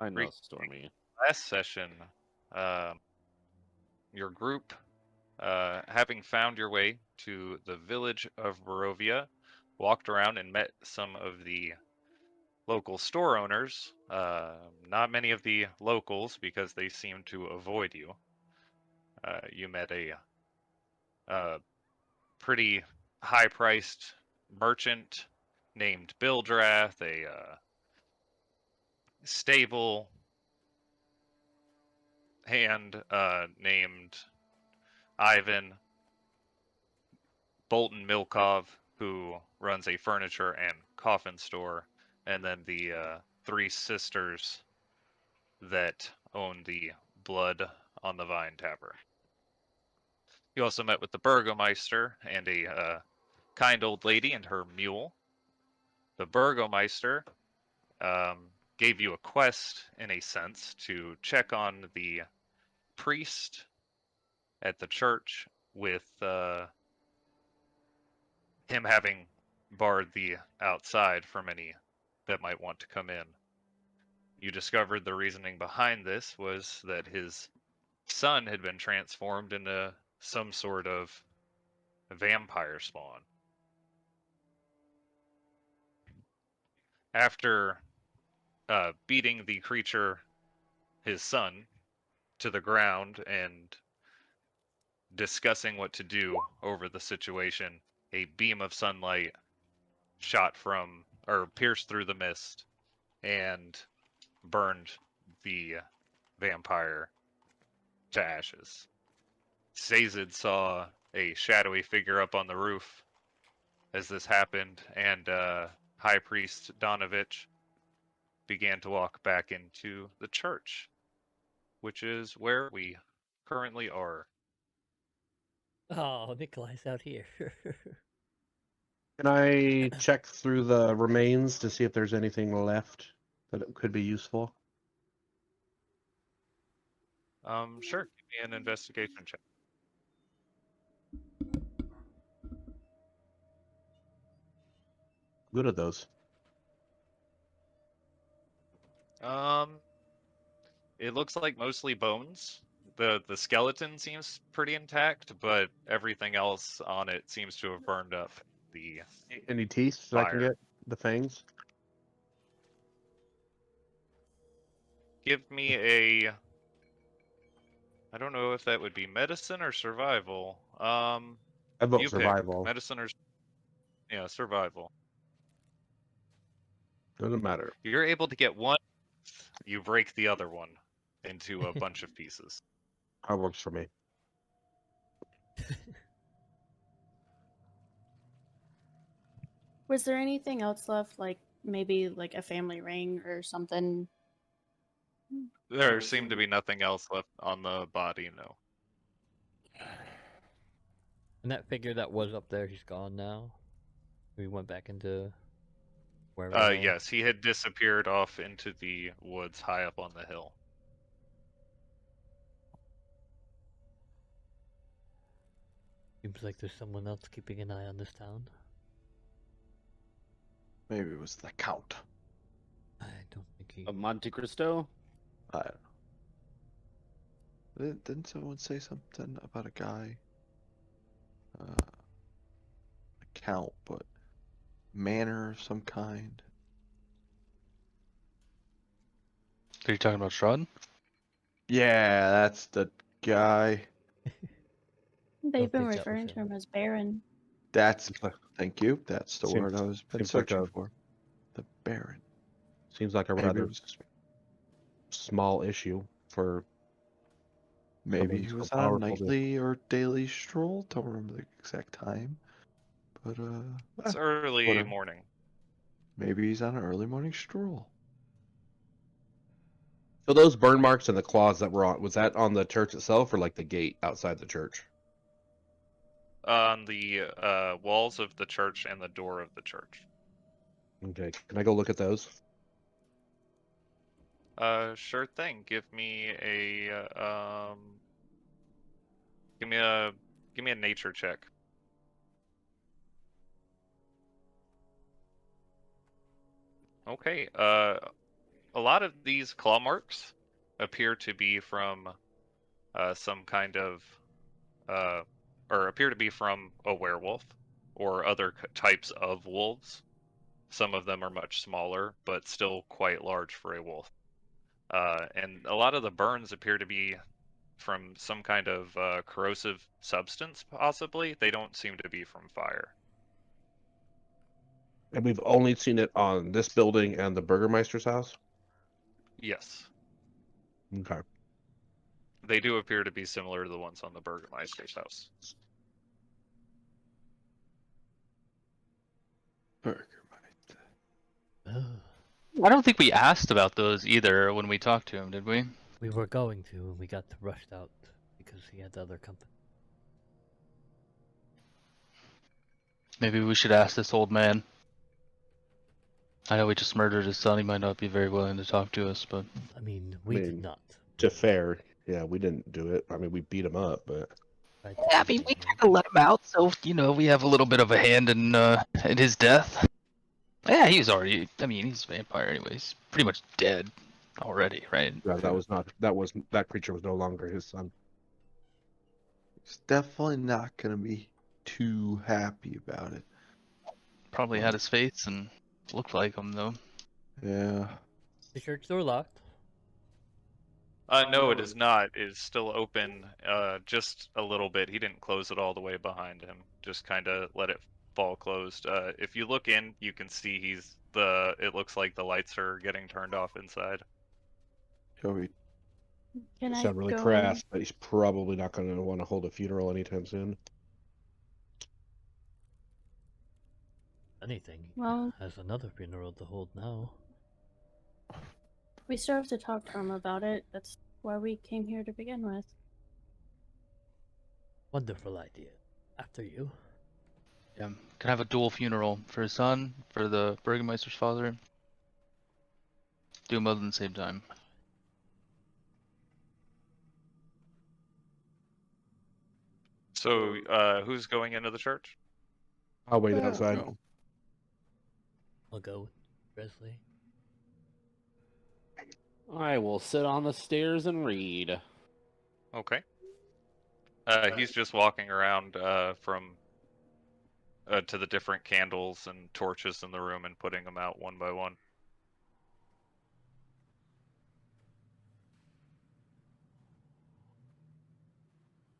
I know, Great. Stormy. Last session, your group, having found your way to the village of Barovia, walked around and met some of the local store owners. Not many of the locals because they seemed to avoid you. You met a pretty high-priced merchant named Bildrath, a stable hand named Ivan, Bolton Milkov, who runs a furniture and coffin store, and then the three sisters that own the Blood on the Vine Tavern. You also met with the Burgomeister and a kind old lady and her mule. The Burgomeister gave you a quest, in a sense, to check on the priest at the church with him having barred the outside from any that might want to come in. You discovered the reasoning behind this was that his son had been transformed into some sort of vampire spawn. After beating the creature, his son, to the ground and discussing what to do over the situation, a beam of sunlight shot from, or pierced through the mist and burned the vampire to ashes. Sazed saw a shadowy figure up on the roof as this happened, and High Priest Donovich began to walk back into the church, which is where we currently are. Oh, Nikolai's out here. Can I check through the remains to see if there's anything left that could be useful? Sure, give me an investigation check. Good at those. It looks like mostly bones. The skeleton seems pretty intact, but everything else on it seems to have burned up the Any teeth that I can fire. get? The fangs? Give me a... I don't know if that would be medicine or survival. I vote You survival. pick. Medicine or... Yeah, survival. Doesn't matter. You're able to get one, you break the other one into a bunch of pieces. That works for me. Was there anything else left, like maybe like a family ring or something? There seemed to be nothing else left on the body, no. And that figure that was up there, he's gone now. We went back into where. Yes, he had disappeared off into the woods high up on the hill. Seems like there's someone else keeping an eye on this town. Maybe it was the Count I don't think he. of Monte Cristo. I don't know. Didn't someone say something about a guy? A count, but manor of some kind. Are you talking about Strahd? Yeah, that's the guy. They've been think that was referring to him. him as Baron. That's thank you. That's the word I was been seems like searching a- for. The Baron. Seems like a Maybe rather it was, small issue for. maybe someone he so was on a powerful to- nightly or daily stroll. Don't remember the exact time, but It's early whatever. morning. Maybe he's on an early morning stroll. So those burn marks and the claws that were on, was that on the church itself or like the gate outside the church? On the walls of the church and the door of the church. Okay, can I go look at those? Sure thing. Give me a give me a nature check. Okay. a lot of these claw marks appear to be from some kind of, or appear to be from a werewolf or other types of wolves. Some of them are much smaller, but still quite large for a wolf. And a lot of the burns appear to be from some kind of corrosive substance, possibly. They don't seem to be from fire. And we've only seen it on this building and the Burgermeister's house? Yes. Okay. They do appear to be similar to the ones on the Burgermeister's house. Burgermeister. I don't think we asked about those either when we talked to him, did we? We were going to, and we got rushed out because he had other company. Maybe we should ask this old man. I know we just murdered his son. He might not be very willing to talk to us, but I mean, we did not. To fair, yeah, we didn't do it. I mean, we beat him up, but Tried yeah, I to mean, we contain kind him. of let him out, so you know we have a little bit of a hand in his death. Yeah, he's already. I mean, he's a vampire anyway. He's pretty much dead already, right? yeah, that creature was no longer his son. He's definitely not gonna be too happy about it. Probably had his face and looked like him though. Yeah. The church door locked. No, it is not. It is still open, just a little bit. He didn't close it all the way behind him. Just kind of let it fall closed. If you look in, you can see it looks like the lights are getting turned off inside. Joey. Can I Sound really go crass, but he's probably not going to want to hold a funeral anytime soon. Anything. Well, Has another funeral to hold now. we still have to talk to him about it. That's why we came here to begin with. Wonderful idea. After you. Yeah, can have a dual funeral for his son, for the Burgermeister's father. Do them both at the same time. So, who's going into the church? I'll wait Well, outside. No. I'll go with Presley. I will sit on the stairs and read. Okay. He's just walking around from to the different candles and torches in the room and putting them out one by one.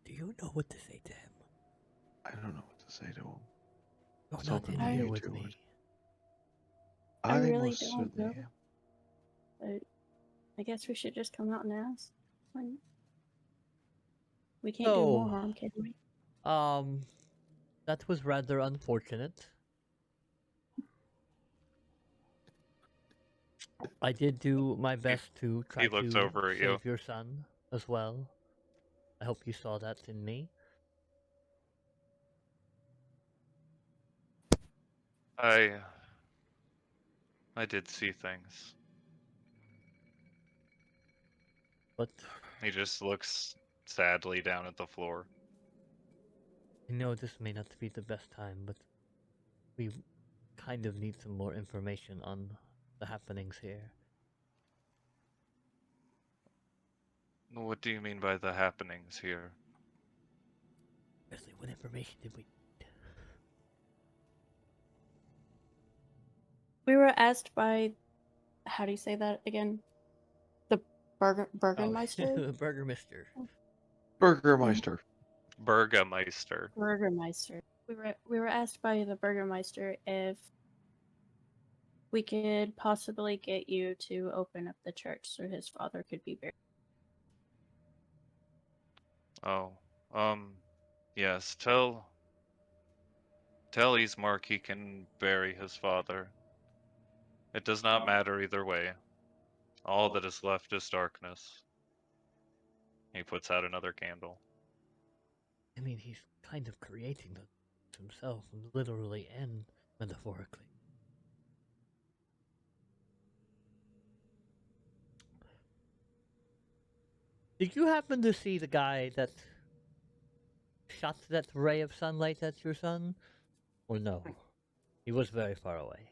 Do you know what to say to him? I don't know what to say to him. You're It's not open in to here you with two. me. I really most don't certainly know. am. But I guess we should just come out and ask. Like, we can't do So, more harm, can we? That was rather unfortunate. I did do my best to try looks to over at you. save your son as well. I hope you saw that in me. I did see things. But He just looks sadly down at the floor. I know this may not be the best time, but we kind of need some more information on the happenings here. What do you mean by the happenings here? Presley, what information did we? We were asked by, how do you say that again? The Burgermeister? Oh, Burgermeister. Burgermeister. Burgermeister. Burgermeister. We were asked by the Burgermeister if we could possibly get you to open up the church so his father could be buried. Oh, yes. Tell Eastmark he can bury his father. It does not matter either way. All that is left is darkness. He puts out another candle. I mean, he's kind of creating them himself, literally and metaphorically. Did you happen to see the guy that shot that ray of sunlight at your son? Or no? He was very far away.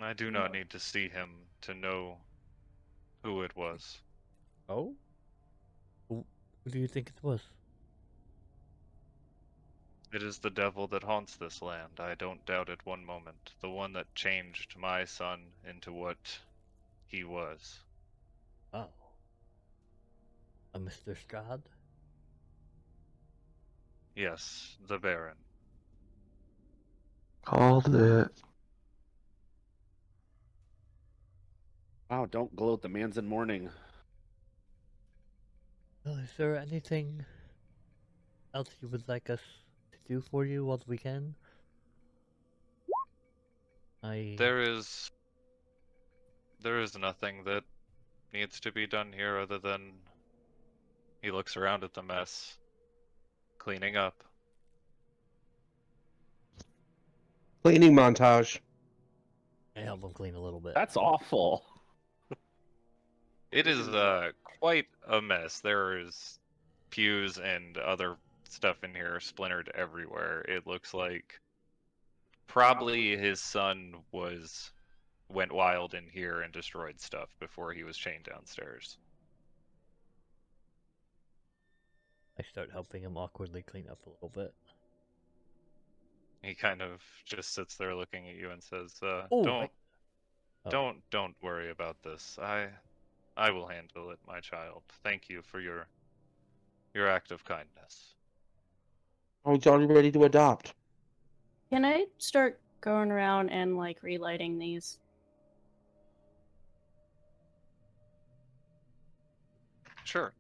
I do not need to see him to know who it was. Oh? Who do you think it was? It is the devil that haunts this land. I don't doubt it one moment. The one that changed my son into what he was. Oh. A Mr. Strahd? Yes, the Baron. Called it. Wow, don't gloat. The man's in mourning. Well, is there anything else you would like us to do for you while we can? There is nothing that needs to be done here other than he looks around at the mess, cleaning up. Cleaning montage. I help him clean a little bit. That's awful. It is quite a mess. There is pews and other stuff in here splintered everywhere. It looks like probably his son went wild in here and destroyed stuff before he was chained downstairs. I start helping him awkwardly clean up a little bit. He kind of just sits there looking at you and says, Oh, "Don't, Oh. don't worry about this. I will handle it, my child. Thank you for your act of kindness." Oh, he's already ready to adopt. Can I start going around and like relighting these? Sure.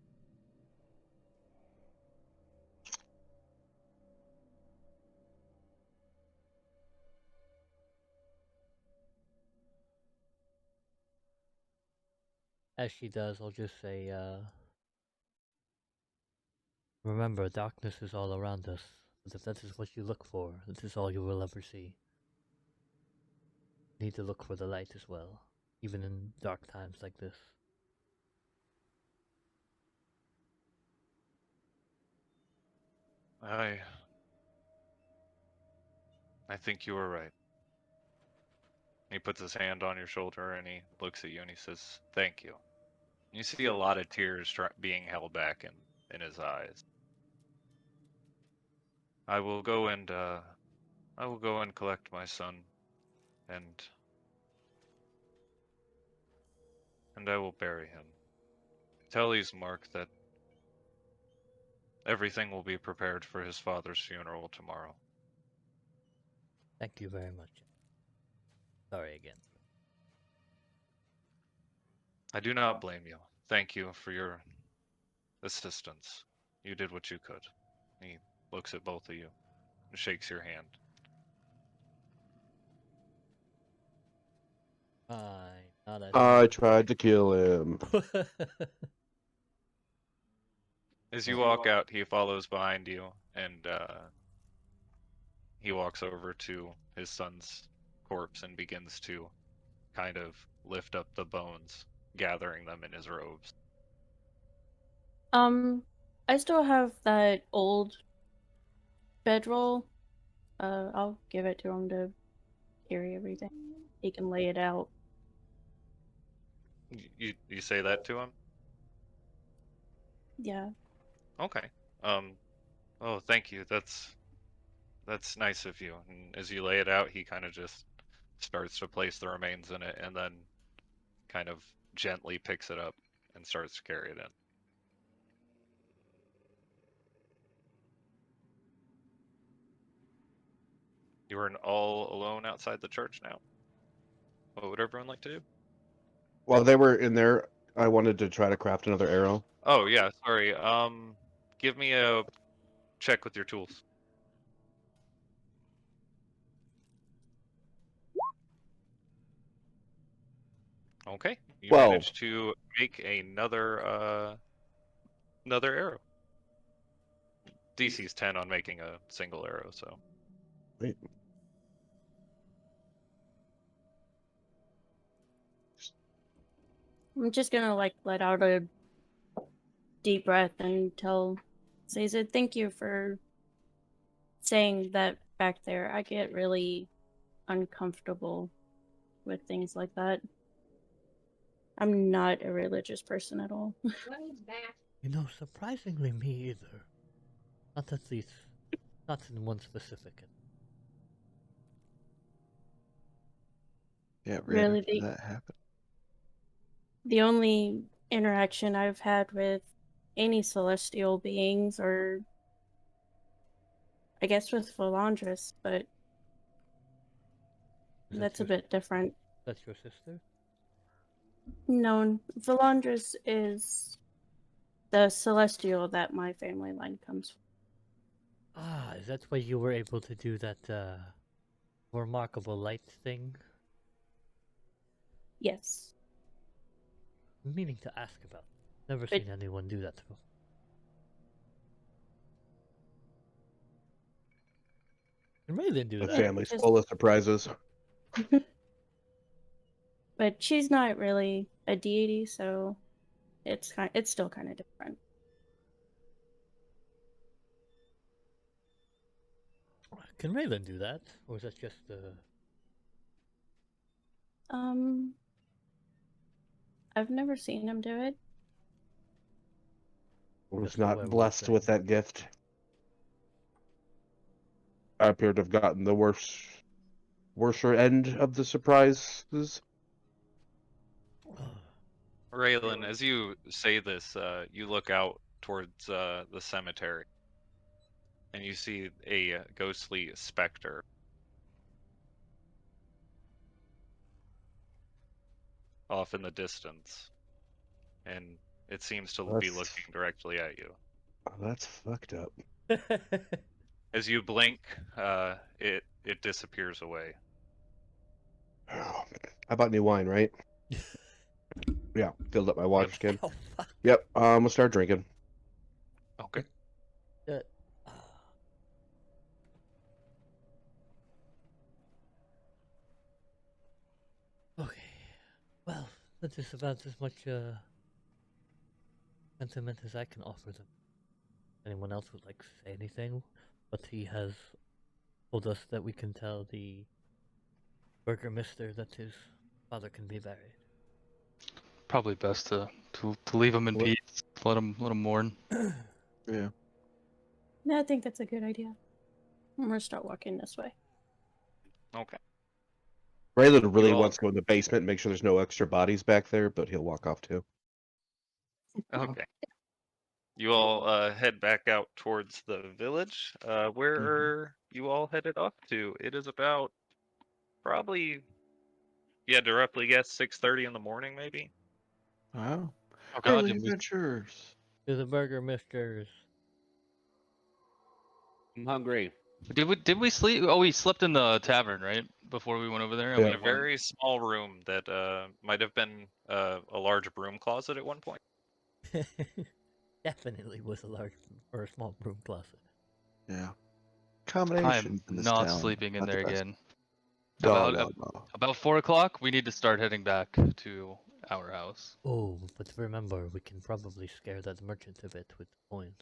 As she does, I'll just say, remember, darkness is all around us. But if that is what you look for, this is all you will ever see. You need to look for the light as well, even in dark times like this. I think you were right. He puts his hand on your shoulder and he looks at you and he says, "Thank you." You see a lot of tears being held back in his eyes. I will go and collect my son, and I will bury him. Tell Mark that everything will be prepared for his father's funeral tomorrow. Thank you very much. Sorry again. I do not blame you. Thank you for your assistance. You did what you could. He looks at both of you and shakes your hand. Fine, not as I tried to kill him. As you walk out, he follows behind you, and he walks over to his son's corpse and begins to kind of lift up the bones, gathering them in his robes. I still have that old bedroll. I'll give it to him to carry everything. He can lay it out. You say that to him? Yeah. Okay. Oh, thank you. That's nice of you. And as you lay it out, he kind of just starts to place the remains in it and then kind of gently picks it up and starts to carry it in. You are all alone outside the church now. What would everyone like to do? While they were in there, I wanted to try to craft another arrow. Oh yeah, sorry. Give me a check with your tools. Okay, you 12. managed to make another arrow. DC's 10 on making a single arrow, so. Wait. I'm just gonna like let out a deep breath and tell Caesar, thank you for saying that back there. I get really uncomfortable with things like that. I'm not a religious person at all. You know, surprisingly, me either. Not at least, not in one specific. Yeah, right Really, after that happened. the only interaction I've had with any celestial beings, or I guess with Valandris, but Is that that's a your, bit different. that's your sister? No, Valandris is the celestial that my family line comes from. Ah, is that why you were able to do that remarkable light thing? Yes. I'm meaning to ask about. Never But- seen anyone do that before. Can Raylan do The that? family's just- full of surprises. But she's not really a deity, so it's still kind of different. Can Raylan do that? Or is that just I've never seen him do it. Was Just the not werewolf blessed with thing. that gift. I appear to have gotten the worser end of the surprises. Raylan, as you say this, you look out towards the cemetery, and you see a ghostly specter off in the distance, and it seems to be looking directly at you. Oh, that's fucked up. As you blink, it disappears away. I bought new wine, right? Yeah, filled up my water skin. Oh, fuck. Yep, we'll start drinking. Okay. Uh, okay. Well, that is about as much sentiment as I can offer them. Anyone else would like to say anything? But he has told us that we can tell the Burgermeister that his father can be buried. Probably best to leave him in What- peace. Let him mourn. Yeah. No, I think that's a good idea. I'm gonna start walking this way. Okay. Raylan really all- wants to go in the basement and make sure there's no extra bodies back there, but he'll walk off too. Okay. You all head back out towards the village. Where are you all headed off to? It is about probably, you had to roughly guess 6:30 in the morning, maybe. Wow. Oh God, Early did we, adventures. To the Burgermeisters. I'm hungry. did we sleep? Oh, we slept in the tavern, right? Before we went over there. And Yeah. In a very small room that might have been a large broom closet at one point. Definitely was a large or a small broom closet. Yeah. I Combination am in this not town. sleeping in Not the there best. again. No, About- no. About 4 o'clock, we need to start heading back to our house. Oh, but remember, we can probably scare that merchant a bit with the coins.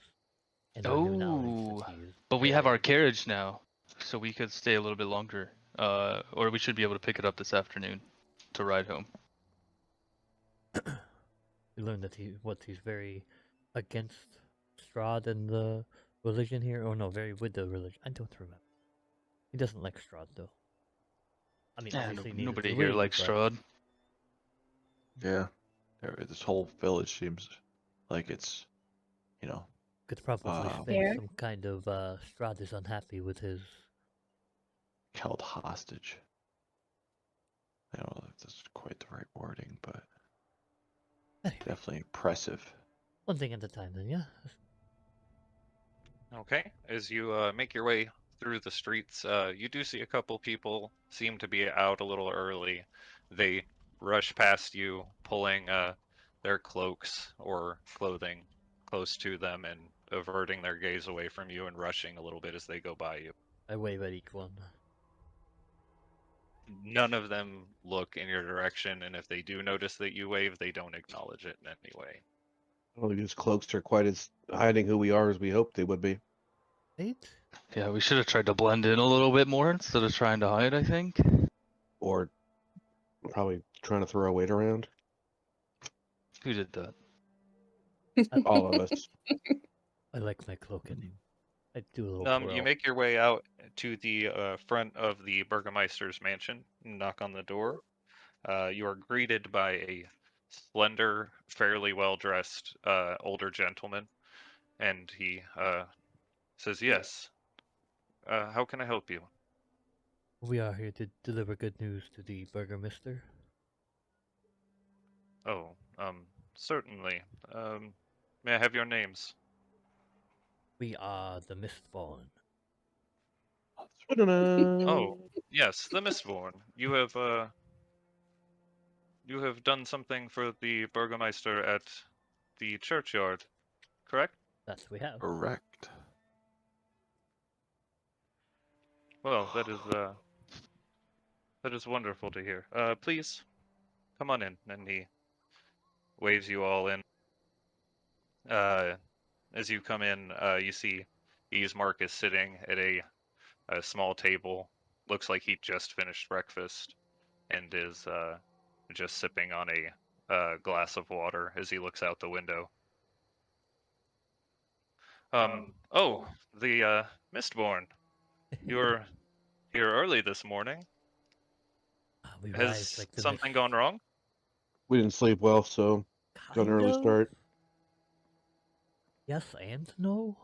And our new knowledge that he is But we have our very- carriage now, so we could stay a little bit longer. Or we should be able to pick it up this afternoon to ride home. We learned that he's very against Strahd and the religion here. Oh no, very with the religion. I don't remember. He doesn't like Strahd though. I mean, Yeah, obviously neither nobody do here we, likes but- Strahd. Yeah. This whole village seems like it's, Could probably Wow. spin Fair. some kind of Strahd is unhappy with his. held hostage. I don't know if that's quite the right wording, but Anyway, definitely impressive. one thing at a time then, yeah. Okay. As you make your way through the streets, you do see a couple people seem to be out a little early. They rush past you, pulling their cloaks or clothing close to them and averting their gaze away from you and rushing a little bit as they go by you. I wave at each one. None of them look in your direction, and if they do notice that you wave, they don't acknowledge it in any way. I don't think his cloaks are quite as hiding who we are as we hoped they would be. Eight? Yeah, we should have tried to blend in a little bit more instead of trying to hide, I think. Or Probably trying to throw a weight around. Who did that? All of us. I like my cloaking. I do a little twirl. You make your way out to the front of the Burgomeister's mansion and knock on the door. You are greeted by a slender, fairly well-dressed older gentleman, and he says, "Yes. How can I help you?" We are here to deliver good news to the Burgermeister. Oh, certainly. May I have your names? We are the Mistborn. Oh, yes, the Mistborn. You have done something for the Burgomeister at the churchyard, correct? That's we have. Correct. Well, that is wonderful to hear. Please come on in, and he waves you all in. As you come in, you see Easmark is sitting at a small table. Looks like he just finished breakfast and is just sipping on a glass of water as he looks out the window. Oh, the Mistborn. You're here early this morning. We rise Has like the something mist. gone wrong? We didn't sleep well, so it's an Kind early of. start. Yes and no.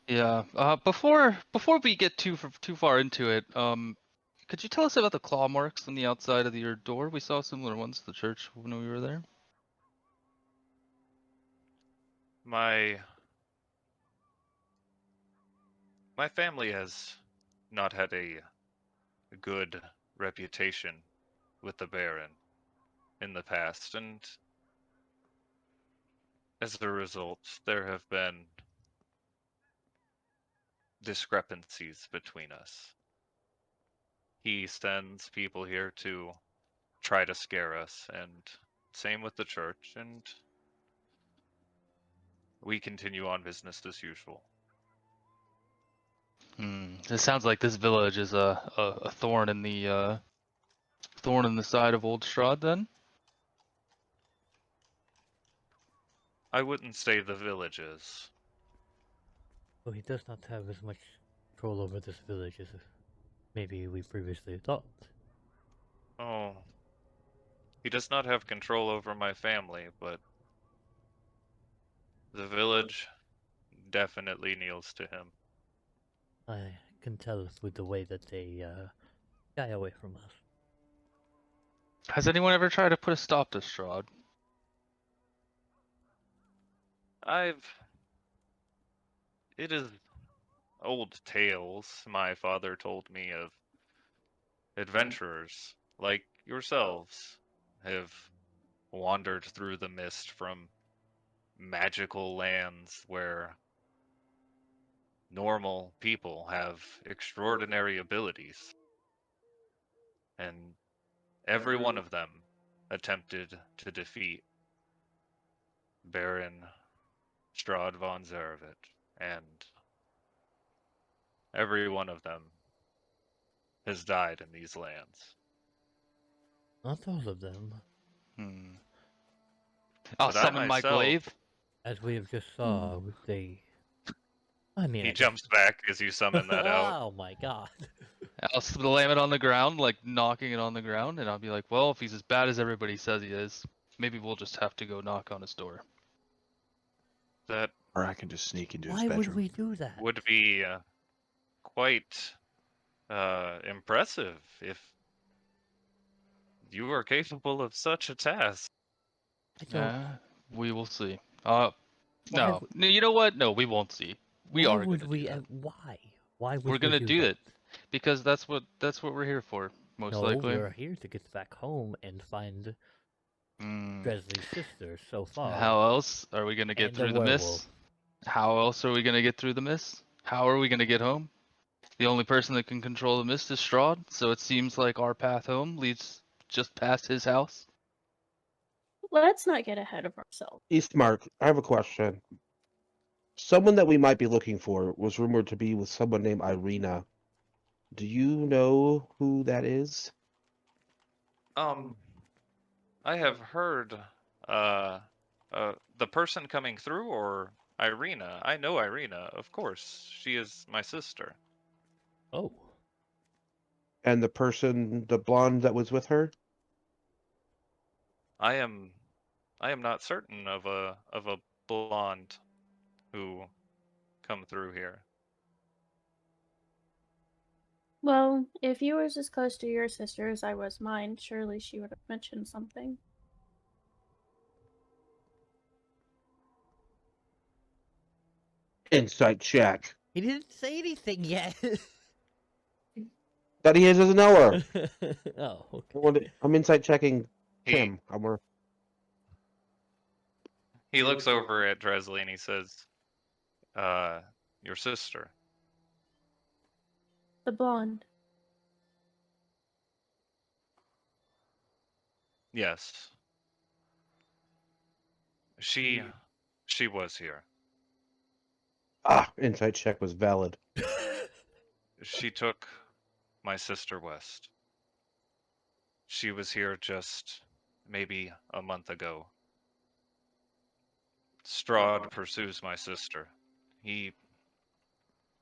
Yeah. Before we get too far into it, could you tell us about the claw marks on the outside of your door? We saw similar ones at the church when we were there. My family has not had a good reputation with the Baron in the past, and as a result, there have been discrepancies between us. He sends people here to try to scare us, and same with the church, and we continue on business as usual. It sounds like this village is a thorn in the side of old Strahd. Then. I wouldn't say the villages. Well, he does not have as much control over this village as maybe we previously thought. Oh, he does not have control over my family, but the village definitely kneels to him. I can tell with the way that they shy away from us. Has anyone ever tried to put a stop to Strahd? It is old tales my father told me of adventurers like yourselves have wandered through the mist from magical lands where normal people have extraordinary abilities. And every one of them attempted to defeat Baron Strahd von Zarevich, and every one of them has died in these lands. Not all of them. I'll But I summon my myself, glaive. As we have just saw, they... I mean, he I guess... jumps back as you summon that out. Oh my god. I'll slam it on the ground, like knocking it on the ground, and I'll be like, well, if he's as bad as everybody says he is, maybe we'll just have to go knock on his door. That Or I can just sneak into his Why bedroom. would we do that? would be quite impressive if you were capable of such a task. I don't... We will see. Why No. No, you know what? No, we won't see. We why are would gonna we... do that. Why? Why would We're we gonna do that? it because that's what we're here for, most No, likely. we're here to get back home and find Mm, Dresley's sister so far. how else are we gonna get And a through the werewolf. mist? How else are we gonna get through the mist? How are we gonna get home? The only person that can control the mist is Strahd, so it seems like our path home leads just past his house. Let's not get ahead of ourselves. Eastmark, I have a question. Someone that we might be looking for was rumored to be with someone named Irina. Do you know who that is? I have heard, uh, the person coming through, or Irina. I know Irina, of course. She is my sister. Oh, And the person, the blonde that was with her? I am not certain of a blonde who come through here. Well, if you was as close to your sister as I was mine, surely she would have mentioned something. Insight check. he didn't say anything yet. That he doesn't know her. Oh, okay. I'm insight checking He him. he looks over at Dresley and he says, your sister. The blonde. Yes. She was here. Insight check was valid. She took my sister west. She was here just maybe a month ago. Strahd pursues my sister. He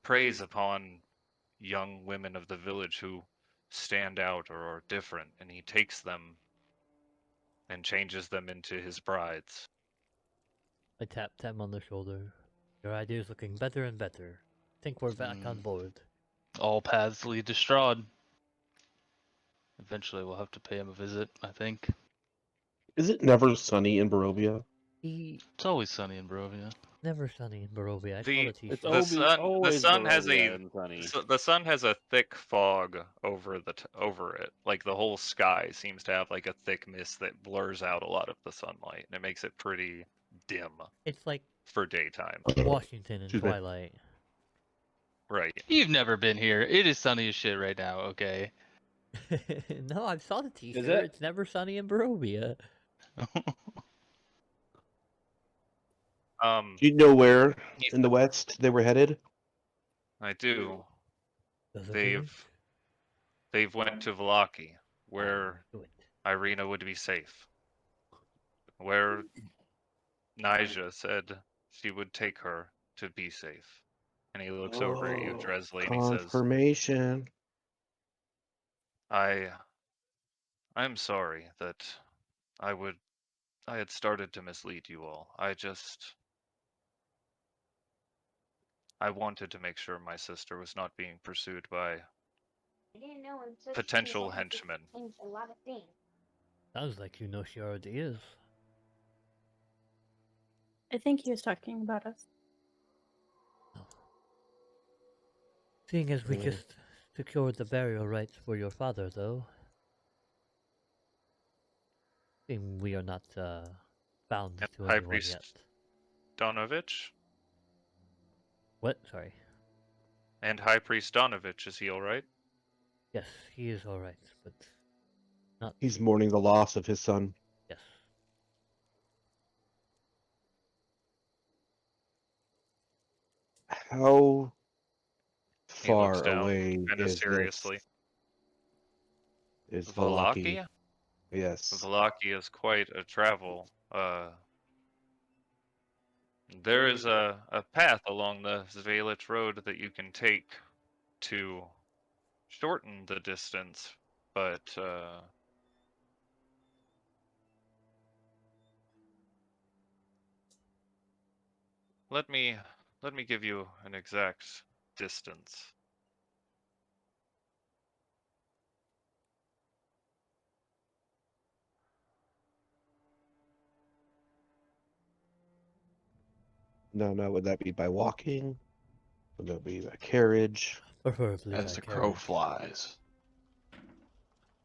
preys upon young women of the village who stand out or are different, and he takes them and changes them into his brides. I tapped him on the shoulder. Your idea's looking better and better. Think we're back on board. All paths lead to Strahd. Eventually, we'll have to pay him a visit, I think. Is it never sunny in Barovia? It's always sunny in Barovia. Never sunny in Barovia. I saw The the t-shirt. always sun has Barovia a and sunny. the sun has a thick fog over over it. Like the whole sky seems to have like a thick mist that blurs out a lot of the sunlight, and it makes it pretty dim It's like for daytime. Washington in Excuse me. Twilight. Right. You've never been here. It is sunny as shit right now, okay? No, I saw the t-shirt. it? It's never sunny in Barovia. Do you know where He's- in the west they were headed? I do. Does it They've went to Valaki, where do it? Irina would be safe. Where Nija said she would take her to be safe. And he looks over at you, Dresley, and he says, Confirmation. I'm sorry that I had started to mislead you all. I wanted to make sure my sister was not being pursued by potential henchmen. Sounds like you know she already is. I think he was talking about us. Oh. Seeing as we Mm. just secured the burial rights for your father, though, seem we are not bound And to High anyone Priest yet. Donovich? What? Sorry. And High Priest Donovich, is he alright? Yes, he is all right, but not. He's mourning the loss of his son. Yes. How He looks far down away kind of is seriously. Is Valaki? Valaki? Yes. Valaki is quite a travel. There is a path along the Zvelich Road that you can take to shorten the distance, but let me give you an exact distance. No, would that be by walking? Would that be by carriage? Preferably As by the crow carriage. flies.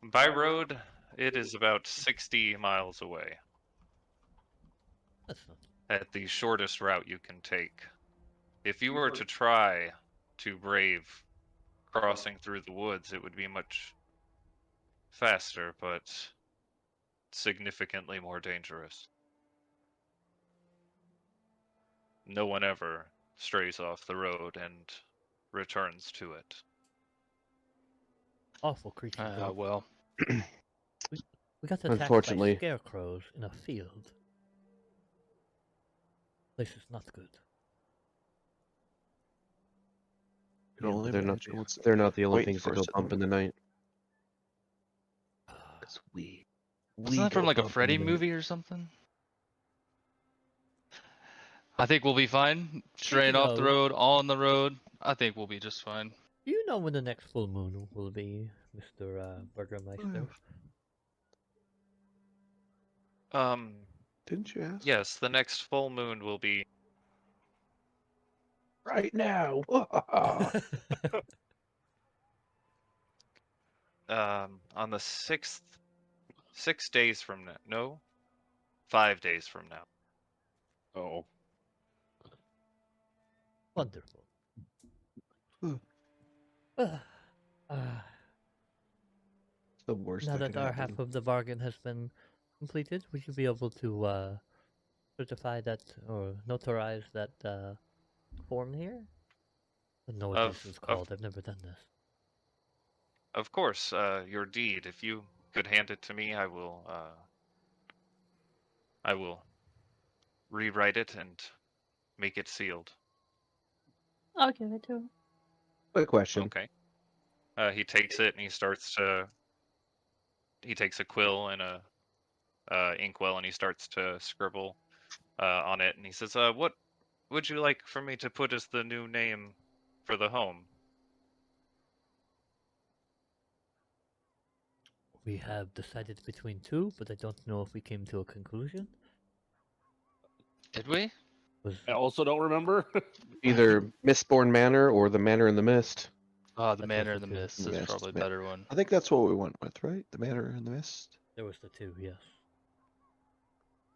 By road, it is about 60 miles away. That's not. At the shortest route you can take. If you were to try to brave crossing through the woods, it would be much faster, but significantly more dangerous. No one ever strays off the road and returns to it. Awful creatures. Though. Well, We got attacked by Unfortunately. scarecrows in a field. Place is not good. You can only They're not. imagine what's They're not the only waiting things for that us go in the bump in the night. Because we Wasn't that go from like a bump in Freddy the night. movie or something? I think we'll be fine. Straight Speaking off the of- road, on the road. I think we'll be just fine. Do you know when the next full moon will be, Mr. Burgermeister? Didn't you ask? Yes, the next full moon will be Right now. on the 6 days from now. No, 5 days from now. Oh, Wonderful. Hmm. Uh, It's the worst now that that could our happen. half of the bargain has been completed, would you be able to certify that or notarize that form here? I don't know what this is called. I've never done this. Of course, your deed. If you could hand it to me, I will rewrite it and make it sealed. I'll give it to him. Quick question. Okay. He takes it and he starts to. He takes a quill and a inkwell and he starts to scribble on it. And he says, "What would you like for me to put as the new name for the home?" We have decided between two, but I don't know if we came to a conclusion. Did we? Was I also don't remember. Either Mistborn Manor or the Manor in the Mist. Ah, the That was Manor the in the two. Mist is Mist, probably a ma- better one. I think that's what we went with, right? The Manor in the Mist. there was the two, yes.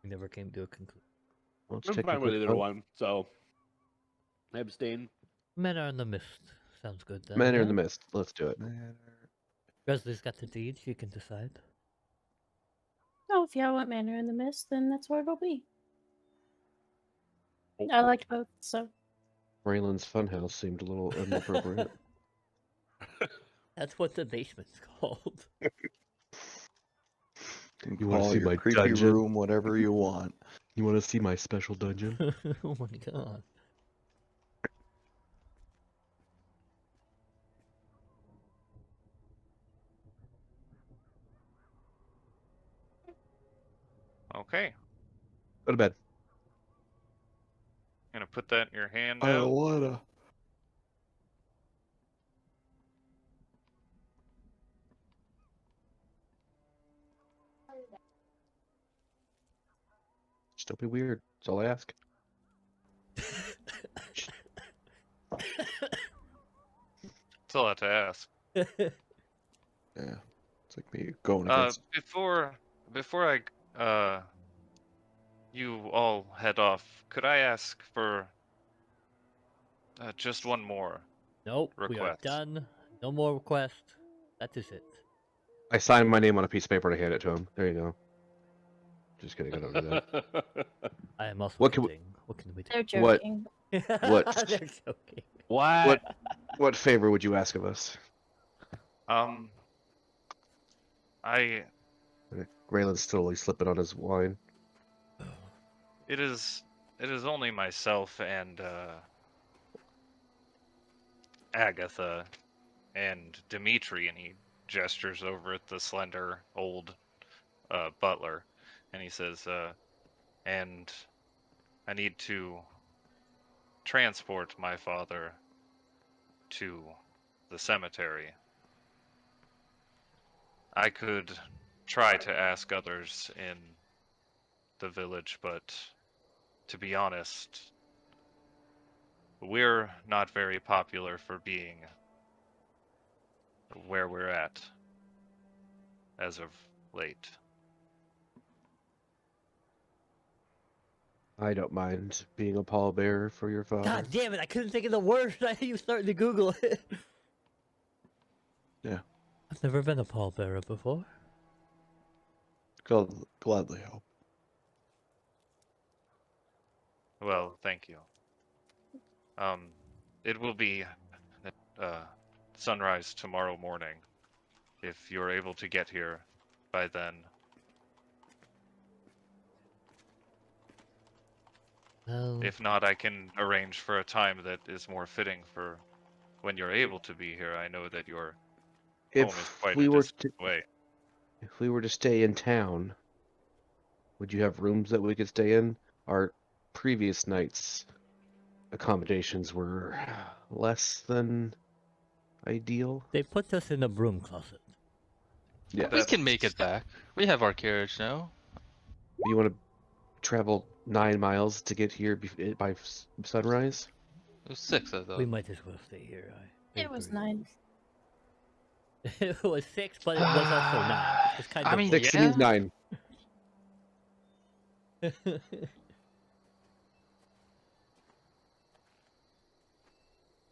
We never came to a conclusion. Let's I'm take a fine with quick either vote. one, so I abstain. Men are in the mist. Sounds good then. Manor in yeah? the Mist. Let's do it. Manor. Leslie's got the deed. She can decide. No, if y'all want Manor in the Mist, then that's what it'll be. Oh. I liked both, so Raylan's Funhouse seemed a little inappropriate. That's what the basement's called. You You wanna call see your my creepy dungeon? room whatever you want. You want to see my special dungeon? Oh my god. Okay. Go to bed. Gonna put that in your hand I now. don't wanna. Just don't be weird. That's all I ask. That's a lot to ask. Yeah. It's like me going against. Before you all head off, could I ask for just one more Nope, we are request? done. No more requests. That is it. I signed my name on a piece of paper and I hand it to him. There you go. Just kidding. I don't do that. I am also What can we- kidding. What can we do? they're What- joking. what- They're joking. What? What favor would you ask of us? I Raylan's still slipping on his wine. it is only myself and Agatha and Dimitri, and he gestures over at the slender old butler, and he says, and I need to transport my father to the cemetery. I could try to ask others in the village, but to be honest, we're not very popular for being where we're at as of late. I don't mind being a pallbearer for your father. God damn it! I couldn't think of the word. I think you starting to Google it. Yeah. I've never been a pallbearer before. Gladly help. Well, thank you. It will be sunrise tomorrow morning. If you're able to get here by then, Well, If not, I can arrange for a time that is more fitting for when you're able to be here. I know that your home is If quite a we were distance to, away. if we were to stay in town, would you have rooms that we could stay in? Our previous night's accommodations were less than ideal. they put us in a broom closet. Yeah. We can make That's it back. We have our carriage now. You want to travel 9 miles to get here by sunrise? It was 6, I We thought. might as well stay here. I It was agree. 9. It was 6, but it was also 9. It was kind I of mean, both. 6 yeah. means 9.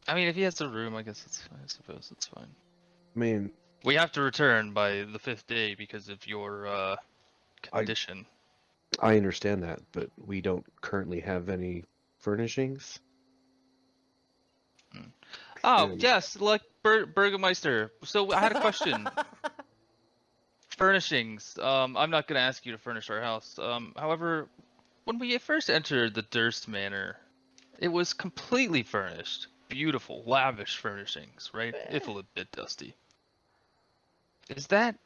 I mean, if he has a room, I guess it's. I suppose it's fine. I mean, We have to return by the 5th day because of your condition. I understand that, but we don't currently have any furnishings. Oh And yes, like Burgermeister. So I had a question. Furnishings. I'm not gonna ask you to furnish our house. However, when we first entered the Durst Manor, it was completely furnished. Beautiful, lavish furnishings, right? If a bit dusty. Is that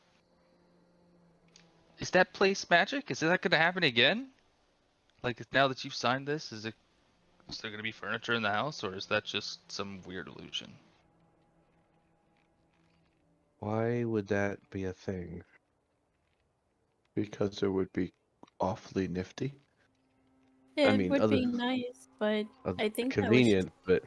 place magic? Is that gonna happen again? Like now that you've signed this, is there gonna be furniture in the house, or is that just some weird illusion? why would that be a thing? Because it would be awfully nifty. I It mean, would other be nice, but I think that was convenient, but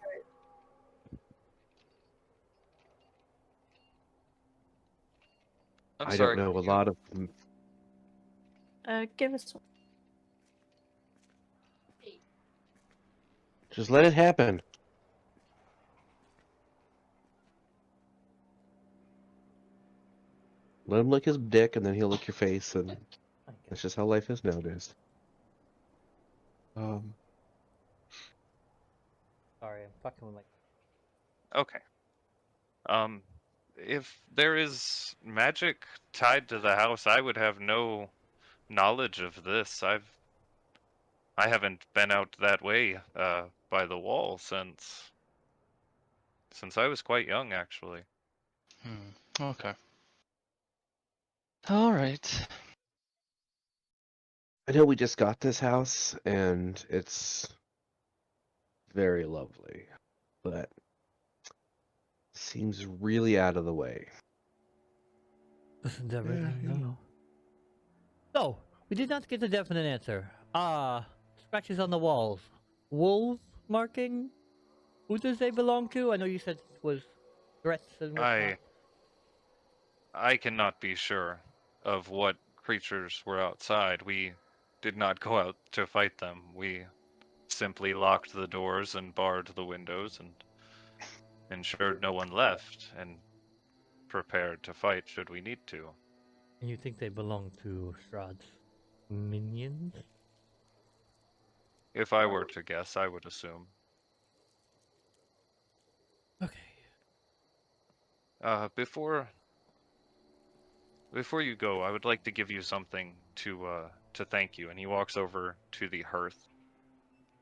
I'm I don't sorry. know. A lot of them. give us Just let it happen. Let him lick his dick, and then he'll lick your face, and that's just how life is nowadays. Um, Sorry, I'm fucking with my. Okay. If there is magic tied to the house, I would have no knowledge of this. I haven't been out that way by the wall since I was quite young, actually. Okay. All right. I know we just got this house, and it's very lovely, but seems really out of the way. Isn't everything though? No, we did not get a definite answer. Scratches on the walls. Wolves marking? Who does they belong to? I know you said it was threats and whatnot. I cannot be sure of what creatures were outside. We did not go out to fight them. We simply locked the doors and barred the windows and ensured no one left and prepared to fight should we need to. And you think they belong to Strahd's minions? If I were to guess, I would assume. Okay. Before you go, I would like to give you something to thank you. And he walks over to the hearth,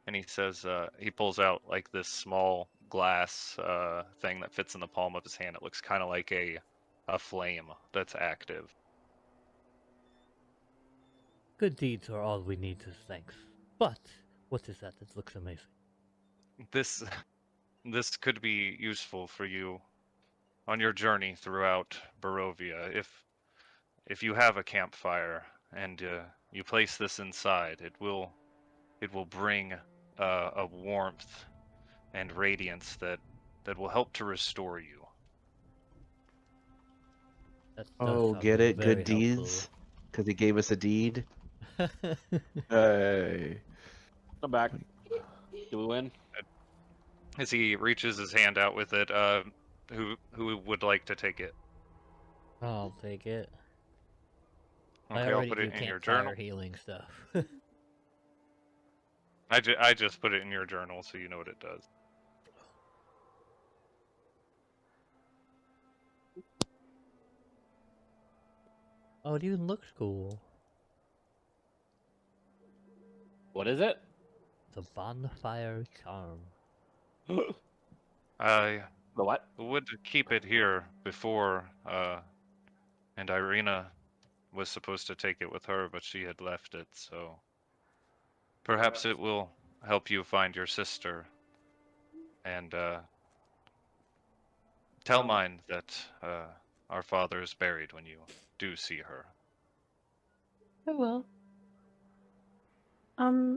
and he says, he pulls out like this small glass thing that fits in the palm of his hand. It looks kind of like a flame that's active. Good deeds are all we need as thanks. But what is that? That looks amazing. This this could be useful for you on your journey throughout Barovia. If you have a campfire and you place this inside, it will bring a warmth and radiance that will help to restore you. That does Oh, sound get it? very Good deeds? Because he gave us a deed? helpful. hey. I'm back. Do we win? As he reaches his hand out with it, who would like to take it? I'll take it. I Okay, I'll already put do it in your campfire journal. healing stuff. I just put it in your journal so you know what it does. Oh, it even looks cool. What is it? The bonfire charm. I The what? would keep it here before, and Irina was supposed to take it with her, but she had left it, so perhaps it will help you find your sister. And tell mine that our father is buried when you do see her. I will.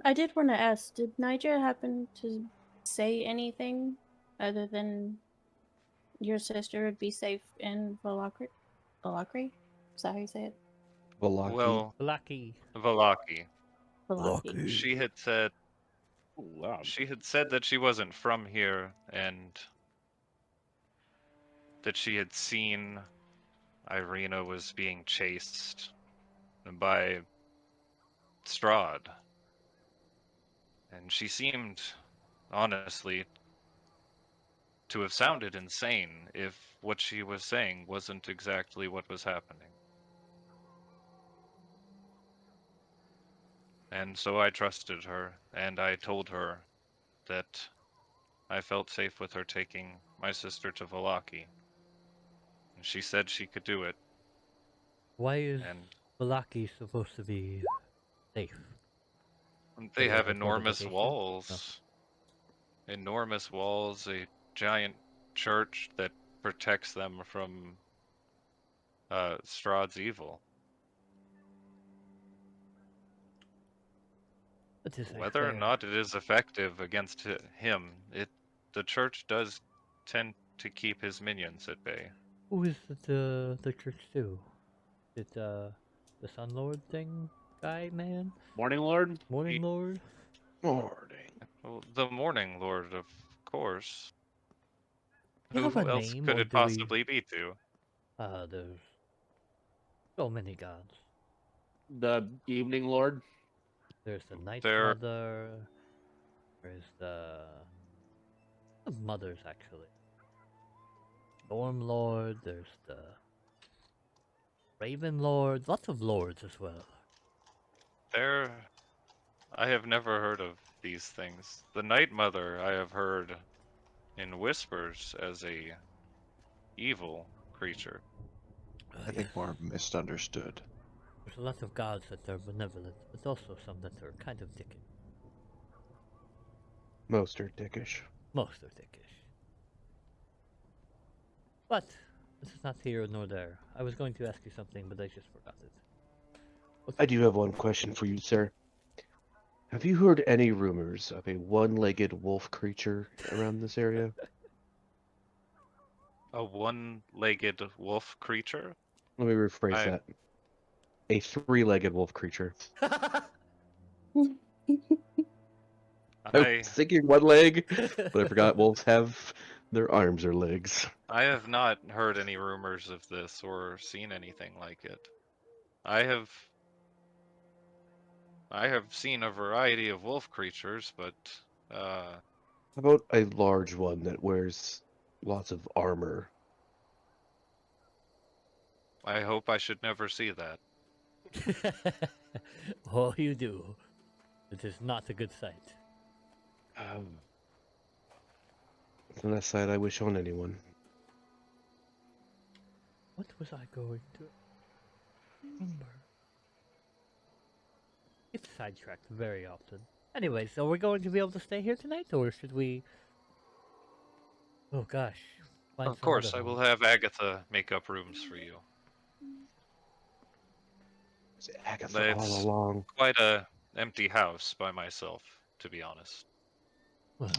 I did want to ask, did Niger happen to say anything other than your sister would be safe in Valakri? Valakri? Is that how you say it? Valaki. Well, Lucky. Valaki, Valaki. she had said Oh, loud. that she wasn't from here and that she had seen Irina was being chased by Strahd. And she seemed, honestly, to have sounded insane if what she was saying wasn't exactly what was happening. And so I trusted her, and I told her that I felt safe with her taking my sister to Valaki. And she said she could do it, Why is and Valaki supposed to be safe? they have A enormous fortification? No. walls. Enormous walls, a giant church that protects them from Strahd's evil. But is like Whether or there. not it is effective against him, the church does tend to keep his minions at bay. Who is the church to? Is it the Sun Lord thing guy man? Morning, Lord. Morning Lord? Morning. Well, the Morning Lord, of course. You have a Who else name could or it do we possibly be to? there's so many gods. The evening Lord. There's the Night There, Mother. There's the mothers actually. Storm Lord, there's the Raven Lord, lots of lords as well. there. I have never heard of these things. The Night Mother, I have heard in whispers as a evil creature. I think more misunderstood. There's a lot of gods that are benevolent, but also some that are kind of dickish. Most are dickish. Most are dickish. But this is not here nor there. I was going to ask you something, but I just forgot it. I do have one question for you, sir. Have you heard any rumors of a one-legged wolf creature around this area? A one-legged wolf creature? Let me rephrase I that. A three-legged wolf creature. I I was thinking one leg, but I forgot wolves have their arms or legs. I have not heard any rumors of this or seen anything like it. I have seen a variety of wolf creatures, but How about a large one that wears lots of armor? I hope I should never see that. Oh, you do. It is not a good sight. It's not a sight I wish on anyone. What was I going to remember? It's sidetracked very often. Anyway, so we're going to be able to stay here tonight, or should we? Oh gosh, find Of some other course, I will home. have Agatha make up rooms for you. It's Agatha all It's along. quite a empty house by myself, to be honest.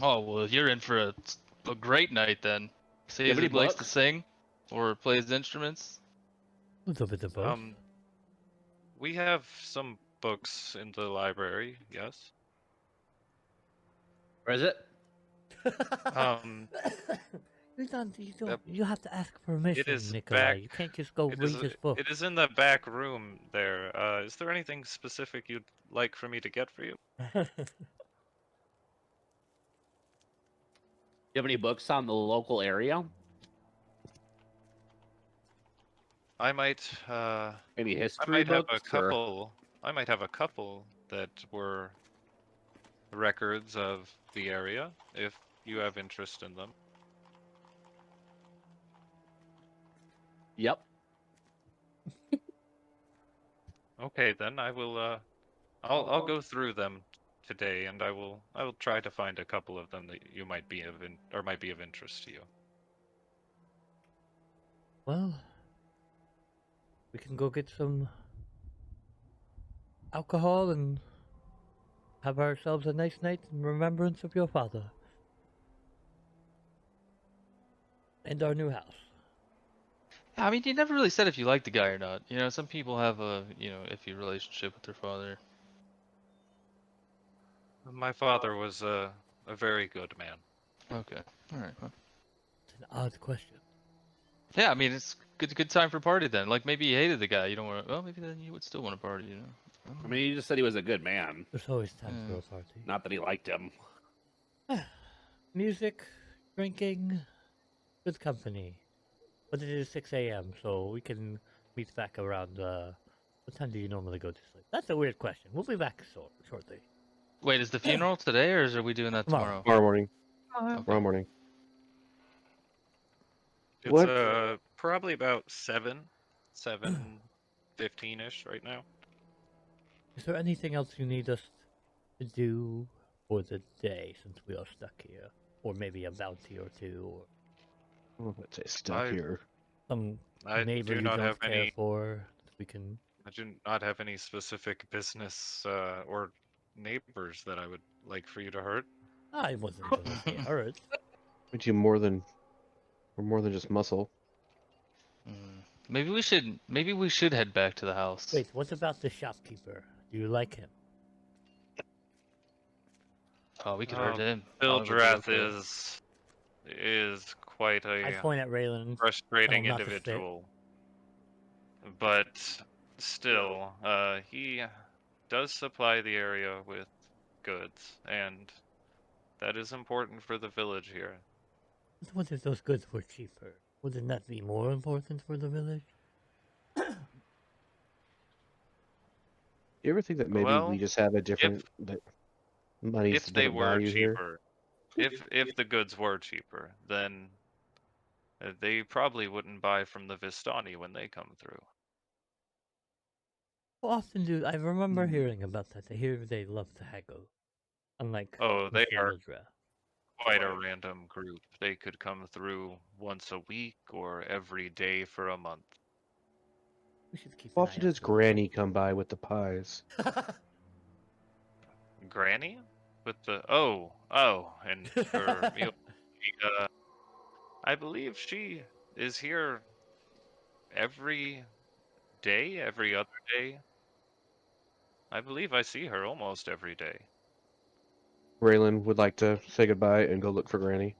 Oh well, you're in for a great night then. You have any Caesar likes to books? sing or plays instruments. A little bit of both. We have some books in the library, yes. Where is it? You have to ask It permission, is Nikolai. back. You can't just go read his book. It is in the back room there. Is there anything specific you'd like for me to get for you? You have any books on the local area? I might Any I history might have books? a couple. I might have a couple that were records of the area if you have interest in them. Yep. Okay, then I will. I'll go through them today, and I will try to find a couple of them that you might be might be of interest to you. Well, we can go get some alcohol and have ourselves a nice night in remembrance of your father. And our new house. I mean, you never really said if you liked the guy or not. You know, some people have a, iffy relationship with their father. My father was a very good man. Okay. All right. Well. It's an odd question. Yeah, I mean, it's good time for a party then. Like, maybe you hated the guy. You don't want to. Well, maybe then you would still want to party, you know? I mean, he just said he was a good man. There's always time for Yeah. a party. Not that he liked him. Music, drinking, good company. But it is 6 a.m., so we can meet back around, what time do you normally go to sleep? That's a weird question. We'll be back shortly. Wait, is the funeral today, or are we doing that Tomorrow. tomorrow? Tomorrow morning. Tomorrow. Tomorrow morning. It's What? probably about 7:15-ish right now. Is there anything else you need us to do for the day since we are stuck here? Or maybe a bounty or two, or I'm gonna say stuck I- here. some I neighbor do you not don't have care any. for that we can... I do not have any specific business or neighbors that I would like for you to hurt. I wasn't gonna say hurt. We do we're more than just muscle. Maybe we should head back to the house. Wait, what about the shopkeeper? Do you like him? Oh, we could hurt him. Bildrath is quite I a point at Raylan. frustrating Tell him not to spit. individual, but still, he does supply the area with goods, and that is important for the village here. What if those goods were cheaper? Wouldn't that be more important for the village? You ever think that maybe Well, we just have a different that money's If a they different were value here? cheaper, if the goods were cheaper, then they probably wouldn't buy from the Vistani when they come through. How often do I remember hearing about that? I hear they love to haggle. Unlike Oh, they Mr. are Mildra. quite a random group. They could come through once a week or every day for a month. We should keep How an often eye out does for Granny come by with the pies? Granny? With the and her meal. I believe she is here every day, every other day. I believe I see her almost every day. Raylan would like to say goodbye and go look for Granny.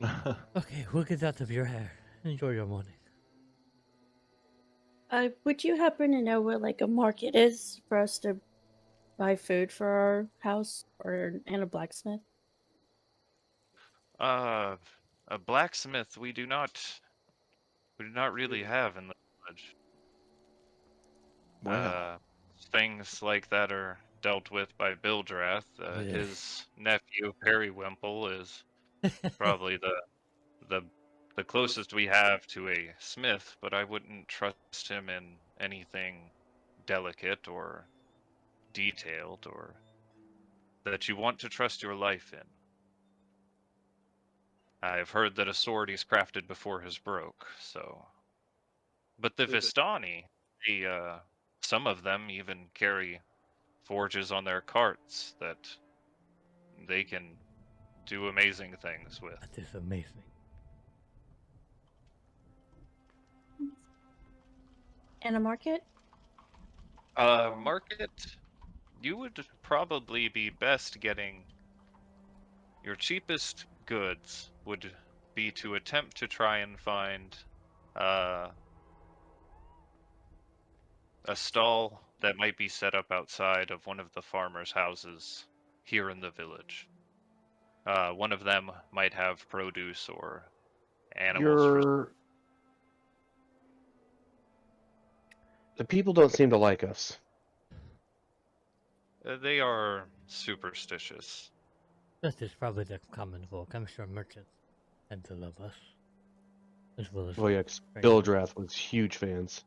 Okay, we'll get out of your hair. Enjoy your morning. Would you happen to know where like a market is for us to buy food for our house and a blacksmith? A blacksmith we do not really have in the village. Wow. Things like that are dealt with by Bildrath. Yeah. His nephew Perrywimple is probably the closest we have to a smith, but I wouldn't trust him in anything delicate or detailed or that you want to trust your life in. I've heard that a sword he's crafted before has broke, so. But the Vistani, some of them even carry forges on their carts that they can do amazing things with. That is amazing. And a market? Market, you would probably be best getting your cheapest goods would be to attempt to try and find a stall that might be set up outside of one of the farmers' houses here in the village. One of them might have produce or animals for. The people don't seem to like us. They are superstitious. That is probably the common folk. I'm sure merchants tend to love us. As well as Oh yeah, 'cause strangers. Bildrath was huge fans.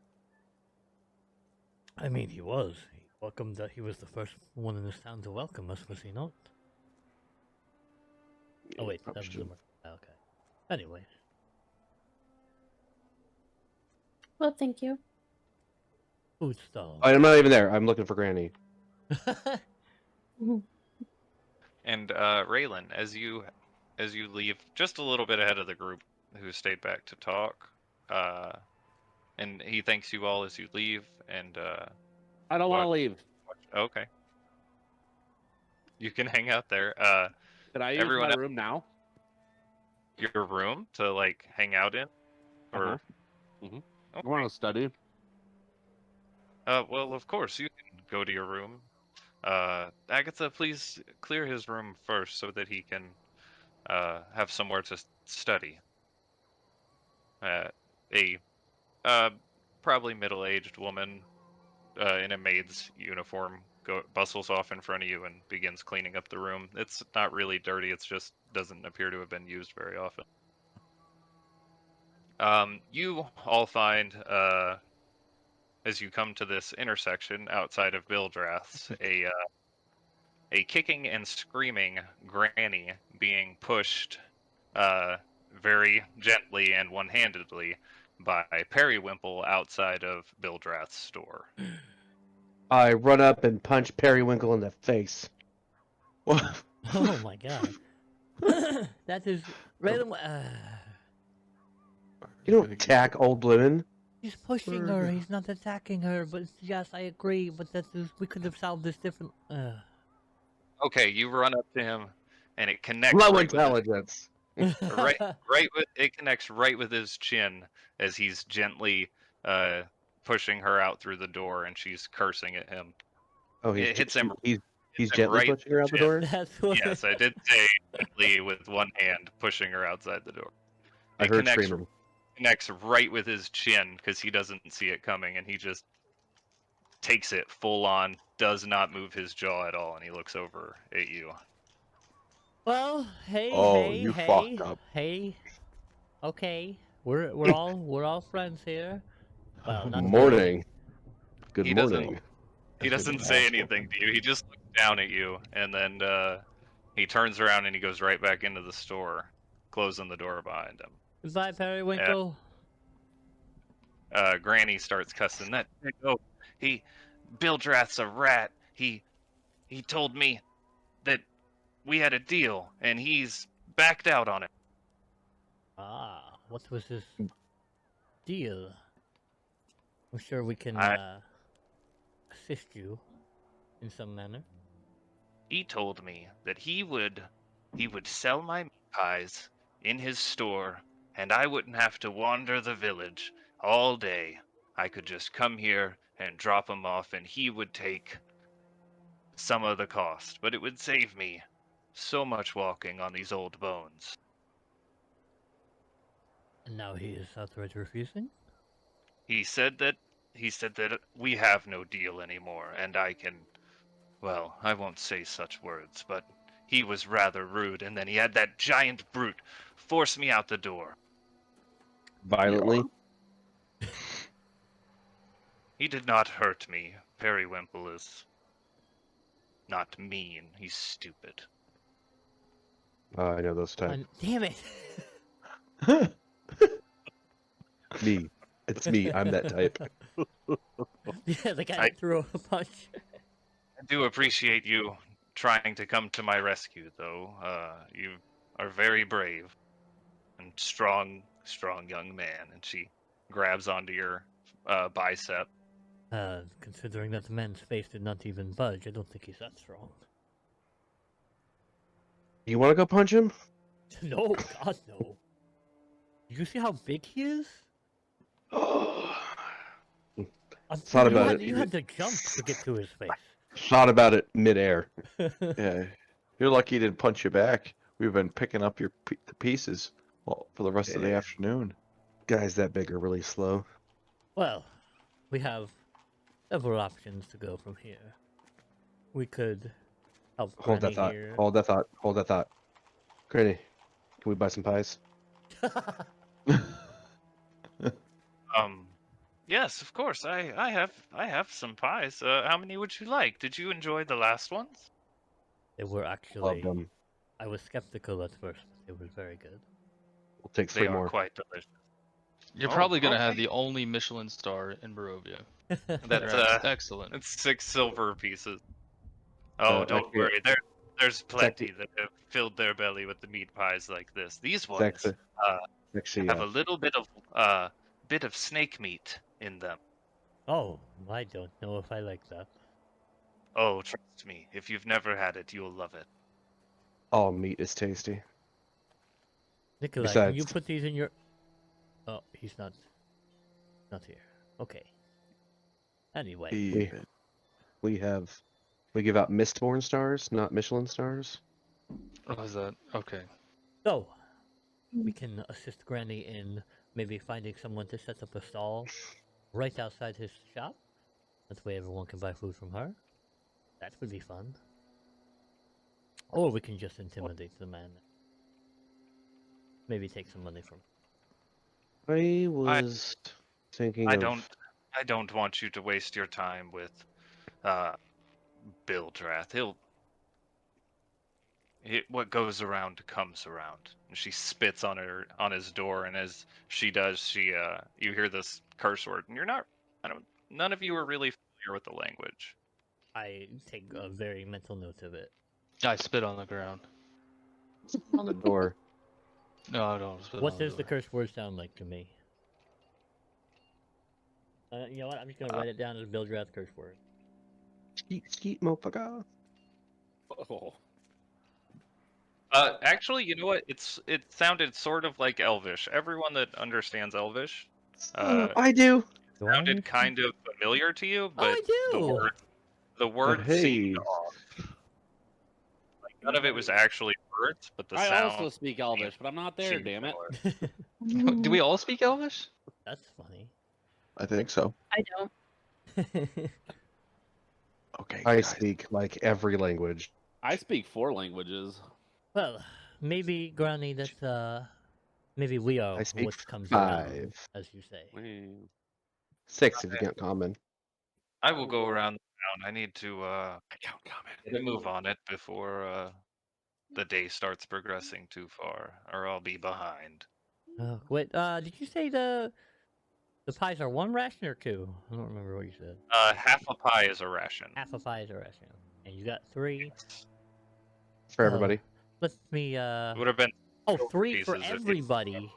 I mean, he was. He was the first one in this town to welcome us, was he not? Oh wait, that was the merchant. Okay. Anyway. Well, thank you. Food stall. I'm not even there. I'm looking for Granny. And Raylan, as you leave, just a little bit ahead of the group who stayed back to talk, and he thanks you all as you leave. And I don't want to What? leave. okay, you can hang out there. Could I use Everyone my else, room now? your room to like hang out in, or Uh-huh. I want to study. well, of course you can go to your room. Agatha, please clear his room first so that he can have somewhere to study. A probably middle-aged woman in a maid's uniform bustles off in front of you and begins cleaning up the room. It's not really dirty. It's just doesn't appear to have been used very often. You all find as you come to this intersection outside of Bildrath's a kicking and screaming granny being pushed very gently and one-handedly by Periwinkle outside of Bildrath's store. I run up and punch Periwinkle in the face. What? Oh my god. That is Raylan. You don't attack old women. He's pushing her. He's not attacking her. But yes, I agree. But we could have solved this different. Okay, you run up to him, and it connects Low right with intelligence. it connects right with his chin as he's gently pushing her out through the door, and she's cursing at him. Oh, It hits him. He's hits him gently right pushing her out the chin. door. That's what. Yes, I did say gently with one hand pushing her outside the door. I It heard screaming. connects right with his chin because he doesn't see it coming, and he just takes it full on, does not move his jaw at all, and he looks over at you. Well, hey, Oh, hey, you hey, fucked up. hey. Okay, we're all friends here. Well, not Morning. Good He morning. He That's doesn't gonna be say ass anything whooping. to you. He just looks down at you, and then he turns around and he goes right back into the store, closing the door behind him. Goodbye, Periwinkle. Granny starts cussing. Bildrath's a rat. He told me that we had a deal, and he's backed out on it. Ah, what was his deal? I'm sure we can assist you in some manner. He told me that he would sell my meat pies in his store, and I wouldn't have to wander the village all day. I could just come here and drop them off, and he would take some of the cost, but it would save me so much walking on these old bones. And now he is outright refusing? He said that we have no deal anymore, and well, I won't say such words, but he was rather rude, and then he had that giant brute force me out the door. Violently. He did not hurt me. Periwinkle is not mean. He's stupid. I know those types. Damn it! Me. It's me. I'm that type. Yeah, the guy that threw a punch. I do appreciate you trying to come to my rescue, though. You are very brave and strong young man. And she grabs onto your bicep. Considering that the man's face did not even budge, I don't think he's that strong. You want to go punch him? No, God, no. You see how big he is? Thought about it. You had to jump to get to his face. Thought about it midair. Yeah, you're lucky he didn't punch you back. We've been picking up the pieces for the rest of the Yeah. afternoon. Guys that big are really slow. Well, we have several options to go from here. We could help Hold that Granny thought. here. Hold that thought. Hold that thought. Granny, can we buy some pies? Yes, of course. I have some pies. How many would you like? Did you enjoy the last ones? They were Loved actually. them. I was skeptical at first, but they were very good. We'll take They 3 are more. quite delicious. You're Oh, probably gonna have okay. the only Michelin star in Barovia. That's Excellent. it's 6 silver pieces. Oh, don't Actually, worry. There's it's plenty actually, that have filled their belly with the meat pies like this. These it's ones actually, uh, actually have a little bit of snake meat in them. Oh, I don't know if I like that. Oh, trust me. If you've never had it, you'll love it. all meat is tasty. Nikolai, can you Besides, put these in your? Oh, he's not here. Okay. Anyway, Even. we give out Mistborn stars, not Michelin stars. What was that? Okay. so we can assist Granny in maybe finding someone to set up a stall right outside his shop. That way, everyone can buy food from her. That would be fun. Or we can just intimidate the man. Maybe take some money from. I was thinking I of don't want you to waste your time with Bildrath. What goes around comes around. And she spits on his door, and as she does, you hear this curse word, and none of you are really familiar with the language. I take a very mental note of it. I spit on the ground. on the door. No, I don't spit What on the does the door. curse word sound like to me? You know what? I'm just gonna write it down as Bildrath curse word. Skeet, skeet, motherfucker. Oh. Actually, you know what? It sounded sort of like Elvish. Everyone that understands Elvish, I do. Do I sounded understand? kind of familiar to you, Oh, but I the do. word seemed Hey, off. Like none of it was actually words, but the I sound also speak Elvish, but I'm not there, seemed damn it. similar. Do we all speak Elvish? That's funny. I think so. I don't. Okay, I guys. speak like every language. I speak 4 languages. Well, maybe Granny, maybe we are I speak what comes around, 5, as you say. 6 if you count common. I will go around the town. I need to I count comment. get a move on it before the day starts progressing too far, or I'll be behind. Oh, wait. Did you say the pies are 1 ration or 2? I don't remember what you said. Half a pie is a ration. Half a pie is a ration, and you got 3. For Oh, everybody. let me. It would have been Oh, silver 3 for pieces if you everybody. remember.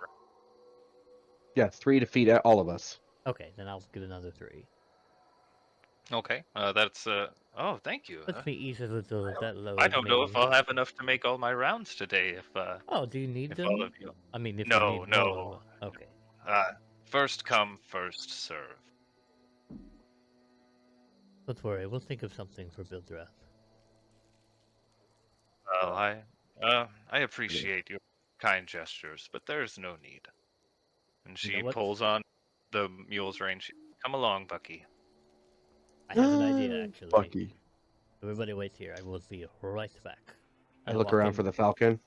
Yeah, 3 to feed all of us. Okay, then I'll get another 3. Okay, that's oh, thank you. Let me ease a little that load. I don't know if maybe. I'll have enough to make all my rounds today. Oh, do you need If all them? of you. I mean, if you No, need more. no. Okay. First come, first serve. Don't worry, we'll think of something for Bildrath. Well, I appreciate your kind gestures, but there's no need. And You know she what? pulls on the mule's rein. Come along, Bucky. I have an idea, actually. Bucky. Everybody wait here. I will be right back. I look around for the falcon.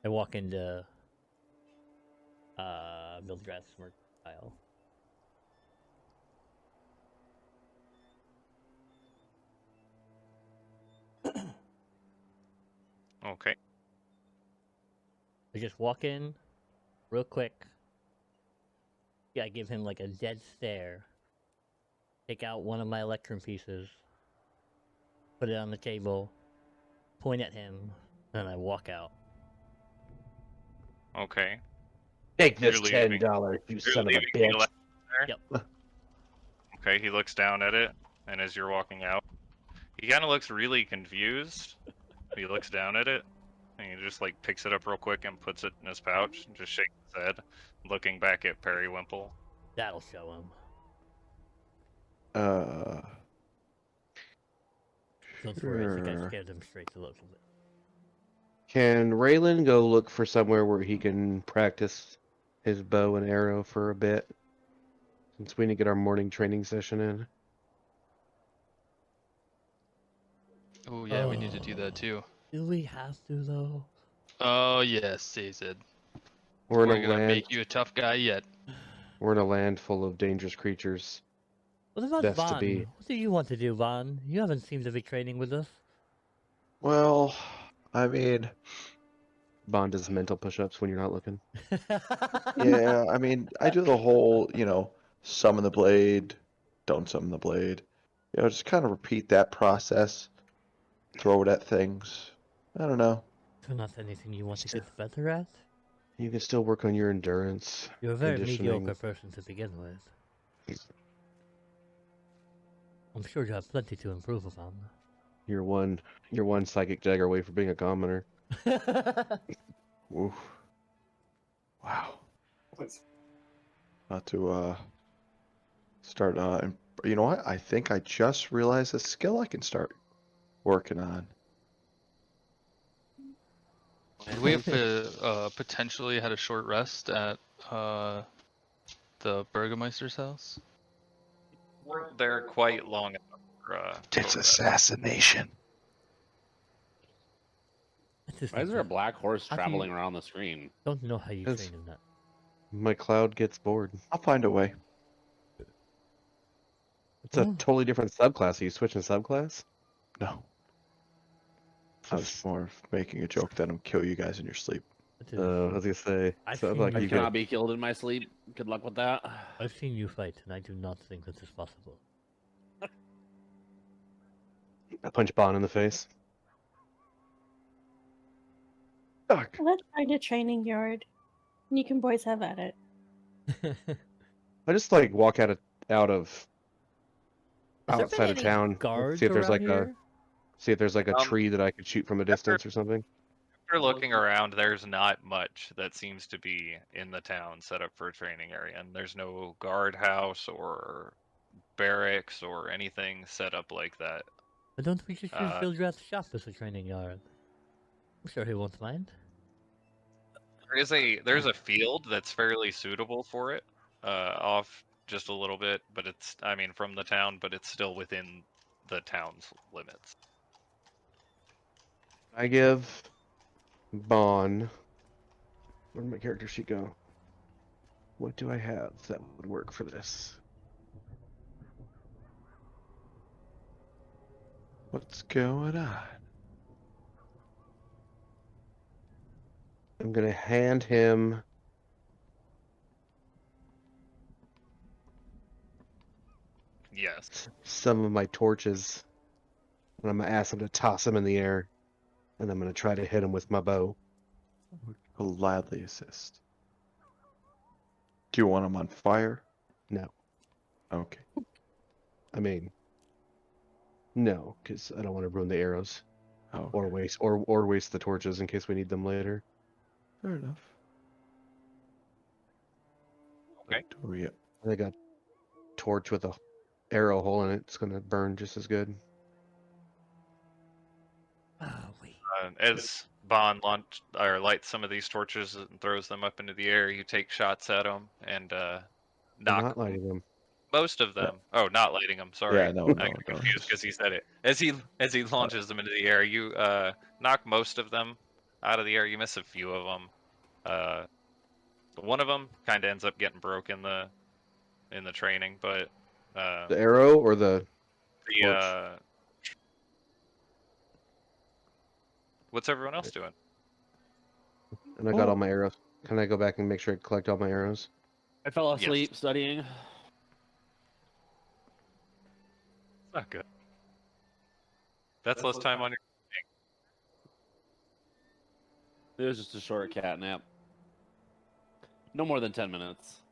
I walk into Bildrath's mercantile. Okay. I just walk in, real quick. Yeah, I give him like a dead stare. Take out one of my electrum pieces. Put it on the table. Point at him. And I walk out. Okay. Take this You're leaving. $10, you You're son of a leaving the bitch. electrum there? Yep. Okay, he looks down at it, and as you're walking out, he kind of looks really confused. He looks down at it, and he just like picks it up real quick and puts it in his pouch, and just shakes his head, looking back at Periwinkle. That'll show him. Don't worry, I think I Sure. scared him straight a little bit. Can Raylan go look for somewhere where he can practice his bow and arrow for a bit? Since we need to get our morning training session in. Oh yeah, we need to do that too. Do we have to though? Oh yes, Zayzid. We're in We're a gonna land. make you a tough guy yet. We're in a land full of dangerous creatures. What about Best to Vaughn? be. What do you want to do, Vaughn? You haven't seemed to be training with us. Well, I mean, Bond does mental push-ups when you're not looking. yeah, I mean, I do the whole, summon the blade, don't summon the blade. Just kind of repeat that process, throw it at things. I don't know. So not anything you want to Still- get better at? You can still work on your endurance, You're a very conditioning. mediocre person to begin with. I'm sure you have plenty to improve upon. You're one psychic dagger away from being a commoner. Oof. Wow. Not to start. You know what? I think I just realized a skill I can start working on. Would we have potentially had a short rest at the Burgomeister's house? Weren't there quite long enough for It's short rest. assassination. Why is there a black horse How do traveling you- around the screen? Don't know how you That's- train in that. My cloud gets bored. I'll find a way. It's a Oh. totally different subclass. Are you switching subclass? No. I I was- was more of making a joke that I'm kill you guys in your sleep. That is- I was gonna say. I've Sounds seen like you I you get- cannot got. be killed in my sleep. Good luck with that. I've seen you fight, and I do not think this is possible. I punch Bond in the face. Fuck. Let's find a training yard. You can boys have at it. I just like walk out of Has there been outside of any town. guards See if there's around like here? see if there's like a Um, tree that I could shoot from a distance or something. After looking around, there's not much that seems to be in the town set up for a training area, and there's no guardhouse or barracks or anything set up like that. Why don't we just use Uh, Vildrad's shop as a training yard? I'm sure he won't mind. There's a field that's fairly suitable for it, off just a little bit, but from the town, but it's still within the town's limits. I give Bon. Where'd my character sheet go? What do I have that would work for this? What's going on? I'm gonna hand him Yes. some of my torches, and I'm gonna ask him to toss them in the air, and I'm gonna try to hit him with my bow. Will gladly assist. Do you want them on fire? No, Okay. I mean, no, because I don't want to ruin the arrows Oh, or waste the torches in case we need them later. fair enough. Okay. Victoria. I think a torch with a arrow hole in it. It's gonna burn just as good. Ah, wait. As Bond lights some of these torches and throws them up into the air, you take shots at them and I'm knock not lighting them. most of them. Oh, not lighting them. Sorry, Yeah, no, I no, got no. confused because he said it. As he launches them into the air, you knock most of them out of the air. You miss a few of them. One of them kind of ends up getting broke in the training, but The arrow or the the what's everyone else doing? and I got Oh. all my arrows. Can I go back and make sure I collect all my arrows? I fell Yes. asleep studying. Not good. That's less time on your. It was just a short cat nap. No more than 10 minutes.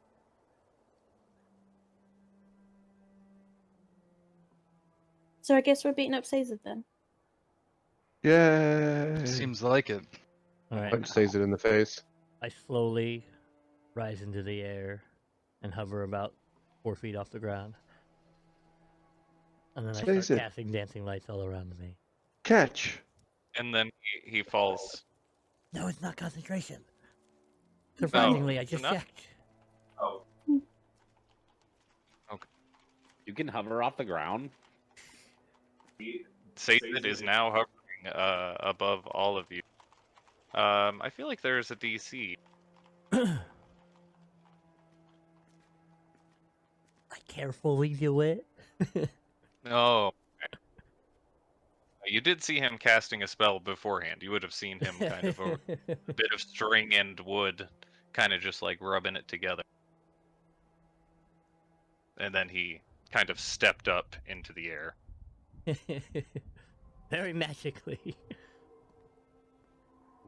So I guess we're beating up Caesar then. Yay! Seems like it. Alright. Punch says it in the face. I slowly rise into the air and hover about 4 feet off the ground. And then I Says start it. casting dancing lights all around me. Catch! And then he falls. No, it's not concentration. Surprisingly, I it's just not? checked. You can hover off the ground. Satan is now hovering above all of you. I feel like there's a DC. I carefully do it. Oh. You did see him casting a spell beforehand. You would have seen him kind of over a bit of string and wood, kind of just like rubbing it together. And then he kind of stepped up into the air. Very magically.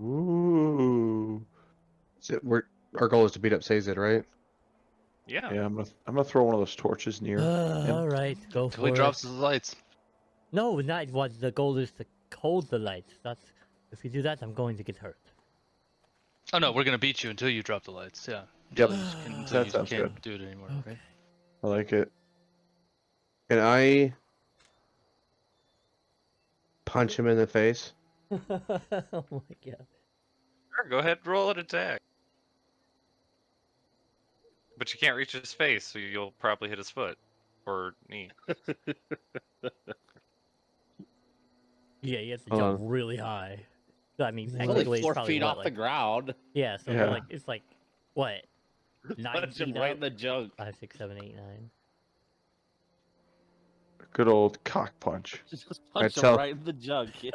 Ooh. So our goal is to beat up Sazed, right? Yeah. Yeah, I'm gonna throw one of those torches near him. All right, go Till he for drops it. his lights. No, not what the goal is to hold the lights. That's if you do that, I'm going to get hurt. Oh no, we're gonna beat you until you drop the lights. Yeah. Yep. Until That you sounds can't good. do it anymore, Okay. right? I like it. Can I punch him in the face? Oh my god. Sure, go ahead and roll an attack. But you can't reach his face, so you'll probably hit his foot. Or knee. Yeah, you have to Hold jump on. really high. I mean, It's technically, only it's 4 probably feet what, off the like, ground. yeah. So Yeah. it's like what? 9 Punch him feet right up? in the junk. 5, 6, 7, 8, 9. Good old cock punch. Just punch him tell- right in the junk. Yeah.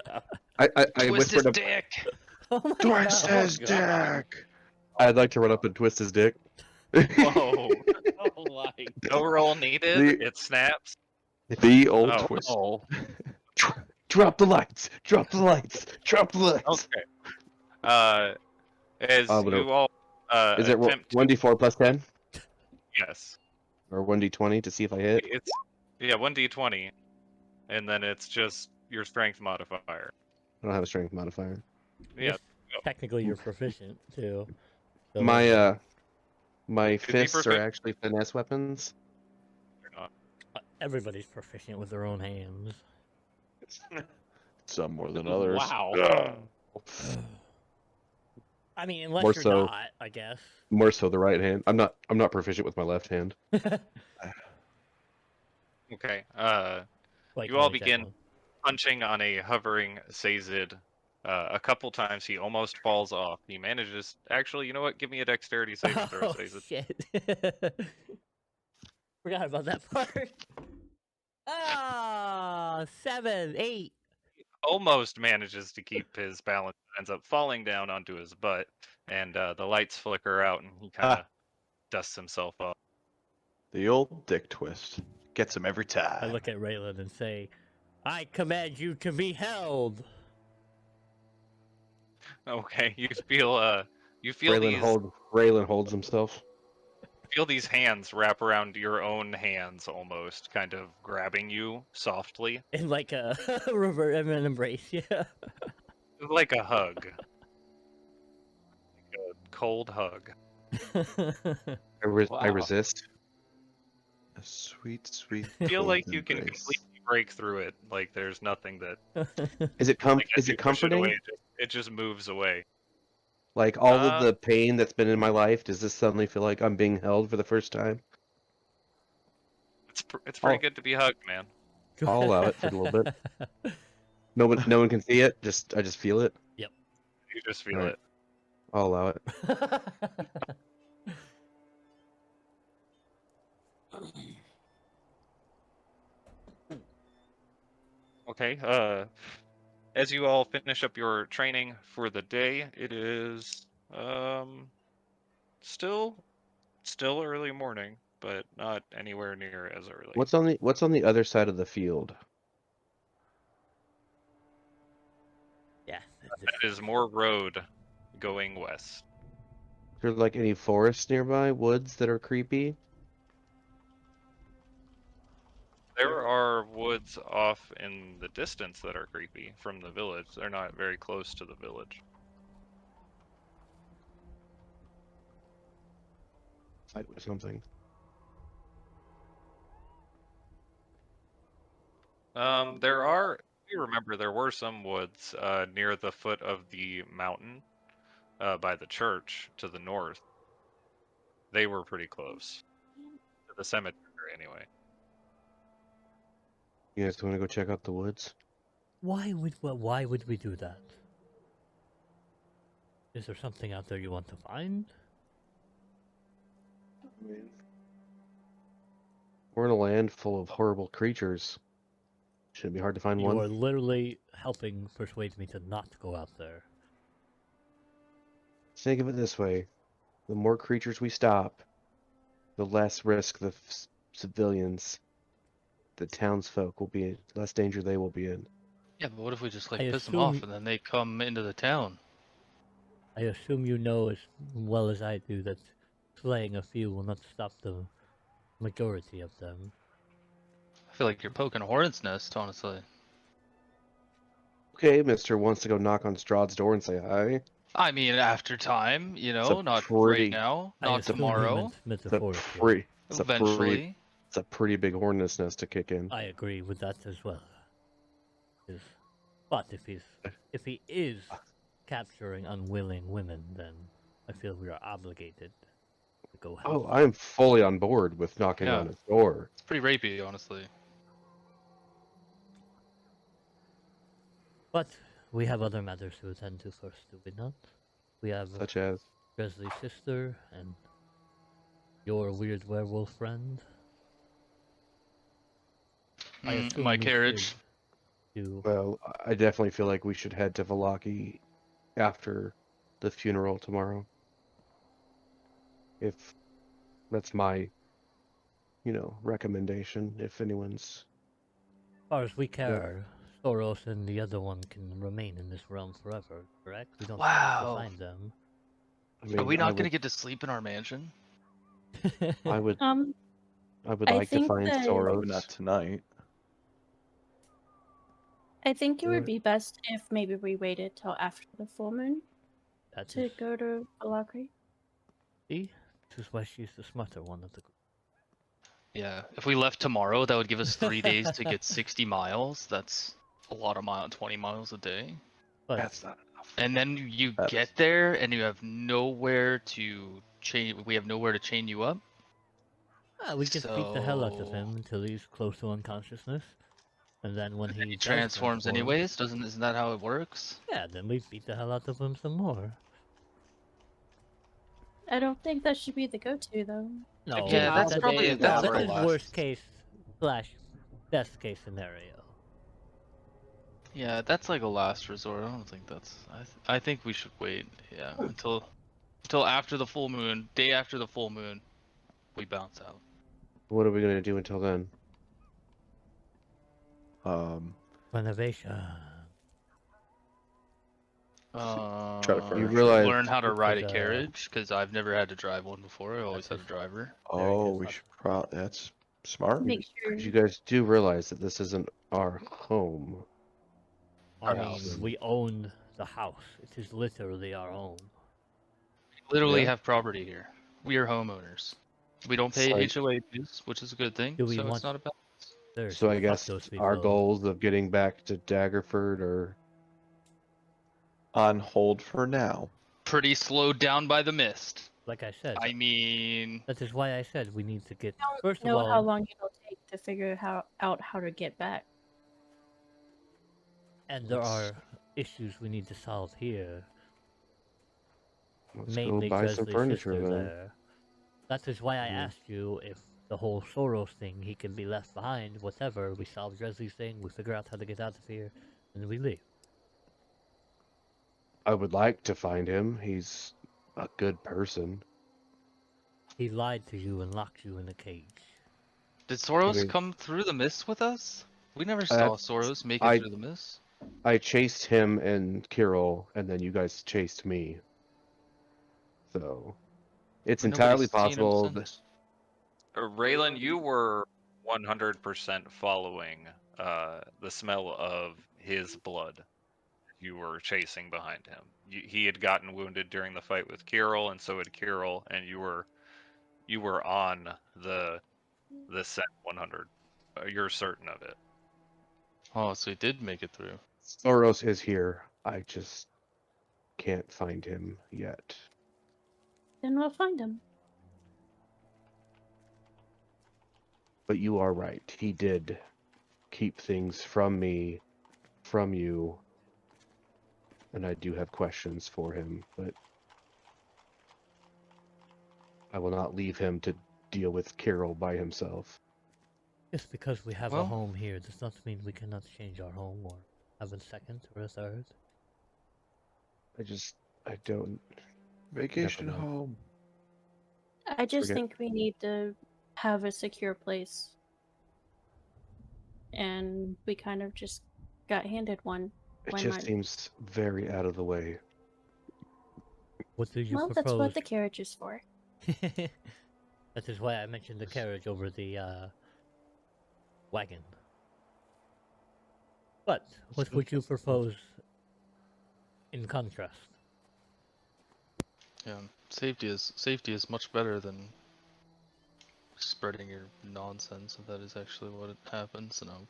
I Twist his whispered. dick. Oh my Twist god. his God. dick. I'd like to run up and twist his dick. Whoa. Oh my. No roll needed. It snaps. The old Oh. twist. Oh. Drop the lights! Drop the lights! Drop the lights! Okay. As But you all is it attempt to, 1d4 plus 10 yes, or 1d20 to see if I hit? it's 1d20, and then it's just your strength modifier. I don't have a strength modifier. Yeah. Technically, you're proficient too. So My he fists are proficient? actually finesse weapons. everybody's proficient with their own hands. Some more than others. Wow. Ugh. I mean, unless More you're so- not, I guess. More so the right hand. I'm not proficient with my left hand. Okay. Like, You all holy begin Jacqueline. punching on a hovering Sazed. A couple times he almost falls off. He manages. Actually, you know what? Give me a dexterity saving throw, Oh Sazed. shit! Forgot about that part. Ah, 7, 8. Almost manages to keep his balance. Ends up falling down onto his butt, and the lights flicker out, and he kind of dusts himself off. The old dick twist. Gets him every time. I look at Raylan and say, "I command you to be held." Okay, you feel Raylan holds himself. feel these hands wrap around your own hands, almost kind of grabbing you softly, In like a an embrace, yeah. like a hug, like a cold hug. I Wow. resist. A sweet, sweet. I feel cold like you can embrace. completely break through it. Like there's nothing that. Is it Like, as is you it push it comforting? away, it just moves away. Like all Uh, of the pain that's been in my life, does this suddenly feel like I'm being held for the first time? It's pretty Oh. good to be hugged, man. I'll allow it for a little bit. No one can see it. I just feel it. You just feel Right. it. I'll allow it. Okay. As you all finish up your training for the day, it is still early morning, but not anywhere near as early. What's on the other side of the field? Yeah. That is more road going west. Is there like any forests nearby, woods that are creepy? There are woods off in the distance that are creepy from the village. They're not very close to the village. Fight with something. There are. You remember there were some woods near the foot of the mountain by the church to the north. They were pretty close to the cemetery, anyway. You guys want to go check out the woods? Why would we do that? Is there something out there you want to find? I mean, we're in a land full of horrible creatures. Shouldn't be hard to find You one. are literally helping persuade me to not go out there. Think of it this way: the more creatures we stop, the less risk the civilians, the townsfolk will be in, less danger they will be in. Yeah, but what if we just I like piss them assume- off and then they come into the town? I assume you know as well as I do that slaying a few will not stop the majority of them. I feel like you're poking a hornet's nest, honestly. Okay, Mister wants to go knock on Strahd's door and say hi. I mean, after time, you It's a know, not pretty- right now, I not assume he tomorrow, meant metaphorically. It's eventually. a pretty big hornet's nest to kick in. I agree with that as well. But if he is capturing unwilling women, then I feel we are obligated to go help. Oh, I'm fully on board with knocking Yeah. on his door. It's pretty rapey, honestly. But we have other matters to attend to first, do we not? We have Such as, Grizzly's sister and your weird werewolf friend. I assume My we carriage. should do. well, I definitely feel like we should head to Valaki after the funeral tomorrow. If that's my, recommendation. If anyone's, As far as we care, Soros and the other one can remain in this realm forever, correct? We don't have to Wow. find them. I mean, Are we I not would, gonna get to sleep in our mansion? I would, I would I like to think find that- Probably Soros. not tonight. I think it Do would it. be best if maybe we waited till after the full moon That to is, go to Valakri. see? This is why she's the smarter one of the group. Yeah. If we left tomorrow, that would give us 3 days to get 60 miles. That's a lot of 20 miles a day. But That's not enough. And then you That's- get there and you have nowhere to chain. We have nowhere to chain you up. we just beat the hell out of So- him until he's close to unconsciousness. And then when He he does transforms transform, anyways. Isn't that how it works? Yeah, then we beat the hell out of him some more. I don't think that should be the go-to though. No, Yeah, that's that- probably- that- that's that like is a worst case slash best case scenario. Yeah, that's like a last resort. I don't think that's. I think we should wait. Yeah, until after the full moon. Day after the full moon, we bounce out. What are we gonna do until then? Renovation. Try to You furnish it. realize- learn how to ride a Because, carriage because I've never had to drive one before. I always had a just- driver. Oh, good we luck. should probably. That's smart. Make sure. You guys do realize that this isn't our home. I Our mean, house. we own the house. It is literally our own. Literally Yeah. have property here. We are homeowners. We don't pay So- HOA dues, which is a good thing. Do we so want- it's not a bad. There's So I fuck guess those our people. goals of getting back to Daggerford are On hold for now. Pretty slowed down by the mist. Like I said, I mean, that is why I said we need to get. I don't First of know all, how long it'll take to figure out how to get back. and there are issues we need to solve here. let's Mainly go buy some Grizzly's furniture sister then. there. That is why I Mhm. asked you if the whole Soros thing, he can be left behind, whatever. We solve Grizzly's thing, we figure out how to get out of here, and we leave. I would like to find him. He's a good person. He lied to you and locked you in a cage. did Soros mean- come through the mist with us? We never saw That's- Soros make it I- through the mist. I chased him and Kirill, and then you guys chased me. So it's Nobody's entirely seen him possible. since. Raylan, you were 100% following the smell of his blood. You were chasing behind him. He had gotten wounded during the fight with Kirill, and so had Kirill, and you were on the scent 100. You're certain of it. Oh, so he did make it through. Soros is here. I just can't find him yet. Then we'll find him. But you are right. He did keep things from me from you, and I do have questions for him, but I will not leave him to deal with Carol by himself. Just because we have a Well- home here does not mean we cannot change our home or have a second or a third. I don't. Vacation know. home. I just Forget- think we need to have a secure place. And we kind of just got handed one. It Why just not? seems very out of the way. What do you Well, propose? that's what the carriage is for. That is why I mentioned the carriage over the wagon. But what would you propose in contrast? Yeah, safety is much better than spreading your nonsense. If that is actually what happens, and I'll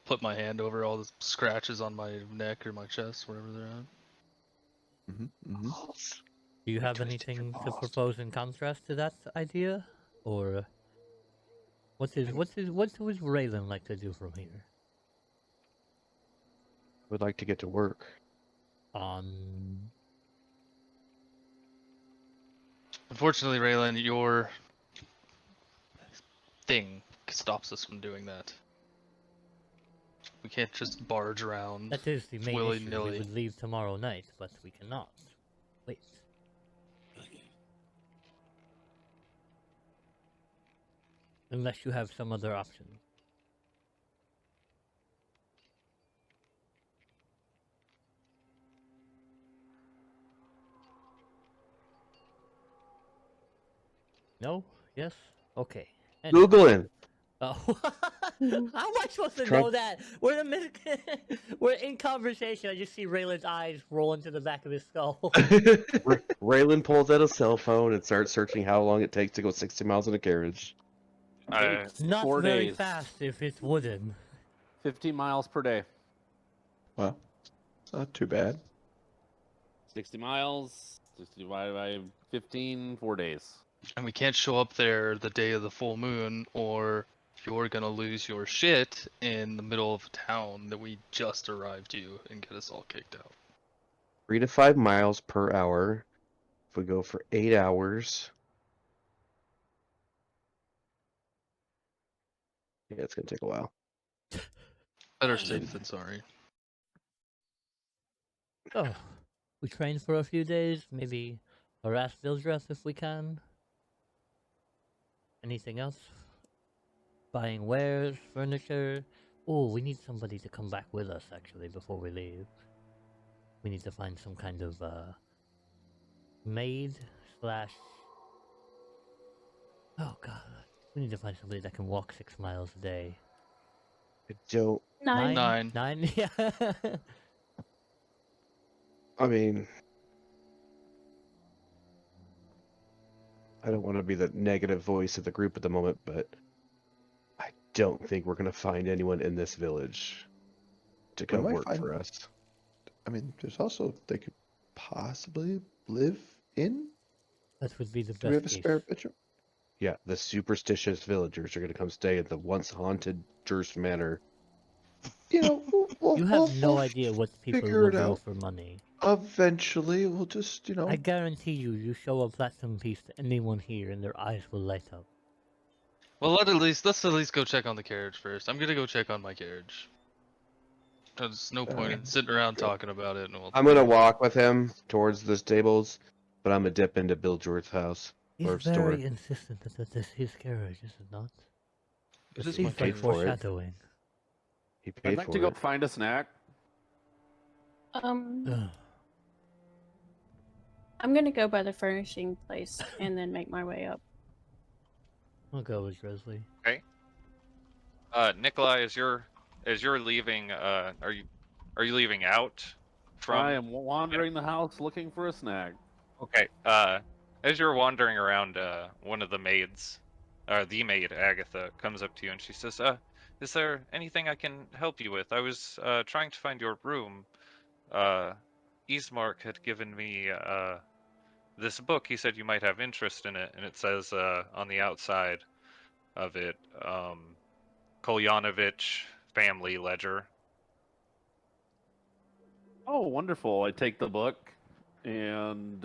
put my hand over all the scratches on my neck or my chest, wherever they're at. Mm-hmm. Do you have Twisted anything your to balls. propose in contrast to that idea, or what would Raylan like to do from here? Would like to get to work. Unfortunately, Raylan, your thing stops us from doing that. We can't just barge around That is the main issue. We willy-nilly. would leave tomorrow night, but we cannot. Wait. Unless you have some other option. No? Yes? Okay. Anyway. Googling. Oh. How am I supposed to Try- know that? We're we're in conversation. I just see Raylan's eyes roll into the back of his skull. Raylan pulls out a cell phone and starts searching how long it takes to go 60 miles in a carriage. It's not 4 very days. fast if it's wooden. 15 miles per day. Well, it's not too bad. 60 miles, 60 divided by 15, 4 days. And we can't show up there the day of the full moon, or you're gonna lose your shit in the middle of town that we just arrived to and get us all kicked out. 3 to 5 miles per hour. If we go for 8 hours. Yeah, it's gonna take a while. Better safe than sorry. Oh, we train for a few days. Maybe harass Vildreth if we can. Anything else? Buying wares, furniture. Oh, we need somebody to come back with us actually before we leave. We need to find some kind of maid slash. Oh god, we need to find somebody that can walk 6 miles a day. I don't. Nine. Nine. Yeah. I mean, I don't want to be the negative voice of the group at the moment, but I don't think we're gonna find anyone in this village to come might work find- for us. I mean, there's also they could possibly live in. That would be the Do we have a best spare case. bedroom? Yeah, the superstitious villagers are gonna come stay at the once haunted Durst Manor. You know, You have no idea what people figure will it do out. for money. Eventually, we'll just, I guarantee you show a platinum piece to anyone here and their eyes will light up. Well, let's at least go check on the carriage first. I'm gonna go check on my carriage. There's no point in sitting around good. talking about it. And we'll I'm gonna walk with him towards the stables, but I'm gonna dip into Bill George's house He's or store. very insistent that this is his carriage, is it not? It It is my seems like paid for it. foreshadowing. He I'd paid like for to go it. find a snack. Ugh. I'm gonna go by the furnishing place and then make my way up. I'll go with Grizzly. Nikolai, as you're leaving, are you leaving out from? I am wandering the house looking for a snack. Okay. As you're wandering around, one of the maids, the maid Agatha, comes up to you and she says, "Is there anything I can help you with? I was trying to find your room. Eastmark had given me this book. He said you might have interest in it, and it says on the outside of it, Kolyanovich Family Ledger." Oh, wonderful! I take the book, and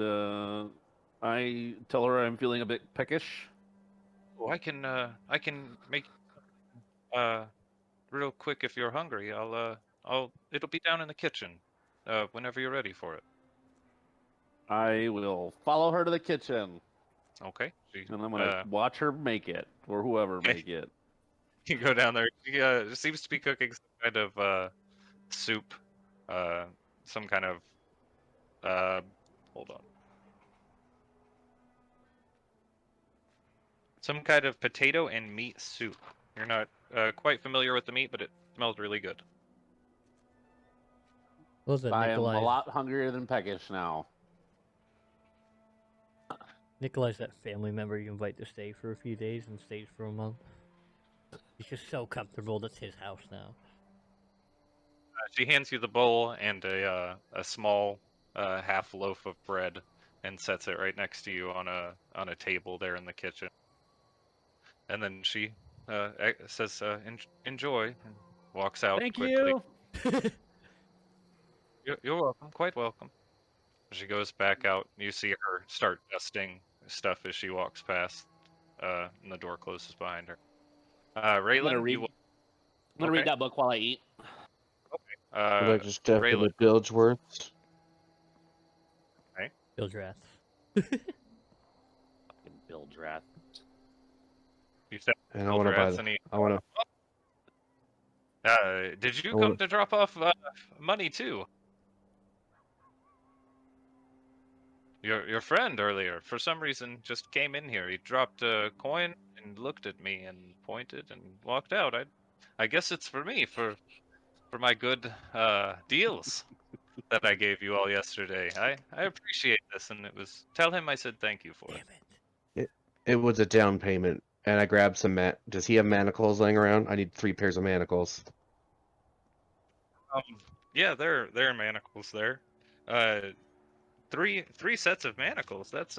I tell her I'm feeling a bit peckish. Oh, I can make real quick if you're hungry. It'll be down in the kitchen, whenever you're ready for it. I will follow her to the kitchen, Okay. She, and I'm gonna watch her make it, or whoever Okay. make it. you go down there. She seems to be cooking some kind of soup, some kind of hold on, some kind of potato and meat soup. You're not quite familiar with the meat, but it smells really good. What was it, I am a Nikolai? lot hungrier than peckish now. Nikolai's that family member you invite to stay for a few days and stays for a month. He's just so comfortable that's his house now. She hands you the bowl and a small half loaf of bread, and sets it right next to you on a table there in the kitchen. And then she says, "Enjoy," and walks out Thank quickly. you. You're welcome. Quite welcome. She goes back out. You see her start dusting stuff as she walks past, and the door closes behind her. I'm gonna Raylan, read. you I'm gonna okay? read that book while I eat. Would I just step Raylan, into Bilgeworth's? Bildrath. Fucking Bill Drath. you said And I want to buy Eldrath, the. and he, I want to. did you I come wanna- to drop off money too? Your friend earlier, for some reason, just came in here. He dropped a coin and looked at me and pointed and walked out. I guess it's for me for my good deals that I gave you all yesterday. I appreciate this, and tell him I said thank you for it. Damn it. It was a down payment, and I grabbed some Does he have manacles laying around? I need 3 pairs of manacles. Yeah, there are manacles there. Three sets of manacles. That's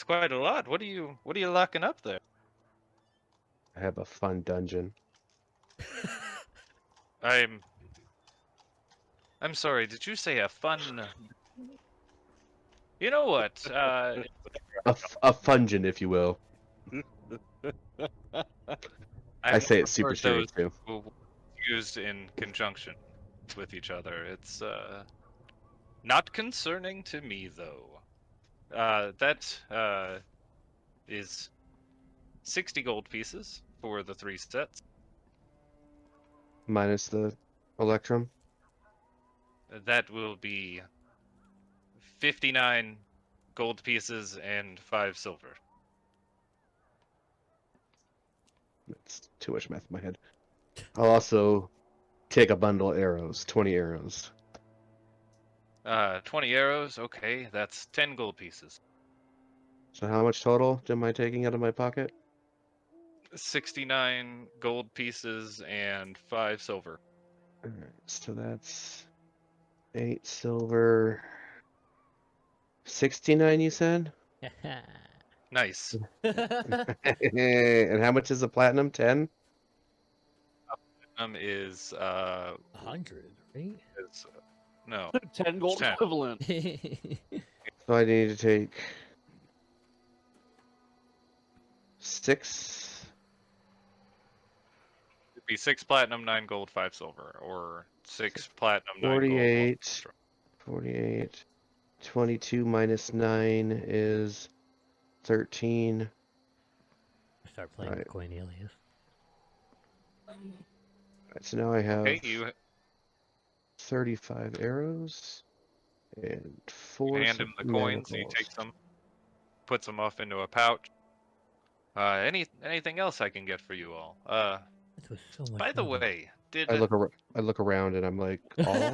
quite a lot. What are you locking up there? I have a fun dungeon. I'm sorry. Did you say a fun? You know what? A fungin, if you will. I say it super those serious too. used in conjunction with each other. It's not concerning to me though. That is 60 gold pieces for the 3 sets. Minus the Electrum. That will be 59 gold pieces and 5 silver. That's too much math in my head. I'll also take a bundle of arrows. 20 arrows. 20 arrows. Okay, that's 10 gold pieces. So how much total am I taking out of my pocket? 69 gold pieces and 5 silver. Alright, so that's 8 silver. 69, you said? Nice. And how much is a platinum? 10? Is 100, right? no 10 gold 10. equivalent. So I need to take 6. It'd be 6 platinum, 9 gold, 5 silver, or 6 platinum, 9 gold. 48. 48. 22 minus 9 is 13. Start playing Right. Cornelius. Right, so now I have Okay, you 35 arrows and 4 hand him the coins. He manacles. takes them, puts them off into a pouch. Anything else I can get for you all? That was so much By the money. way, did I look around and I'm like, all?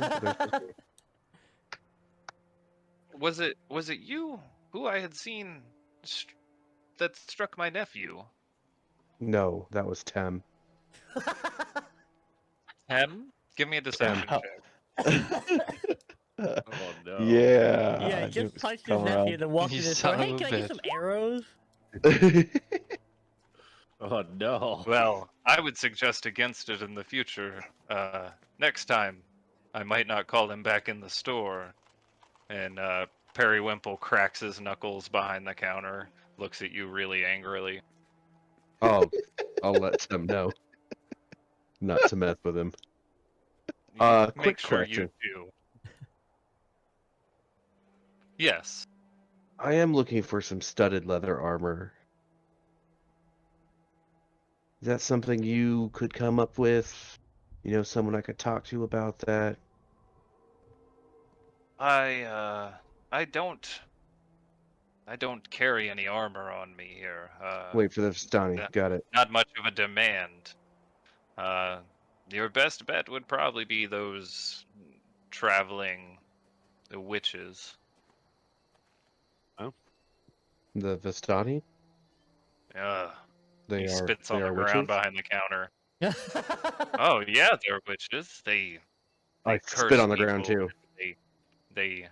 was it you who I had seen that struck my nephew? No, that was Tem. Him? Give me a deception Tem. check. Oh no. Yeah. Yeah, I he knew it just was punched his coming nephew around. and then walked You in his door. son Hey, of a can I get some bitch. arrows? Oh no. Well, I would suggest against it in the future. Next time, I might not call him back in the store. And Periwinkle cracks his knuckles behind the counter, looks at you really angrily. I'll let Tim know not to mess with him. Make Quick sure question. you do. Yes. I am looking for some studded leather armor. Is that something you could come up with? You know, someone I could talk to about that? I don't carry any armor on me here. Wait for the Vistani. Yeah. Got it. Not much of a demand. Your best bet would probably be those traveling witches. The Vistani? He spits on the witches? ground behind the counter. Oh yeah, they're witches. I curse spit on the ground people. too. They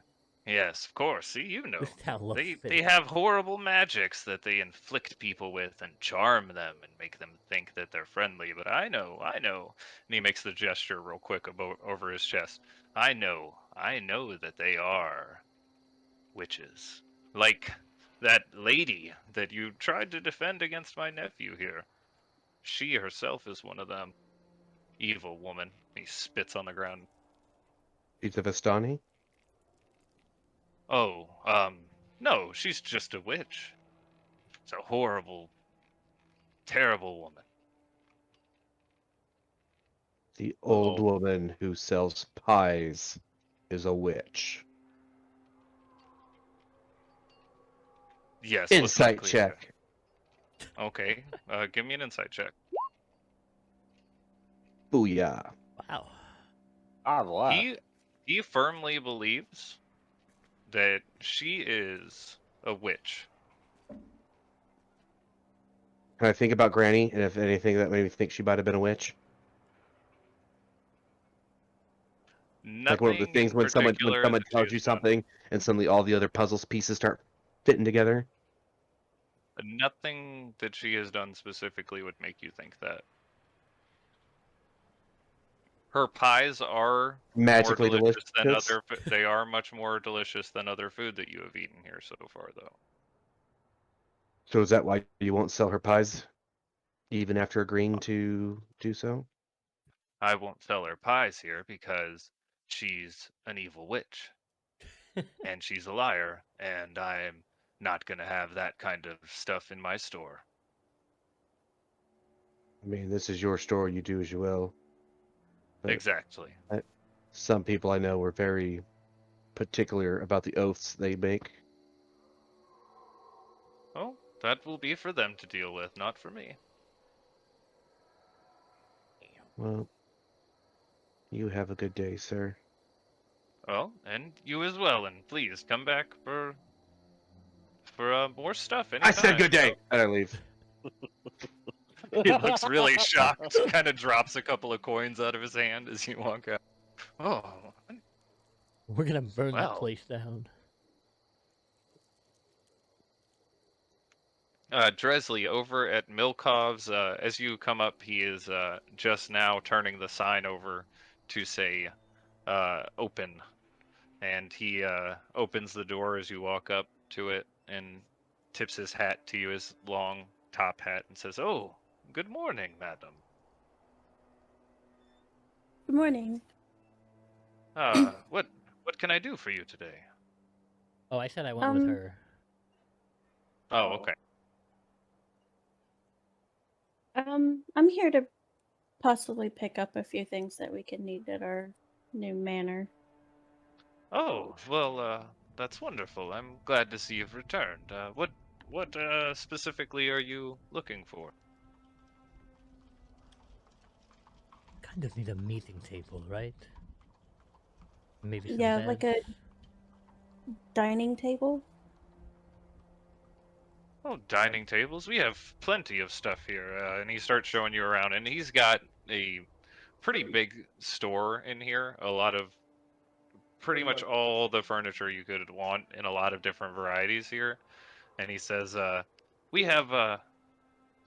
yes, of course. See, you know. This town loves They spitting. have horrible magics that they inflict people with and charm them and make them think that they're friendly. But I know. And he makes the gesture real quick over his chest. I know that they are witches. Like that lady that you tried to defend against my nephew here. She herself is one of them. Evil woman. He spits on the ground. She's a Vistani? Oh, no, she's just a witch. It's a horrible, terrible woman. The old Uh-oh. woman who sells pies is a witch. Yes. Insight what's not clear? check. Okay, give me an insight check. Booyah. Wow. He firmly believes that she is a witch. Can I think about Granny and if anything that made me think she might have been a witch? Like one of the Nothing things in when someone particular tells that you she's done. something and suddenly all the other puzzle pieces start fitting together. Nothing that she has done specifically would make you think that. Her pies are Magically more delicious than delicious. other. They are much more delicious than other food that you have eaten here so far, though. So is that why you won't sell her pies, even after agreeing to do so? I won't sell her pies here because she's an evil witch and she's a liar, and I'm not gonna have that kind of stuff in my store. I mean, this is your store. You do as you will. But Exactly. some people I know were very particular about the oaths they make. Oh, that will be for them to deal with, not for me. Well, you have a good day, sir. Well, and you as well, and please come back for more stuff anytime. I said good day, and I leave. He looks really shocked, kind of drops a couple of coins out of his hand as you walk out. Oh, We're gonna burn that Well. place down. Dresley, over at Milkov's, as you come up, he is just now turning the sign over to say open. And he opens the door as you walk up to it and tips his hat to you, his long top hat, and says, "Oh, good morning, madam. Good morning. What can I do for you today?" Oh, I said I went with her. Oh, okay. I'm here to possibly pick up a few things that we could need at our new manor. Oh, well, that's wonderful. I'm glad to see you've returned. What specifically are you looking for? Kind of need a meeting table, right? Maybe some Yeah, beds. like a dining table. Oh, dining tables. We have plenty of stuff here. And he starts showing you around, and he's got a pretty big store in here. A lot of pretty much all the furniture you could want in a lot of different varieties here. And he says, we have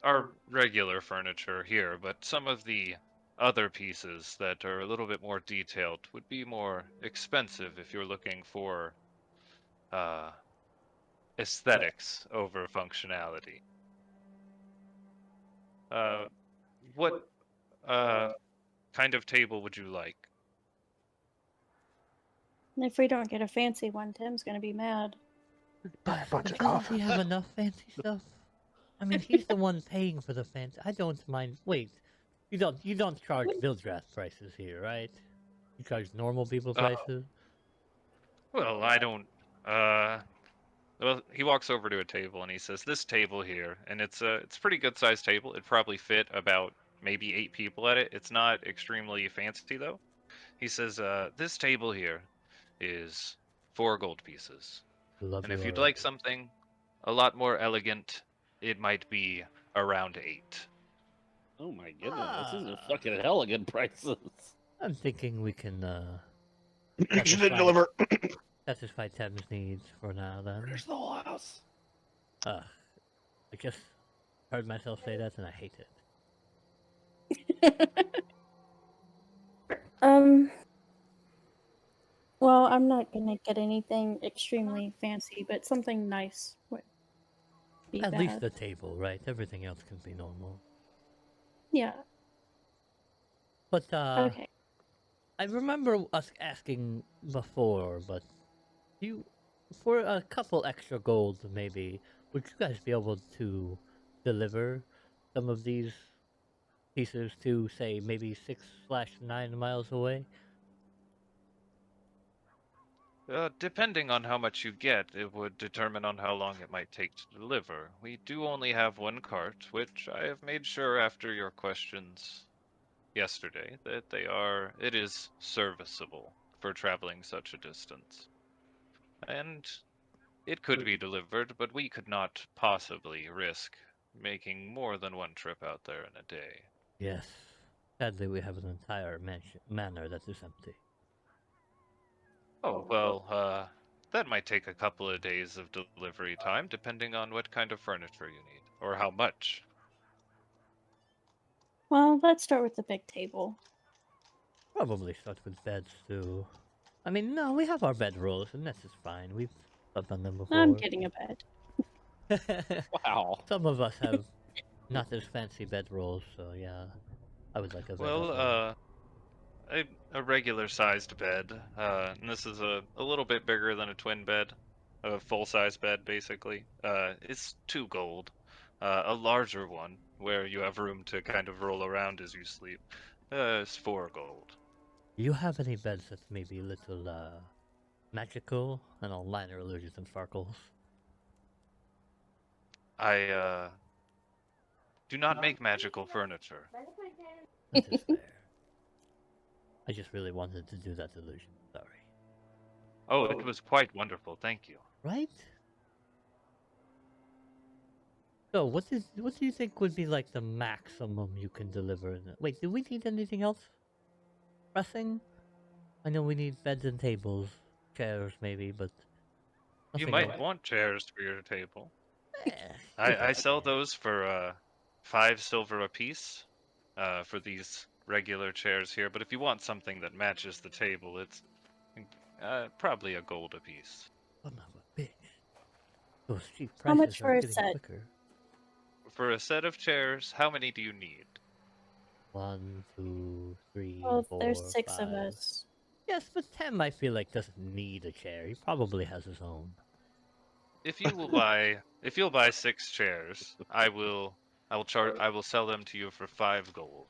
our regular furniture here, but some of the other pieces that are a little bit more detailed would be more expensive if you're looking for aesthetics over functionality. What kind of table would you like? And if we don't get a fancy one, Tim's gonna be mad. Buy a bunch of Doesn't he coffins. have enough fancy stuff? I mean, he's the one paying for the fancy. I don't mind. Wait, you don't charge Vildrath prices here, right? You charge normal people Uh, prices. Well, I don't. Well, he walks over to a table and he says, "This table here," and it's a pretty good sized table. It'd probably fit about maybe 8 people at it. It's not extremely fancy though. He says, "This table here is 4 gold pieces, Love and you if you'd already. like something a lot more elegant, it might be around 8." Oh my goodness, these are Ah. fucking elegant prices. I'm thinking we can She didn't satisfy deliver. satisfy Tem's needs for now. Then. Where's the whole house? I just heard myself say that, and I hate it. Well, I'm not gonna get anything extremely fancy, but something nice would be At bad. least the table, right? Everything else can be normal. Yeah. But Okay. I remember us asking before, but for a couple extra gold, maybe, would you guys be able to deliver some of these pieces to, say, maybe 6/9 miles away? Depending on how much you get, it would determine on how long it might take to deliver. We do only have 1 cart, which I have made sure after your questions yesterday that it is serviceable for traveling such a distance. And it could be delivered, but we could not possibly risk making more than 1 trip out there in a day. Yes. Sadly, we have an entire manor that is empty. Oh, well, that might take a couple of days of delivery time, depending on what kind of furniture you need, or how much. Well, let's start with the big table. Probably start with beds too. I mean, no, we have our bedrolls, and this is fine. We've done them I'm before. getting a bed. Wow. Some of us have not as fancy bedrolls, so yeah, I would like a bed. Well, a regular-sized bed, and this is a little bit bigger than a twin bed, a full-size bed, basically. It's 2 gold. A larger one, where you have room to kind of roll around as you sleep, is 4 gold. Do you have any beds that's maybe a little magical and all minor illusions and sparkles? I do not make magical furniture. That is fair. I just really wanted to do that illusion. Sorry. Oh, it was quite wonderful, thank you. Right? So, what do you think would be like the maximum you can deliver? Wait, do we need anything else? Pressing? I know we need beds and tables, chairs maybe, but You nothing might else. want chairs for your table. Eh, I it's sell okay. those for 5 silver apiece for these regular chairs here, but if you want something that matches the table, it's probably a gold apiece. Son of a bitch. Those cheap How much prices for are a getting set? quicker. For a set of chairs, how many do you need? 1, 2, 3, Well, 4, there's 6 of 5. us. Yes, but Tim, I feel like, doesn't need a chair. He probably has his own. If you'll buy 6 chairs, I will sell them to you for 5 gold.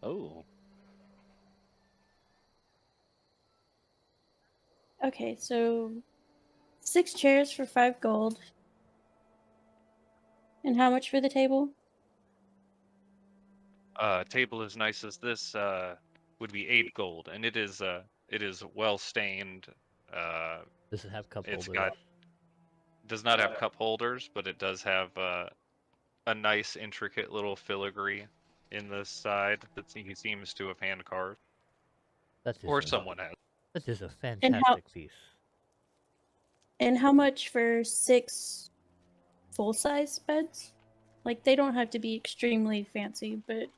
Oh. Okay, so 6 chairs for 5 gold. And how much for the table? Table as nice as this would be 8 gold, and it is well stained. Does it have cup It's holders? does not have cup holders, but it does have a nice intricate little filigree in the side that he seems to have hand carved, That is or a, someone has. that is a And fantastic piece. how much for 6 full-size beds? Like, they don't have to be extremely fancy, but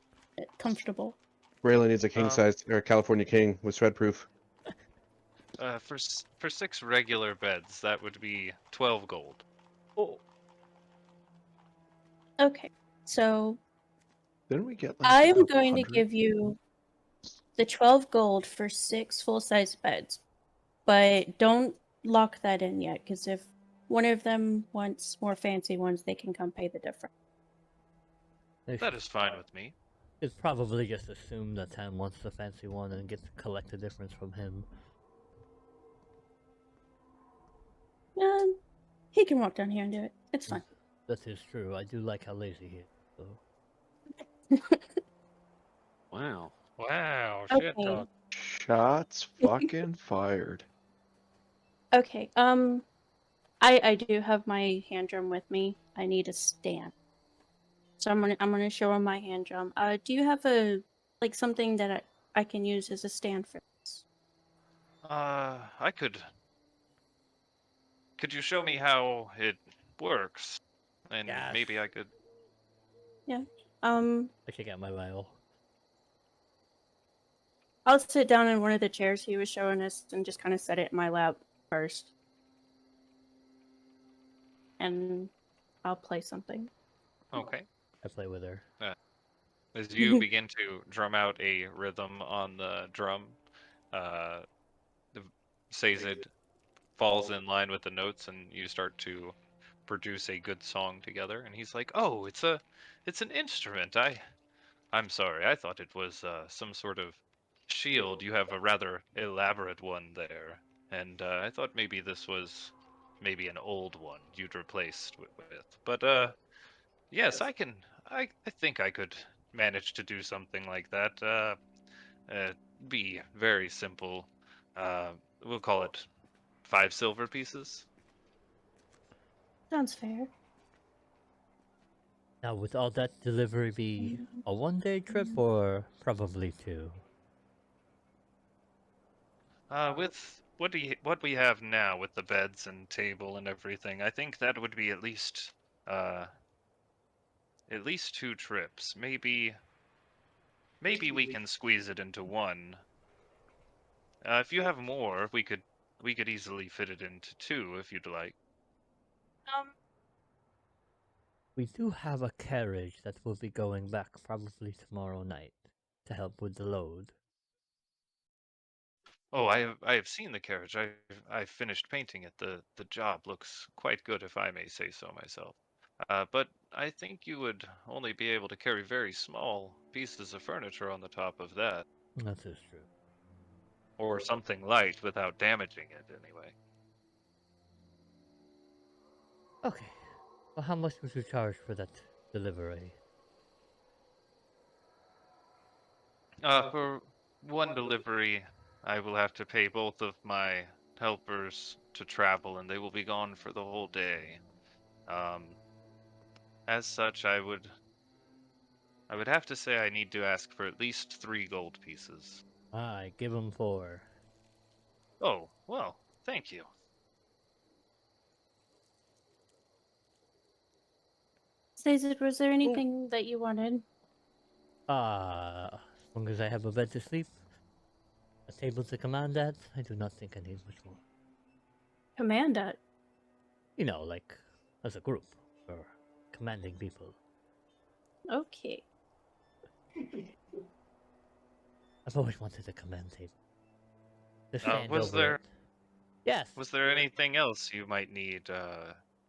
comfortable. Raylan needs a king Um, size or a California king with shred proof. For 6 regular beds, that would be 12 gold. Oh, Okay, so Didn't we get like a I'm couple going to hundred? give you the 12 gold for 6 full-size beds, but don't lock that in yet, because if one of them wants more fancy ones, they can come pay the difference. they That is fine with me. It's probably just assume that Tam wants the fancy one and get to collect the difference from him. He can walk down here and do it. It's fine. That is true. I do like how lazy he is. So. Wow. Wow, shit Okay. talk. Shots fucking fired. Okay. I do have my hand drum with me. I need a stand. So I'm gonna show him my hand drum. Do you have something that I can use as a stand for this? I could. Could you show me how it works? And Yes. maybe I could. I should get my vial. I'll sit down in one of the chairs he was showing us and just kind of set it in my lap first. And I'll play something. Okay. I play with her. As you begin to drum out a rhythm on the drum, uh, the Sazed falls in line with the notes, and you start to produce a good song together. And he's like, "Oh, it's an instrument. I'm sorry. I thought it was some sort of shield. You have a rather elaborate one there, and I thought maybe this was maybe an old one you'd replaced with. But yes, I can. I think I could manage to do something like that. Be very simple. We'll call it 5 silver pieces. Sounds fair. Now, would all that delivery be a one-day trip or probably 2? With what we have now with the beds and table and everything, I think that would be uh at least 2 trips. Maybe we can squeeze it into one. If you have more, we could easily fit it into 2 if you'd like. We do have a carriage that will be going back probably tomorrow night to help with the load. Oh, I have seen the carriage. I've finished painting it. The job looks quite good, if I may say so myself. But I think you would only be able to carry very small pieces of furniture on the top of that, That is true. or something light without damaging it anyway. Okay. Well, how much would you charge for that delivery? For one delivery, I will have to pay both of my helpers to travel, and they will be gone for the whole day. As such, I would have to say I need to ask for at least 3 gold pieces. I give him 4. Oh, well, thank you. Sazed, was there anything that you wanted? As long as I have a bed to sleep, a table to command at, I do not think I need much more. Command at. You know, like, as a group, or commanding people. Okay. I've always wanted a command table. To stand Was over there it. Yes! was there anything else you might need?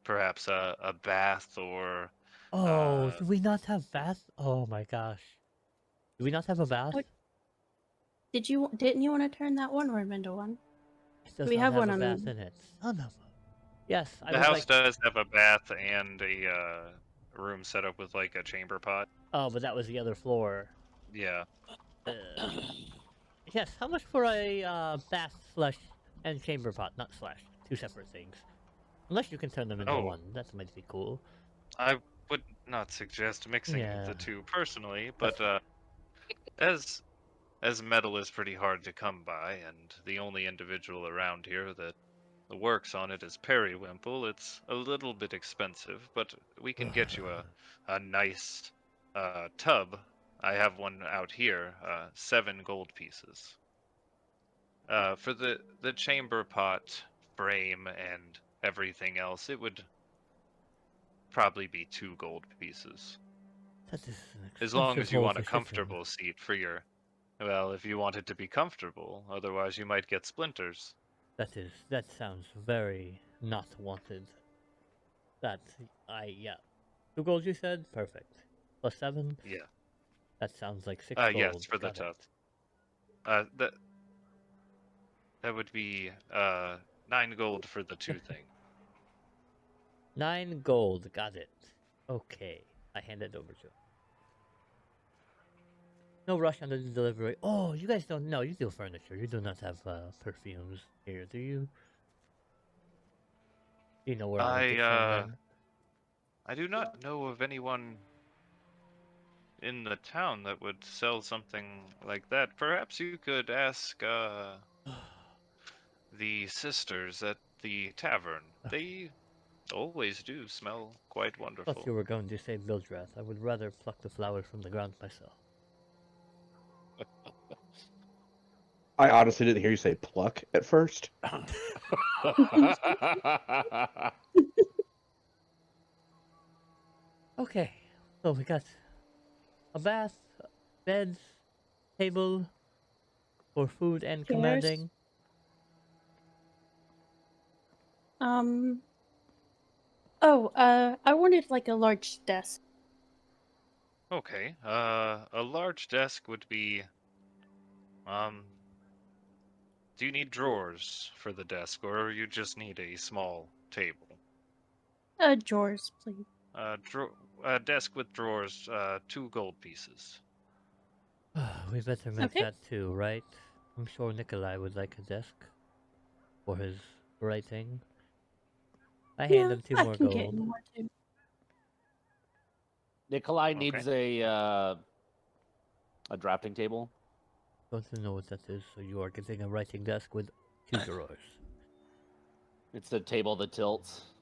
Perhaps a bath or Oh, do we not have bath? Oh my gosh. Do we not have a bath? What? Didn't you want to turn that one room into one? It does We not have have one a on bath in it. Son of a... Yes, I the would house like... does have a bath and a room set up with like a chamber pot. Oh, but that was the other floor. Yeah. Uh, yes, how much for a bath slash and chamber pot? Not slash. 2 separate things. Unless you can turn them into Oh. one. That might be cool. I would not suggest mixing Yeah. the two personally, but as metal is pretty hard to come by, and the only individual around here that works on it is Periwinkle, it's a little bit expensive, but we can get you a nice tub I have one out here, 7 gold pieces. For the chamber pot frame and everything else, it would probably be 2 gold pieces. That is an As long expensive as you hole want a to shit in. comfortable seat for your... Well, if you want it to be comfortable, otherwise you might get splinters. That sounds very not wanted. Yeah. 2 gold you said? Perfect. Plus 7? Yeah. That sounds like 6 Yes, gold. for the Got it. tub. That would be 9 gold for the 2 thing. 9 gold. Got it. Okay. I hand it over to him. No rush on the delivery. Oh, you guys don't know. You do furniture. You do not have perfumes here, do you? Do you know where I would get some then? I do not know of anyone in the town that would sell something like that. Perhaps you could ask the sisters at the tavern. They always do smell quite Thought you wonderful. were going to say Bildrath. I would rather pluck the flowers from the ground myself. I honestly didn't hear you say pluck at first. Okay, so we got a bath, beds, table for food and Chairs. commanding. I wanted like a large desk. Okay, a large desk would be, do you need drawers for the desk, or you just need a small table? Drawers, please. A desk with drawers, 2 gold pieces. We better make Okay. that too, right? I'm sure Nikolai would like a desk for his writing. I hand him 2 I more can get gold. more too. Nikolai Okay. needs a drafting table. Don't know what that is, so you are getting a writing desk with 2 drawers. It's a table that tilts.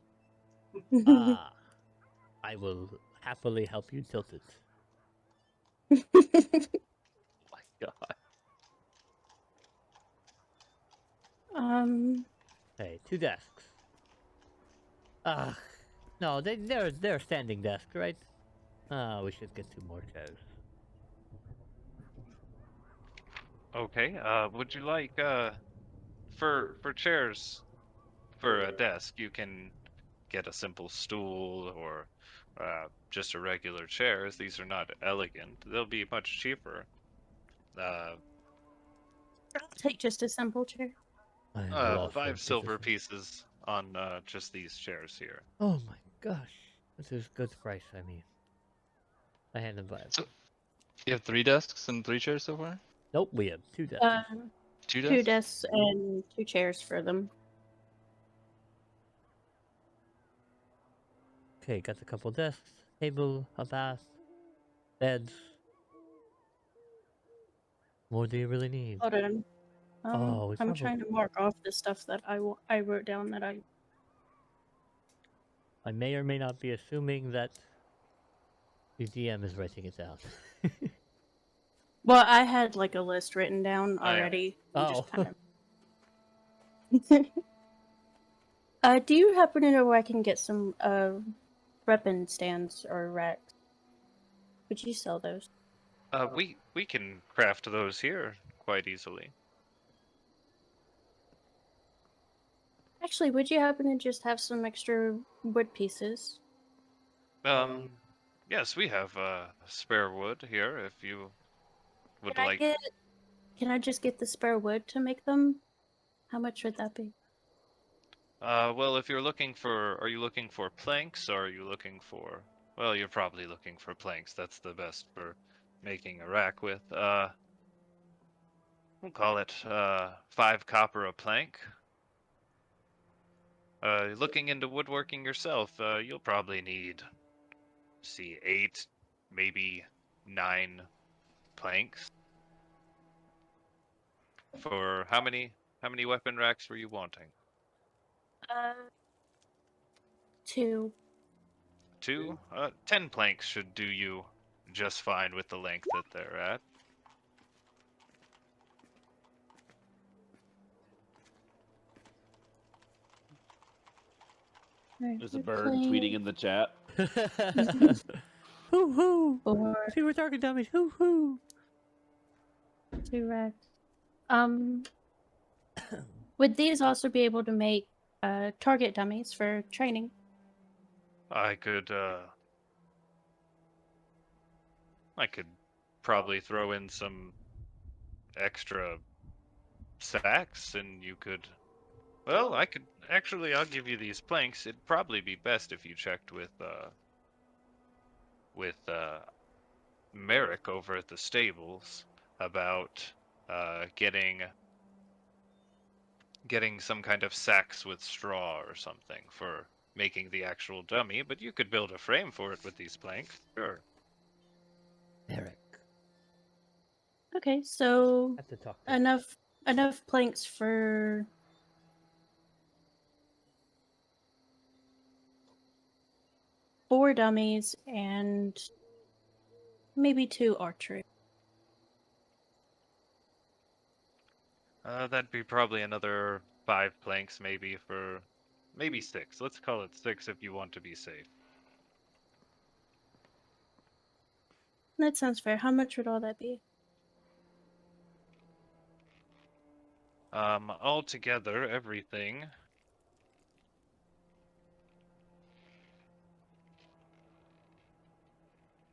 Ah, I will happily help you tilt it. My God. Hey, 2 desks. Ah, no, they're standing desks, right? Ah, we should get 2 more chairs. Okay, would you like, for chairs for a desk, you can get a simple stool or just a regular chair, as these are not elegant. They'll be much cheaper. I'll take just a simple chair. I will also 5 take silver this. pieces on just these chairs here. Oh my gosh, this is good price. I mean, I hand him 5. So, you have 3 desks and 3 chairs so far? Nope, we have 2 desks. 2 2 desks? desks and 2 chairs for them. Okay, got a couple desks, table, a bath, beds. More do you really need? Hold on. Oh, we I'm probably- trying to mark off the stuff that I wrote down that I. I may or may not be assuming that the DM is writing it down. Well, I had like a list written down Oh, yeah. already. I'm just Oh. kind of... do you happen to know where I can get some weapon stands or racks? Would you sell those? We can craft those here quite easily. Actually, would you happen to just have some extra wood pieces? Yes, we have spare wood here if you would like. Can I just get the spare wood to make them? How much would that be? Well, if you're looking for, are you looking for planks, or are you looking for? Well, you're probably looking for planks. That's the best for making a rack with. We'll call it 5 copper a plank. Looking into woodworking yourself, you'll probably need, see, 8, maybe 9 planks. For how many weapon racks were you wanting? 2. 2? 10 planks should do you just fine with the length that they're at. Alright, There's a we're bird playing tweeting in the chat. Hoo hoo! for See, we're target dummies. Hoo hoo! 2 racks. Would these also be able to make target dummies for training? I could probably throw in some extra sacks, and you could. Well, I could actually. I'll give you these planks. It'd probably be best if you checked with Merrick over at the stables about getting some kind of sacks with straw or something for making the actual dummy. But you could build a frame for it with these planks. Sure. Eric, Okay, so have to talk to you. enough planks for 4 dummies and maybe 2 archery. That'd be probably another 5 planks, maybe 6. Let's call it 6 if you want to be safe. That sounds fair. How much would all that be? Altogether, everything.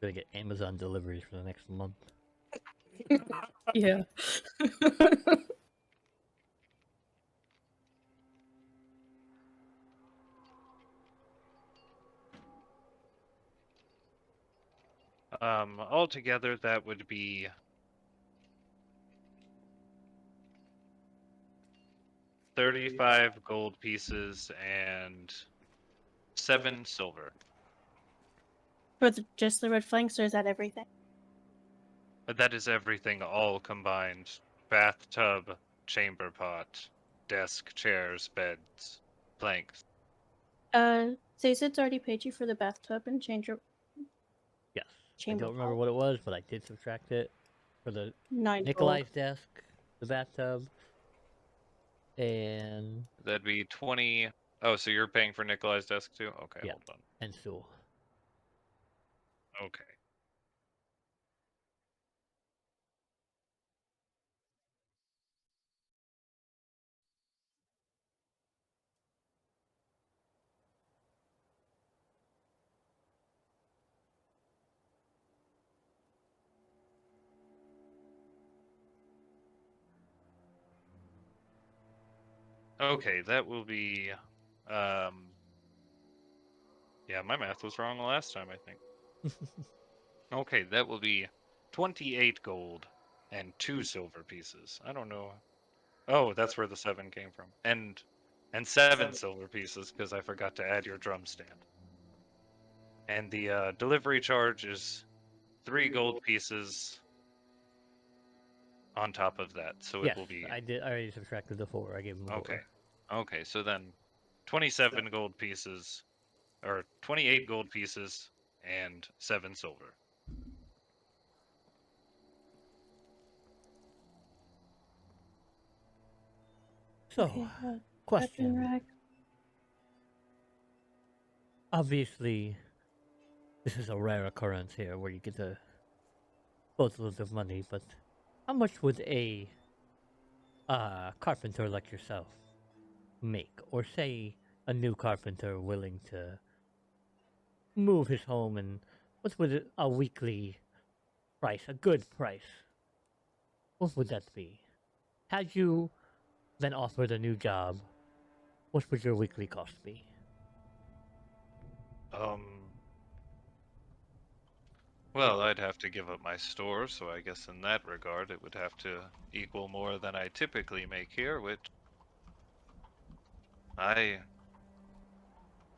Gonna get Amazon deliveries for the next month. Yeah. Altogether, that would be 35 gold pieces and 7 silver. For just the red flanks, or is that everything? But that is everything all combined. Bathtub, chamber pot, desk, chairs, beds, planks. Zaysid's already paid you for the bathtub and chamber Yes. chamber I don't remember pot. what it was, but I did subtract it for the 9 gold. Nikolai's desk, the bathtub, and That'd be 20. Oh, so you're paying for Nikolai's desk too? Okay, Yeah. hold on. and Sewell. Okay. Okay, that will be, yeah, my math was wrong last time, I think. Okay, that will be 28 gold and 2 silver pieces. I don't know. Oh, that's where the 7 came from. And 7 silver pieces, because I forgot to add your drum stand. And the delivery charge is 3 gold pieces on top of that, so it Yes, will be... I already subtracted the 4. I gave him 4. Okay. Okay, so then 27 gold pieces, or 28 gold pieces, and 7 silver. So, Okay, question. rack. Obviously, this is a rare occurrence here where you get the boatloads of money, but how much would a carpenter like yourself make? Or say a new carpenter willing to move his home, and what would a weekly price, a good price, what would that be? Had you then offered a new job, what would your weekly cost be? Well, I'd have to give up my store, so I guess in that regard it would have to equal more than I typically make here, which I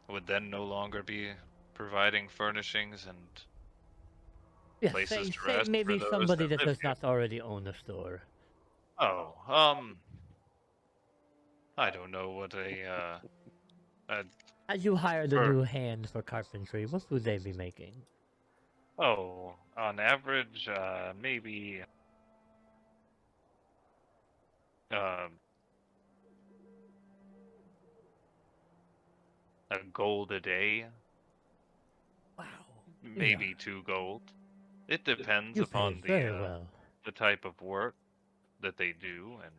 would then no longer be providing furnishings and Yeah, places to say rest maybe for those somebody that that live does here. not already own a store. Oh, I don't know what a Had you hired a for new hand for carpentry, what would they be making? Oh, on average, maybe um, a gold a day, Wow. maybe 2 gold. It depends You pay upon very well. the type of work that they do and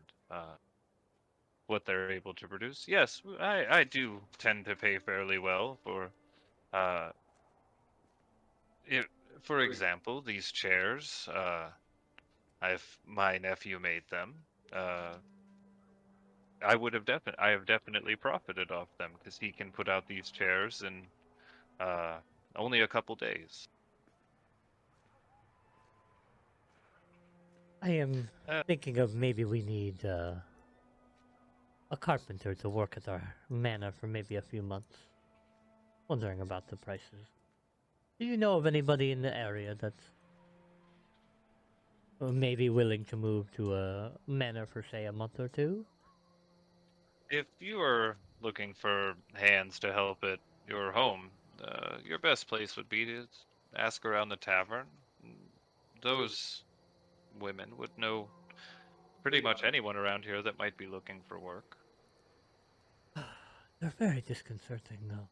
what they're able to produce. Yes, I do tend to pay fairly well for uh, it, for example, these chairs. My nephew made them. Uh, I have definitely profited off them because he can put out these chairs in uh, only a couple days. I am Uh, thinking of maybe we need a carpenter to work at our manor for maybe a few months. Wondering about the prices. Do you know of anybody in the area that's maybe willing to move to a manor for, say, a month or two? if you are looking for hands to help at your home, your best place would be to ask around the tavern. Mm, Those women would know pretty much anyone around here that might be looking for work. They're very disconcerting, though.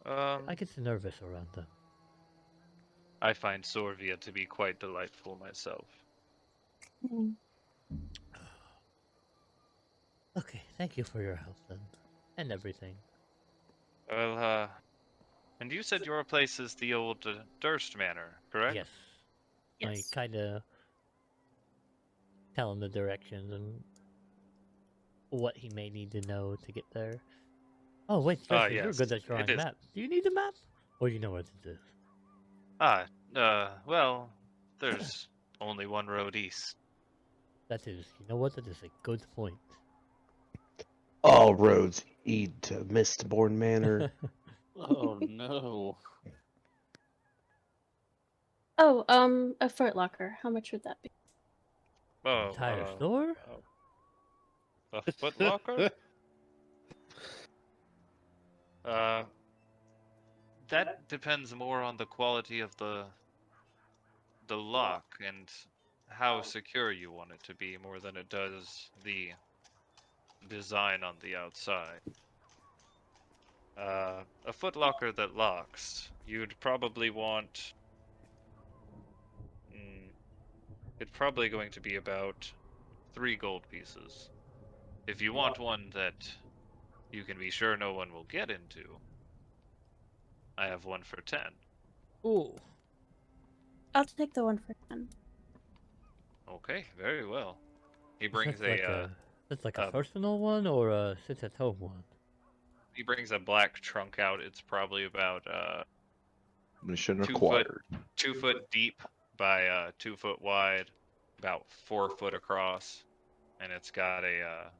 I Um, get nervous around them. I find Sorvia to be quite delightful myself. Mm. Okay, thank you for your help then. And everything. Well, and you said your place is the old Durst Manor, correct? Yes. I Yes. kinda tell him the directions and what he may need to know to get there. Oh, wait, Jesse, you're Yes, good at it drawing is. maps. Do you need a map? Or you know what it is? Well, there's only one road east. That is, you know what? That is a good point. All roads lead to Mistborn Manor. Oh no. Oh, a Foot Locker. How much would that be? Oh, Entire store? a footlocker? Uh, that depends more on the quality of the lock and how secure you want it to be more than it does the design on the outside. A footlocker that locks, you'd probably want. Mm, it's probably going to be about 3 gold pieces. If you want one that you can be sure no one will get into, I have one for 10. Ooh. I'll take the one for 10. Okay, very well. He Is brings that like a that's like a a personal one or a sit at home one? he brings a black trunk out. It's probably about Mission 2 foot acquired. 2 foot deep by 2 foot wide, about 4 foot across, and it's got a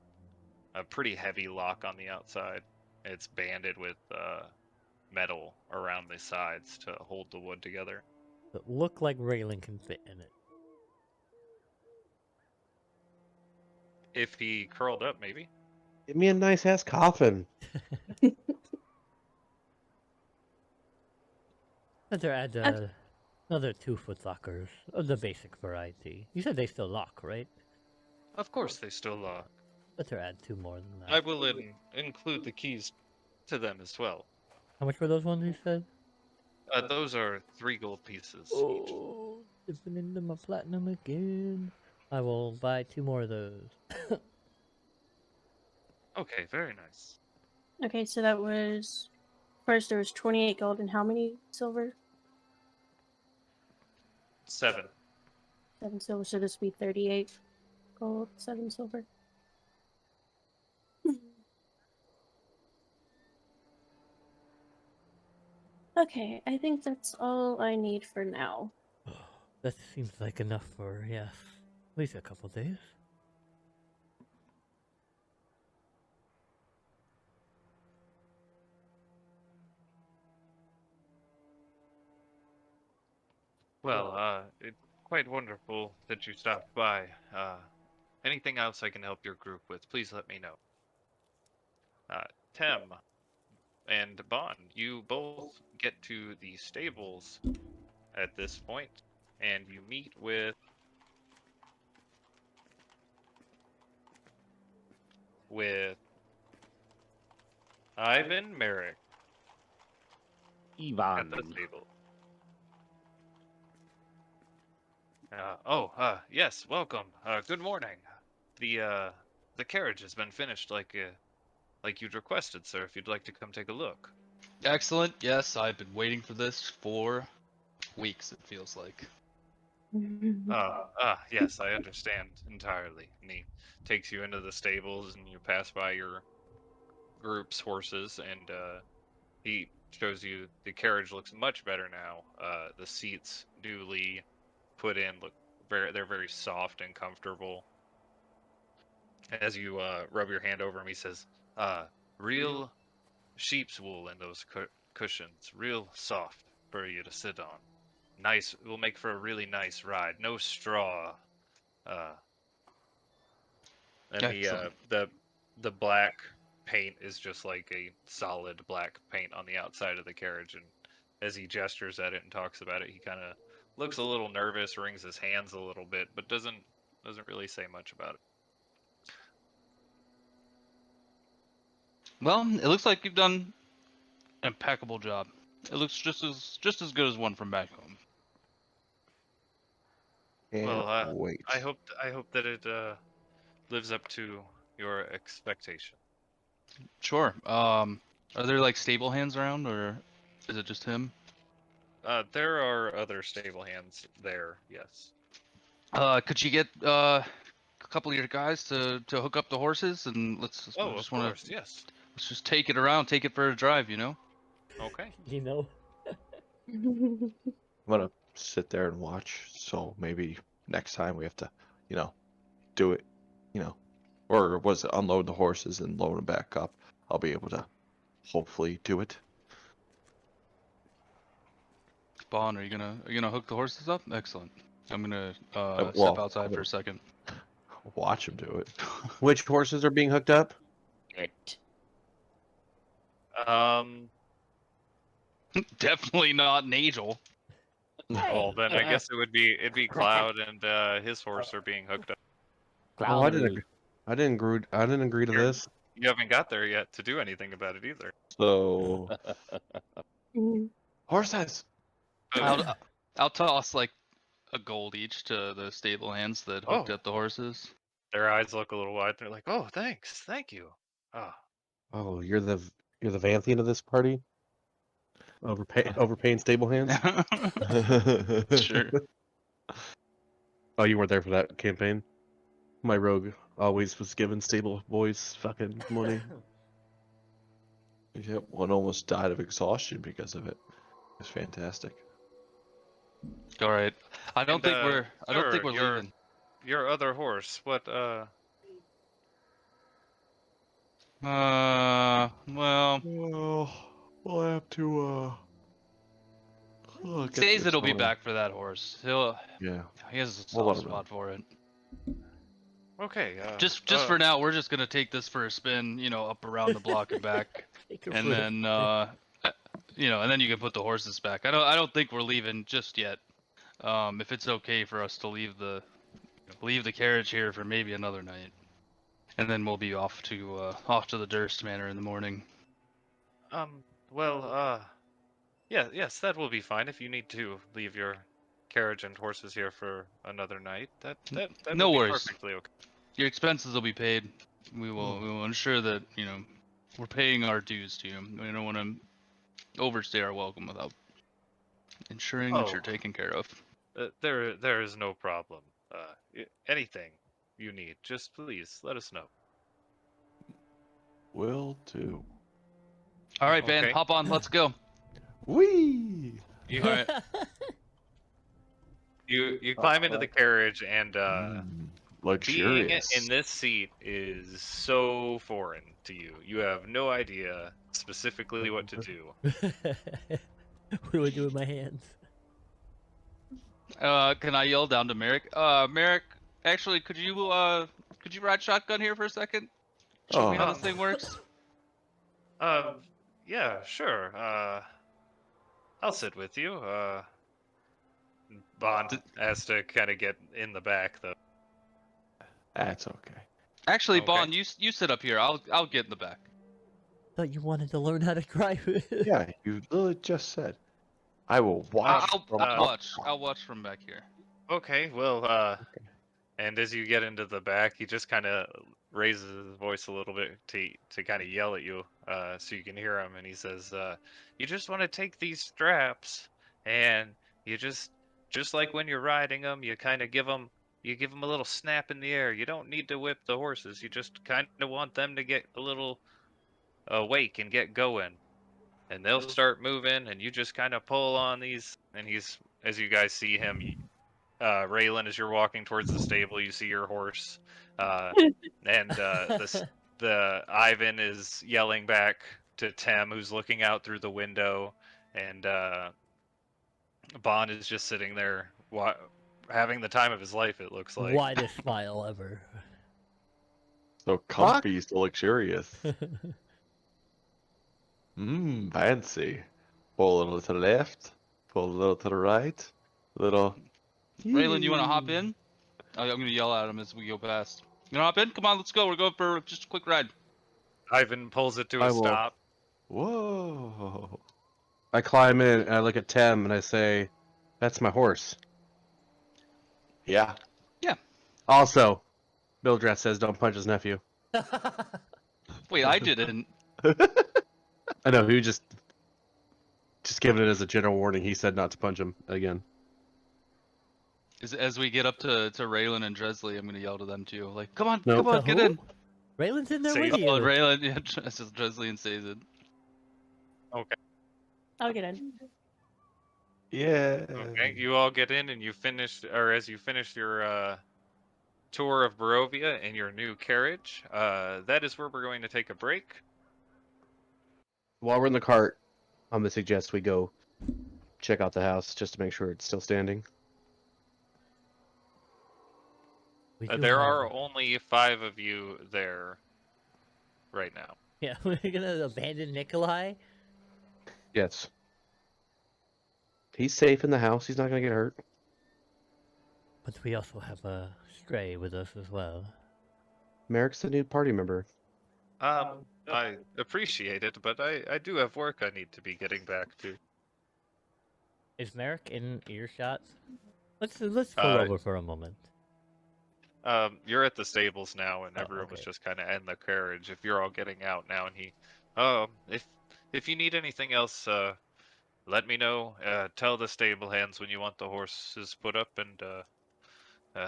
pretty heavy lock on the outside. It's banded with metal around the sides to hold the wood together. That look like railing can fit in it. If he curled up, maybe. Give me a nice ass coffin. Better add Okay. another 2 foot lockers of the basic variety. You said they still lock, right? Of course, they still lock. Better add 2 more than I that. will include the keys to them as well. How much were those ones you said? Those are 3 gold pieces each. Oh, dipping into my platinum again. I will buy 2 more of those. Okay, very nice. Okay, so that was first there was 28 gold and how many silver? 7. 7 silver, so this would be 38 gold, 7 silver. Okay, I think that's all I need for now. That seems like enough for, yes, at least a couple days. Well, it's quite wonderful that you stopped by. Anything else I can help your group with, please let me know. Tem and Bond, you both get to the stables at this point, and you meet with Ivan Merrick at the Ivan. stable. Yes, welcome. Good morning. The carriage has been finished like you'd requested, sir, if you'd like to come take a look. Excellent. Yes, I've been waiting for this for weeks, it feels like. Yes, I understand entirely. And he takes you into the stables and you pass by your group's horses and he shows you the carriage looks much better now. The seats newly put in look they're very soft and comfortable. As you rub your hand over him, he says, real sheep's wool in those cushions, real soft for you to sit on. Nice, will make for a really nice ride. No straw. Uh, and Excellent. the black paint is just like a solid black paint on the outside of the carriage. And as he gestures at it and talks about it, he kind of looks a little nervous, wrings his hands a little bit, but doesn't really say much about it. Well, it looks like you've done an impeccable job. It looks just as good as one from back home. Can't Well, wait. I hope that it lives up to your expectation. Sure. Are there like stable hands around, or is it just him? There are other stable hands there, yes. Could you get a couple of your guys to hook up the horses and let's Oh, just of want course, to yes. let's just take it around, take it for a drive, you know? Okay. You know? I'm gonna sit there and watch. So maybe next time we have to, do it, or was it unload the horses and load them back up? I'll be able to hopefully do it. Spawn, are you gonna hook the horses up? Excellent. I'm gonna Well, step outside I'm for gonna a second. watch him do it. Which horses are being hooked up? It. Definitely not Nagel. Well, then I guess it'd be Cloud and his horse are being hooked up. Oh, I Cloud didn't. I didn't agree. I didn't agree to You're- this. You haven't got there yet to do anything about it either. So Mhm. horses. I'll toss like a gold each to the stable hands that hooked Oh. up the horses. Their eyes look a little wide. They're like, "Oh, thanks, thank you." Oh, Oh, you're the Vanthian of this party. Overpaying stable hands. Sure. Oh, you weren't there for that campaign. My rogue always was given stable boys fucking money. Yep, one almost died of exhaustion because of it. It's fantastic. All right. I don't think we're sir, leaving. your other horse. What? Well, Well, we'll have to get Days this it'll be going. back for that horse. Yeah. He has a We'll let soft him know. spot for it. Okay. Just for now, we're just gonna take this for a spin, up around the block and back, and then and then you can put the horses back. I don't think we're leaving just yet. If it's okay for us to leave the carriage here for maybe another night, and then we'll be off to the Durst Manor in the morning. Well. Yeah. Yes, that will be fine. If you need to leave your carriage and horses here for another night, that No will be worries. perfectly okay. Your expenses will be paid. We will ensure that we're paying our dues to you. We don't want to overstay our welcome without ensuring that you're taken care of. There is no problem. Anything you need, just please let us know. Will do. All right, Van, Okay. hop on. Let's go. Whee! You, All right. you climb into the carriage and being Luxurious. in this seat is so foreign to you. You have no idea specifically what to do. What do I do with my hands? Can I yell down to Merrick? Merrick, actually, could you ride shotgun here for a second? Show me how this thing works. Yeah, sure. I'll sit with you. Bond has to kind of get in the back though. That's okay. Actually, Okay. Bond, you sit up here. I'll get in the back. Thought you wanted to learn how to drive. Yeah, you literally just said, I will watch from I'll up watch. front." I'll watch from back here. Okay, well, and as you get into the back, he just kind of raises his voice a little bit to kind of yell at you, so you can hear him, and he says, "You just want to take these straps, and you just like when you're riding them, you kind of give them a little snap in the air. You don't need to whip the horses. You just kind of want them to get a little awake and get going, and they'll start moving, and you just kind of pull on these." And he's, as you guys see him, Raylan, as you're walking towards the stable, you see your horse, and the Ivan is yelling back to Tem, who's looking out through the window, and Bond is just sitting there, having the time of his life. It looks like. Widest smile ever. So comfy, so luxurious. Fancy. Pull a little to the left, pull a little to the right, a little. Raylan, you want to hop in? I'm gonna yell at him as we go past. You wanna hop in? Come on, let's go. We're going for just a quick ride. Ivan pulls it to I a will. stop. Whoa. I climb in and I look at Tem and I say, "That's my horse." Yeah. Also, Mildred says, "Don't punch his nephew." Wait, I didn't. I know he just giving it as a general warning. He said not to punch him again. As we get up to Raylan and Dresley, I'm gonna yell to them too. Like, come on, Nope. come on, To get who? in. Raylan's in there Say- with you. Oh, Raylan, yeah, it's just Dresley and Sazed. Okay. I'll get in. Yeah. Okay. You all get in, and you finish, or as you finish your tour of Barovia in your new carriage, that is where we're going to take a break. While we're in the cart, I'm gonna suggest we go check out the house just to make sure it's still standing. We do There have- are only 5 of you there right now. Yeah, we're gonna abandon Nikolai. Yes. He's safe in the house. He's not gonna get hurt. But we also have a stray with us as well. Merrick's the new party member. I appreciate it, but I do have work I need to be getting back to. Is Merrick in earshot? Let's pull over for a moment. You're at the stables now, and Oh, everyone was okay. just kind of in the carriage. If you're all getting out now, and if you need anything else, let me know. Tell the stable hands when you want the horses put up, and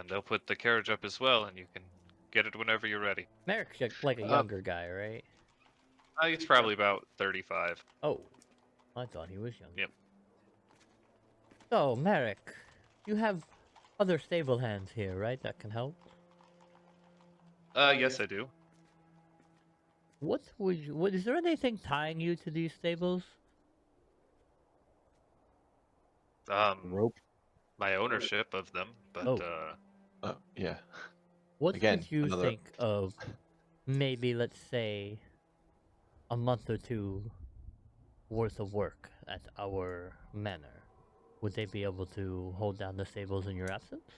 they'll put the carriage up as well, and you can get it whenever you're ready. Merrick's like a younger guy, right? He's probably about 35. Oh, I thought he was young. Yep. So, Merrick, you have other stable hands here, right? That can help. Yes, I do. What is there anything tying you to these stables? Rope. My ownership of them, but Oh. Yeah. What Again, would you another- think of maybe, let's say, a month or two worth of work at our manor? Would they be able to hold down the stables in your absence?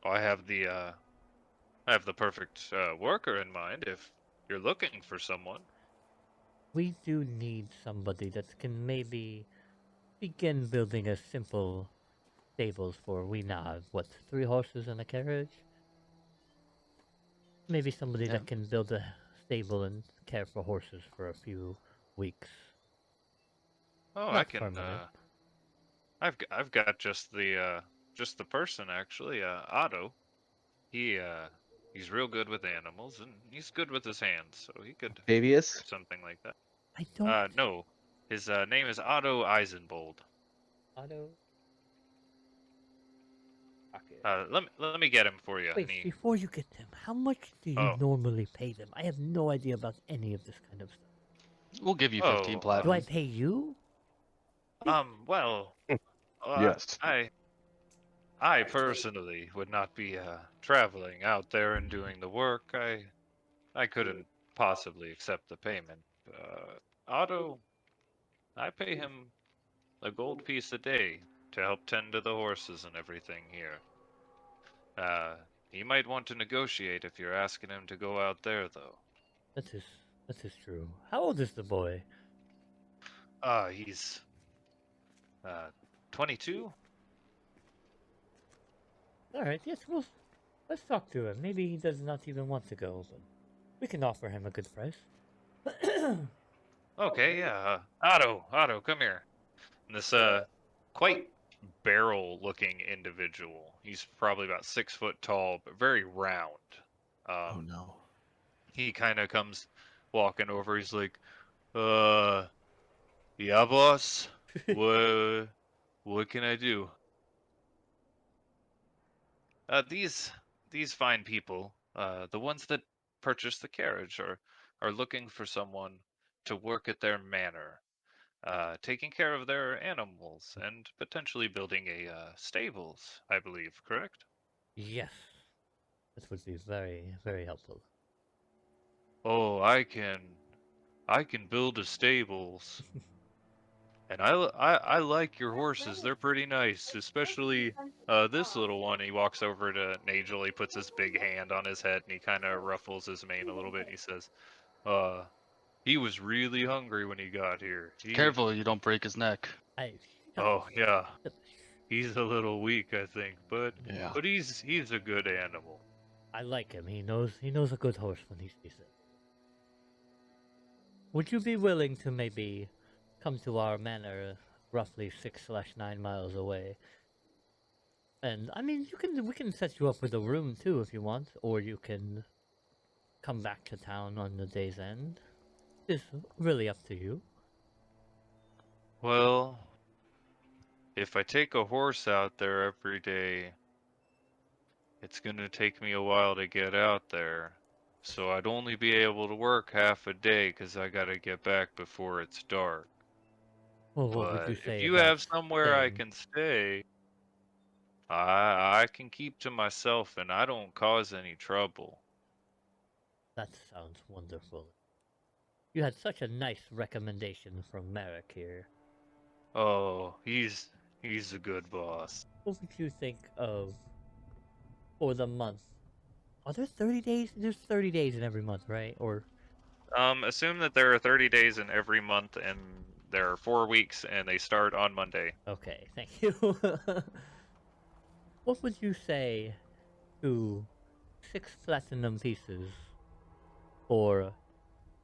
I have the perfect worker in mind if you're looking for someone. We do need somebody that can maybe begin building a simple stables for. We now have, what, 3 horses and a carriage? Maybe somebody Yeah. that can build a stable and care for horses for a few weeks. Oh, Not I can. permanent. I've got just the person actually. Otto. He's real good with animals, and he's good with his hands, so he could Octavius. do something like that. I don't. No, his name is Otto Eisenbold. Otto. Okay. Let me get him for you. Wait, and he- before you get them, how much do you Oh. normally pay them? I have no idea about any of this kind of stuff. We'll give you Oh, 15 Do I platinum. pay you? Well, Yes. I personally would not be traveling out there and doing the work. I couldn't possibly accept the payment. Otto, I pay him a gold piece a day. to help tend to the horses and everything here. He might want to negotiate if you're asking him to go out there, though. That is true. How old is the boy? He's 22. All right, yes, let's talk to him. Maybe he does not even want to go, but we can offer him a good price. Okay, yeah. Otto, come here. And this quite barrel-looking individual. He's probably about 6 foot tall, but very round. Oh no. He kind of comes walking over. He's like, yeah, boss. What can I do? These fine people, the ones that purchased the carriage, are looking for someone to work at their manor, taking care of their animals and potentially building a stables, I believe, correct? Yes, that would be very, very helpful. Oh, I can build a stables. And I like your horses. They're pretty nice, especially this little one. He walks over to Nagel. He puts his big hand on his head and he kind of ruffles his mane a little bit. And he says, he was really hungry when he got here. Careful, you don't break his neck. Oh yeah, he's a little weak, I think, but Yeah. he's a good animal. I like him. He knows a good horse when he sees it. Would you be willing to maybe come to our manor, roughly 6/9 miles away? And I mean, we can set you up with a room too if you want, or you can come back to town on the day's end. It's really up to you. Well, if I take a horse out there every day, it's gonna take me a while to get out there. So I'd only be able to work half a day because I gotta get back before it's dark. Well, what would But you if say you about have somewhere I staying? can stay, I can keep to myself and I don't cause any trouble. That sounds wonderful. You had such a nice recommendation from Merrick here. Oh, he's a good boss. What would you think of for the month? Are there 30 days? There's 30 days in every month, right? Or Assume that there are 30 days in every month and there are 4 weeks and they start on Monday. okay, thank you. What would you say to 6 platinum pieces for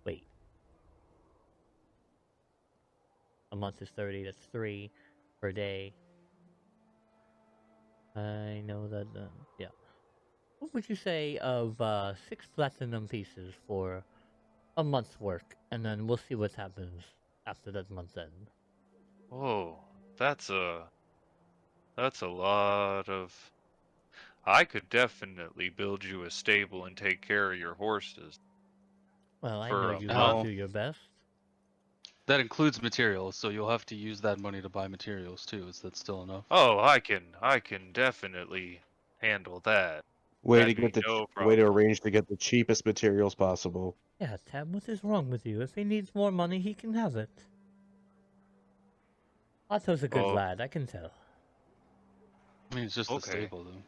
wait. A month is 30, that's 3 per day. I know that yeah. What would you say of 6 platinum pieces for a month's work, and then we'll see what happens after that month's end. Oh, that's a lot of. I could definitely build you a stable and take care of your horses Well, I know for a you will month. do your best. That includes materials, so you'll have to use that money to buy materials too. Is that still enough? Oh, I can definitely handle that. Way to That'd be get the no way to problem. arrange to get the cheapest materials possible. Yeah, Tab, what is wrong with you? If he needs more money, he can have it. Otto's a good Oh, lad, I can tell. I mean, it's just a okay. stable, though.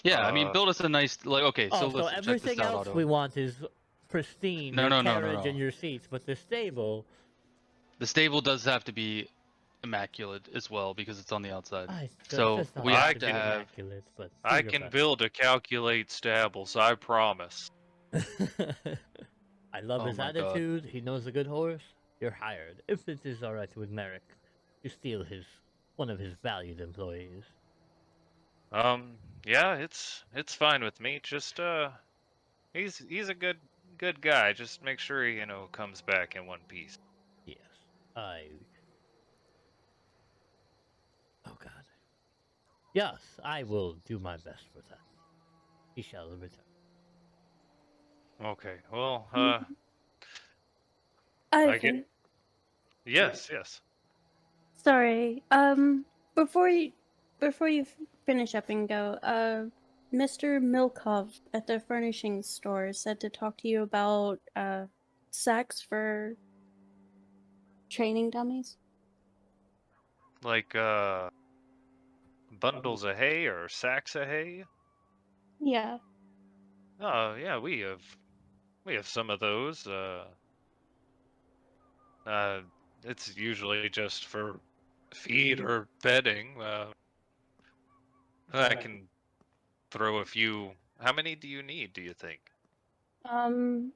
Yeah, I mean, build us a nice okay. So Oh, so listen, check this everything out, else Otto. we want is pristine, No, your no, no, no, carriage no. and your seats, but the stable... The stable does have to be immaculate as well because it's on the outside. It So does not we have have to to be have. immaculate, but do I your can best. build a calculate stables, I promise. I love Oh his my God. attitude. He knows a good horse. You're hired. If it is alright with Merrick, you steal one of his valued employees. Yeah, it's fine with me. Just he's a good guy. Just make sure he, comes back in one piece. Yes, oh God. Yes, I will do my best for that. He shall return. Okay. Well, I I get. Yes, yes. Sorry. Before you finish up and go, Mr. Milkov at the furnishing store said to talk to you about sacks for training dummies. Like bundles of hay or sacks of hay? Yeah. Oh yeah, we have some of those. It's usually just for feed or bedding. I can throw a few. How many do you need, do you think? 4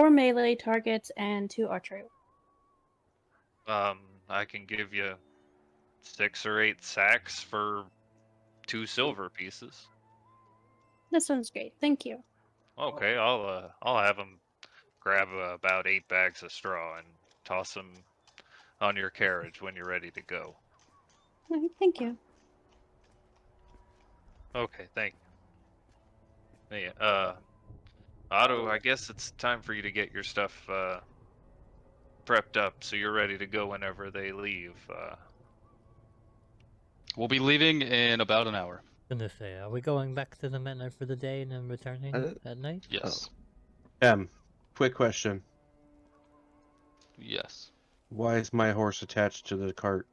melee targets and 2 archery. I can give you 6 or 8 sacks for 2 silver pieces. That sounds great. Thank you. Okay, I'll have them grab about 8 bags of straw and toss them on your carriage when you're ready to go. Alright, thank you. Okay, thank you. Yeah, Otto, I guess it's time for you to get your stuff prepped up so you're ready to go whenever they leave. We'll be leaving in about an hour. Gonna say, are we going back to the manor for the day and then returning at night? Yes. Quick question. Yes. Why is my horse attached to the cart?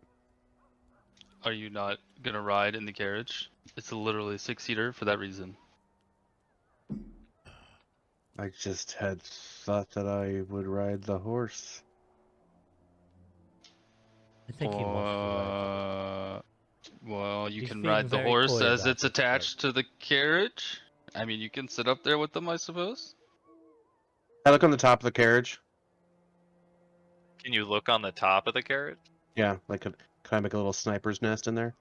Are you not gonna ride in the carriage? It's literally a 6-seater for that reason. I just had thought that I would ride the horse. I think he wants to ride. Well, you He's can being ride the very horse coy as about it's it, but- attached to the carriage. I mean, you can sit up there with them, I suppose. I look on the top of the carriage. Can you look on the top of the carriage? Yeah, like can I make a little sniper's nest in there?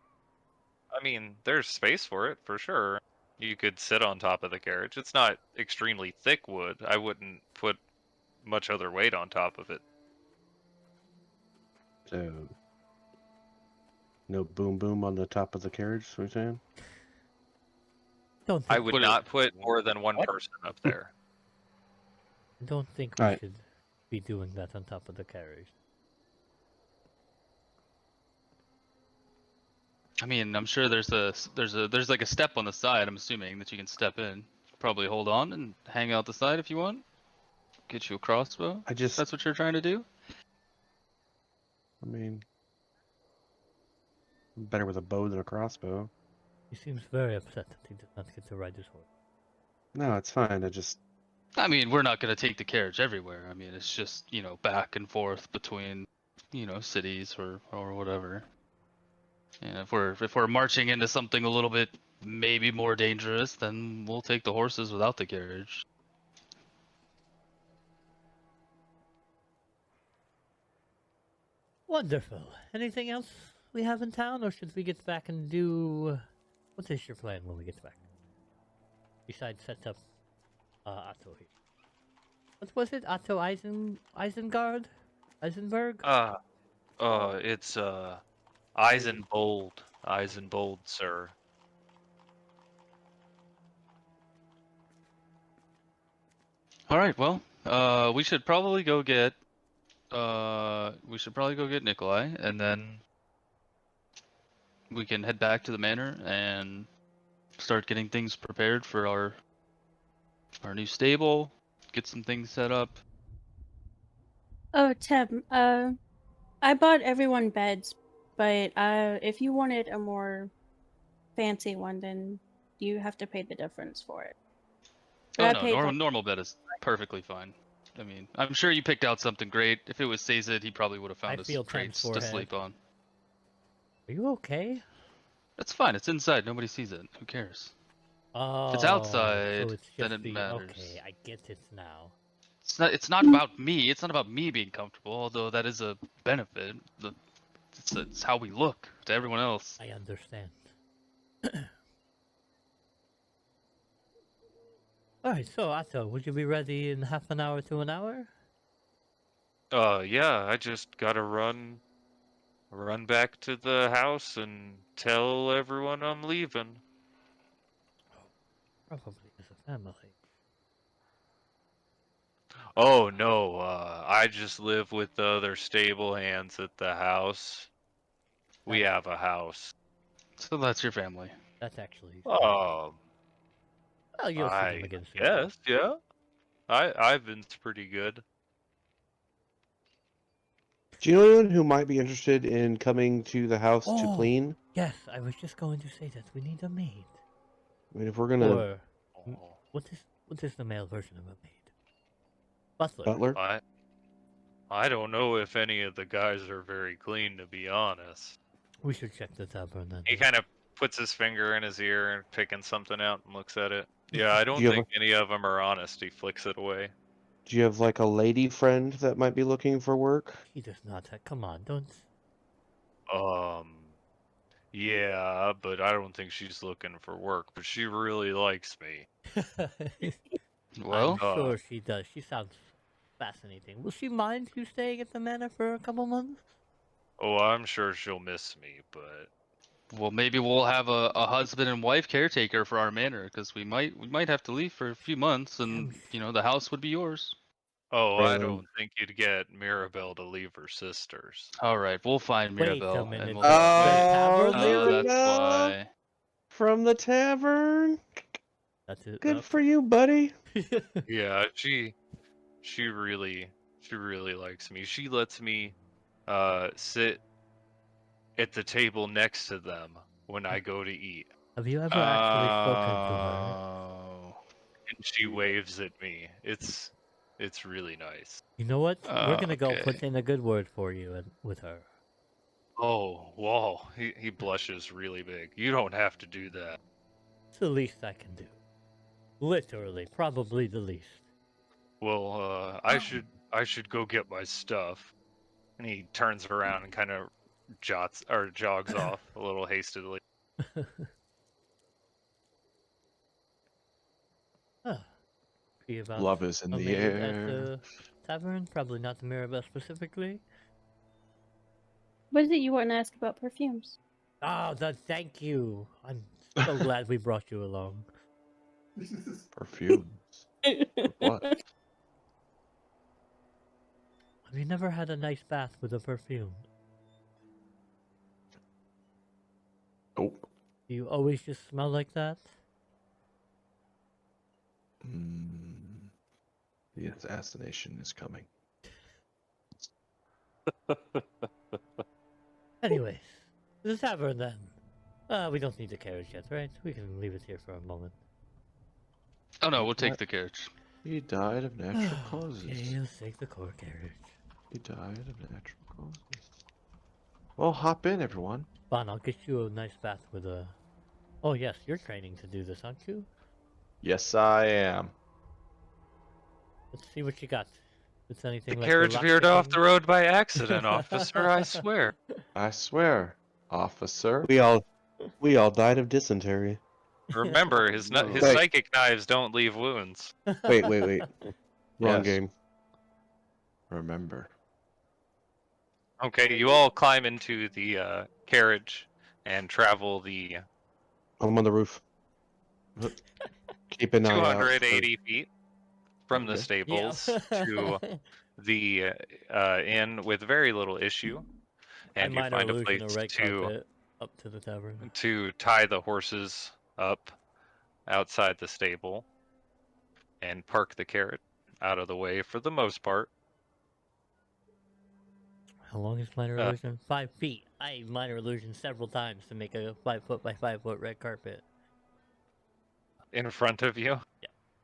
I mean, there's space for it for sure. You could sit on top of the carriage. It's not extremely thick wood. I wouldn't put much other weight on top of it. So, no boom boom on the top of the carriage. Is what you're saying? Don't I think, would Would it- not put more than one person up there. don't think we Alright. should be doing that on top of the carriage. I mean, I'm sure there's like a step on the side. I'm assuming that you can step in. Probably hold on and hang out the side if you want. Get you a crossbow. I just, That's what you're trying to do. I mean, I'm better with a bow than a crossbow. He seems very upset that he did not get to ride his horse. No, it's fine. I just, I mean, we're not gonna take the carriage everywhere. I mean, it's just back and forth between cities or whatever. And if we're marching into something a little bit maybe more dangerous, then we'll take the horses without the carriage. Wonderful. Anything else we have in town, or should we get back and do... What is your plan when we get back? Besides set up Otto here. What was it? Otto Isengard? Eisenberg? It's Eisenbold. Eisenbold, sir. All right. Well, we should probably go get Nikolai, and then we can head back to the manor and start getting things prepared for our new stable. Get some things set up. Oh, Tim, I bought everyone beds, but if you wanted a more fancy one, then you have to pay the difference for it. But Oh I no, paid like normal bed is perfectly fine. I mean, I'm sure you picked out something great. If it was Sazed, he probably would have found I us feel crates tense to forehead. sleep on. Are you okay? That's fine. It's inside. Nobody sees it. Who cares? Oh, it's outside, so it's then just it the... matters. Okay, I get it now. It's not about me. It's not about me being comfortable, although that is a benefit. It's how we look to everyone else. I understand. Alright, so Otto, would you be ready in half an hour to an hour? Yeah, I just gotta run back to the house and tell everyone I'm leaving. Probably as a family. Oh no, I just live with the other stable hands at the house. We have a house. So that's your family. That's actually... Oh, Well, you'll see them I again soon. guess, yeah. Ivan's pretty good. Do you know anyone who might be interested in coming to the house to Oh. clean? Yes, I was just going to say that we need a maid. I mean, if we're gonna Or what is the male version of a maid? Butler. butler, I don't know if any of the guys are very clean, to be honest. We should check the tavern then. He kind of puts his finger in his ear and picking something out and looks at it. Yeah, I don't you have think any of them are honest. He flicks it away. do you have like a lady friend that might be looking for work? He does not. Come on, don't. Yeah, but I don't think she's looking for work. But she really likes me. Well, I'm sure she does. She sounds fascinating. Will she mind you staying at the manor for a couple months? Oh, I'm sure she'll miss me, but well, maybe we'll have a husband and wife caretaker for our manor, because we might have to leave for a few months, and the house would be yours. I don't think you'd get Mirabelle to leave her sisters. All right, we'll find Wait Mirabelle. a minute. And we'll The tavern oh, leaving? that's why. From the tavern. That's it. Good for you, buddy. Yeah, she really likes me. She lets me sit at the table next to them when I go to eat. Have you ever actually spoken to her? Oh. And she waves at me. It's really nice. You know what? We're gonna go Okay. put in a good word for you with her. Oh, whoa. He blushes really big. You don't have to do that. It's the least I can do. Literally, probably the least. Well, I should go get my stuff. And he turns around and kind of jogs off a little hastily. See about Love is in a the maid at air. the tavern. Probably not the Mirabelle specifically. What is it you want to ask about perfumes? Oh, thank you. I'm so glad we brought you along. Perfumes. What? Have you never had a nice bath with a perfume? Nope. Do you always just smell like that? The assassination is coming. Anyways, the tavern then. We don't need the carriage yet, right? We can leave it here for a moment. Oh no, we'll take the carriage. He died of natural causes. Okay, let's take the core carriage. He died of natural causes. Well, hop in, everyone. Bon, I'll get you a nice bath with a... Oh yes, you're training to do this, aren't you? Yes, I am. Let's see what you got. If it's anything The like carriage lock veered off the picking. road by accident, officer, I swear. I swear, officer. We all died of dysentery. Remember, his Wait. psychic knives don't leave wounds. Wait. Wrong Yes. game. Remember. Okay, you all climb into the carriage and travel the I'm on the roof. Keep an eye out. 280 feet from the Okay. stables to the inn with very little issue, and you find a place red carpet up to the tavern. to tie the horses up outside the stable and park the carriage out of the way for the most part. How long is minor illusion? 5 feet. I minor illusion several times to make a 5 foot by 5 foot red carpet. In front of you.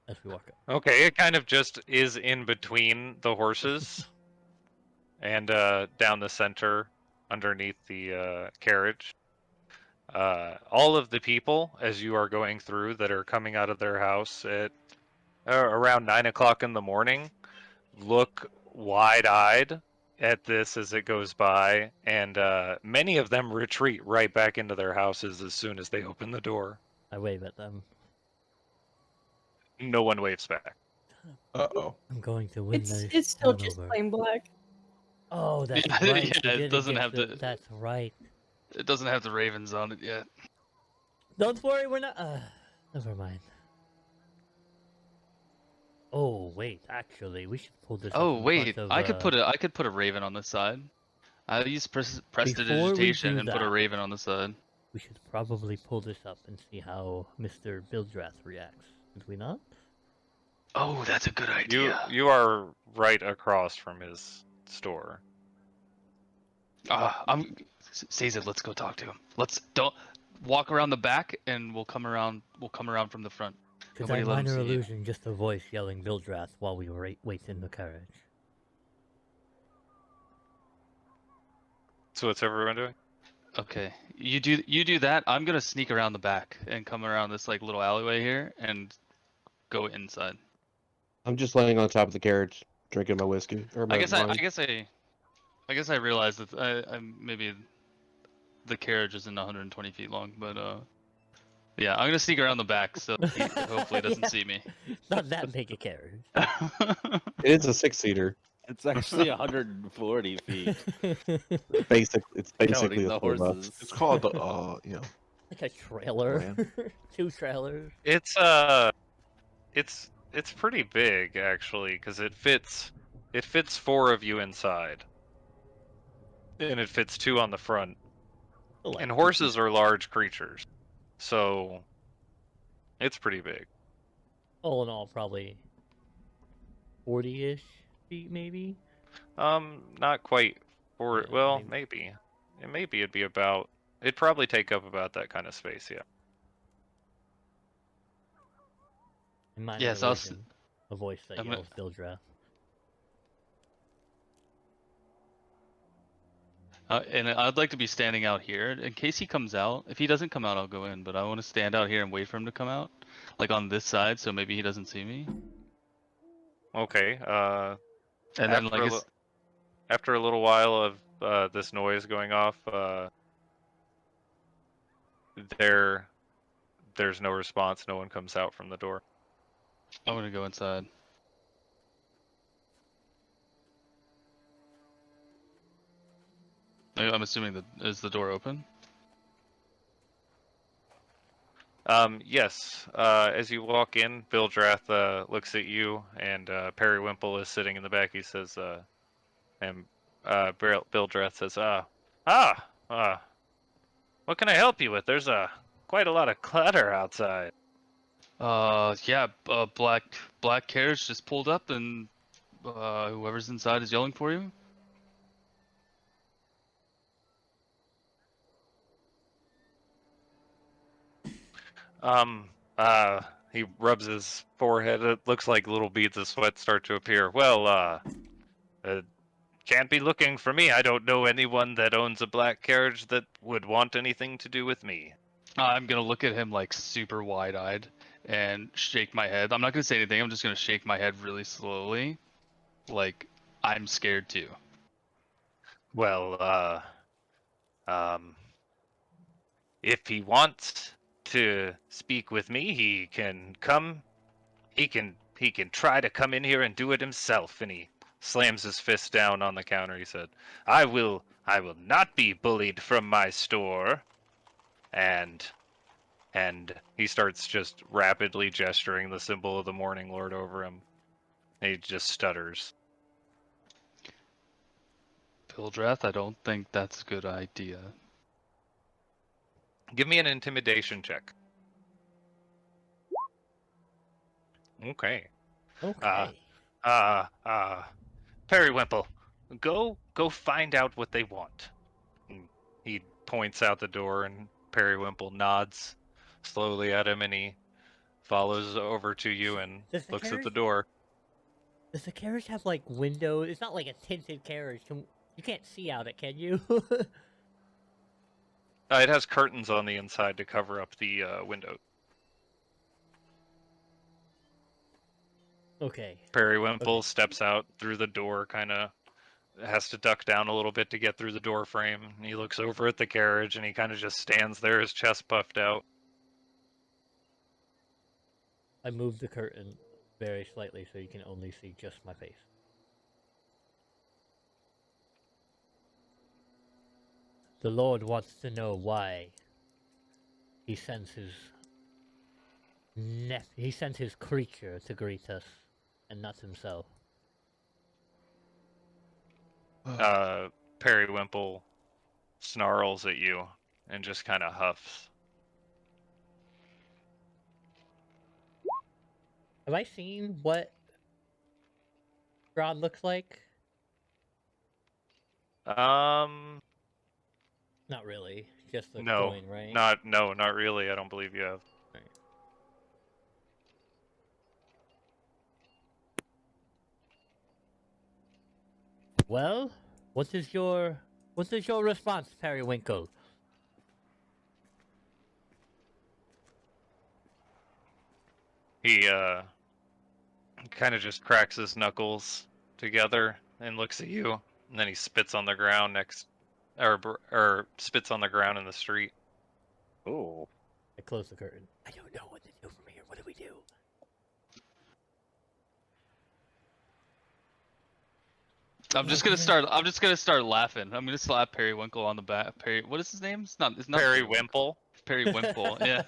As we walk up. Okay, it kind of just is in between the horses and down the center underneath the carriage. All of the people, as you are going through, that are coming out of their house at around 9 o'clock in the morning, look wide-eyed at this as it goes by, and many of them retreat right back into their houses as soon as they open the door. I wave at them. No one waves back. Uh-oh. I'm going to win this It's still town just over. plain black. Oh, that's Yeah, right. yeah, we it didn't doesn't get have the- the- That's right. It doesn't have the ravens on it yet. Don't worry, we're not. Never mind. Oh wait, actually, we should pull this. Oh up in wait, front of, I could put a raven on the side. I'll use Before we prestidigitation do and put a that- raven on the side. We should probably pull this up and see how Mr. Bildrath reacts. Should we not? Oh, that's a good idea. You are right across from his store. Caesar, let's go talk to him. Don't walk around the back, and we'll come around. We'll come around from the front. Could Nobody I let him minor see you. illusion just a voice yelling Bildrath while we wait in the carriage? So what's everyone doing? Okay, you do that. I'm gonna sneak around the back and come around this like little alleyway here and go inside. I'm just laying on top of the carriage, drinking my whiskey or my I wine. guess I realized that I maybe the carriage isn't 120 feet long, but yeah, I'm gonna sneak around the back so he hopefully doesn't Yeah, see me. not that big a carriage. It is a 6-seater. It's actually 140 feet, It's basically counting a the 4 horses. It's called the, Like a trailer. Land. 2 trailers. It's pretty big actually, because it fits 4 of you inside, and it fits 2 on the front. Like, And horses are large creatures, so it's pretty big. all in all, probably 40-ish feet, maybe. Not quite 4. Yeah, Well, maybe. maybe it'd be about. It'd probably take up about that kind of space. Yeah. In minor Yes, illusion, a voice that I'm gonna- yells Bildrath. And I'd like to be standing out here in case he comes out. If he doesn't come out, I'll go in. But I want to stand out here and wait for him to come out, like on this side, so maybe he doesn't see me. Okay. And then like After a little while of this noise going off, there's no response. No one comes out from the door. I'm gonna go inside. I'm assuming that is the door open. Yes. As you walk in, Bildrath looks at you, and Periwimple is sitting in the back. He says, Bildrath says, what can I help you with? There's quite a lot of clutter outside. Yeah, black carriage just pulled up, and whoever's inside is yelling for you. He rubs his forehead. It looks like little beads of sweat start to appear. Well, can't be looking for me. I don't know anyone that owns a black carriage that would want anything to do with me. I'm gonna look at him like super wide-eyed and shake my head. I'm not gonna say anything. I'm just gonna shake my head really slowly, like I'm scared too. Well, if he wants to speak with me, he can come. He can try to come in here and do it himself. And he slams his fist down on the counter. He said, I will not be bullied from my store. And he starts just rapidly gesturing the symbol of the Morning Lord over him. He just stutters. Bildrath, I don't think that's a good idea. Give me an intimidation check. Okay. Okay. Periwimple, go find out what they want. And he points out the door, and Periwimple nods slowly at him, and he follows over to you and Does the looks at the carriage- door. Does the carriage have like windows? It's not like a tinted carriage. You can't see out it, can you? It has curtains on the inside to cover up the window. Okay. Periwimple steps out through the door, kind of has to duck down a little bit to get through the door frame. And he looks over at the carriage, and he kind of just stands there, his chest puffed out. I moved the curtain very slightly so you can only see just my face. The Lord wants to know why he sends his creature to greet us, and not himself. Periwimple snarls at you and just kind of huffs. Have I seen what Strahd looks like? Not really. Just the No, coin, right? not really. I don't believe you have. Right. Well, what is your response, Periwinkle? He kind of just cracks his knuckles together and looks at you, and then he spits on the ground or spits on the ground in the street. Oh. I close the curtain. I don't know what to do from here. What do we do? I'm just gonna start laughing. I'm gonna slap Periwinkle on the back. What is his name? It's not Periwinkle. Periwinkle. Yeah.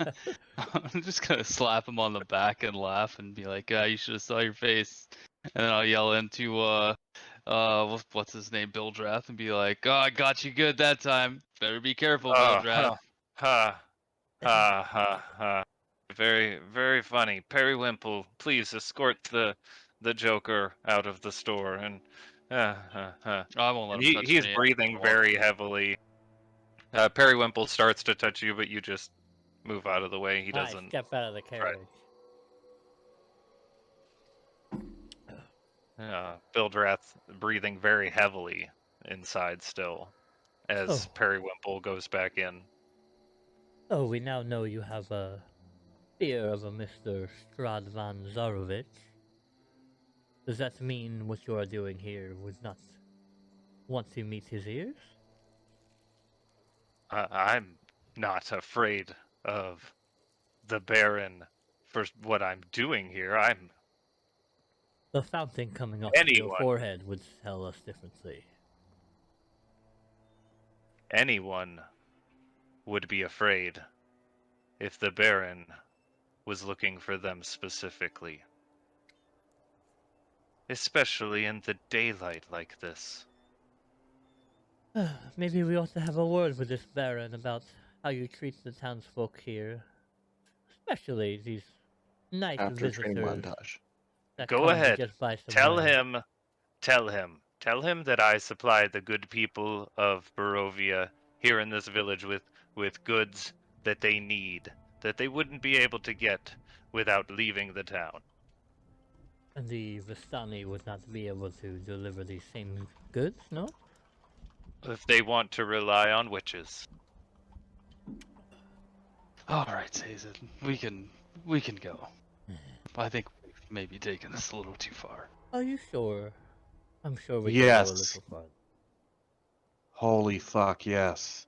I'm just gonna slap him on the back and laugh and be like, you should have saw your face. And then I'll yell into what's his name, Bildrath, and be like, oh, I got you good that time. Better be careful, Bildrath. Ha ha ha. Very, very funny. Periwinkle, please escort the Joker out of the store. And I won't let and him touch he's me. breathing very heavily. Periwinkle starts to touch you, but you just move out of the way. He I doesn't. step out of the carriage. Bildrath breathing very heavily inside still, as Oh. Periwinkle goes back in. Oh, we now know you have a fear of a Mr. Strahd van Zarovich. Does that mean what you are doing here would not want to meet his ears? I'm not afraid of the Baron for what I'm doing here. I'm The fountain coming off your anyone. forehead would tell us differently. Anyone would be afraid if the Baron was looking for them specifically. Especially in the daylight like this. Maybe we ought to have a word with this Baron about how you treat the townsfolk here. Especially these night After training visitors montage. that Go come to ahead. just buy some Tell wine. him that I supply the good people of Barovia here in this village with goods that they need, that they wouldn't be able to get without leaving the town. And the Vistani would not be able to deliver these same goods, no? If they want to rely on witches. All right, Hazen, we can go. I think we've maybe taken this a little too far. Are you sure? I'm sure we can go a Yes. little farther. Holy fuck, yes.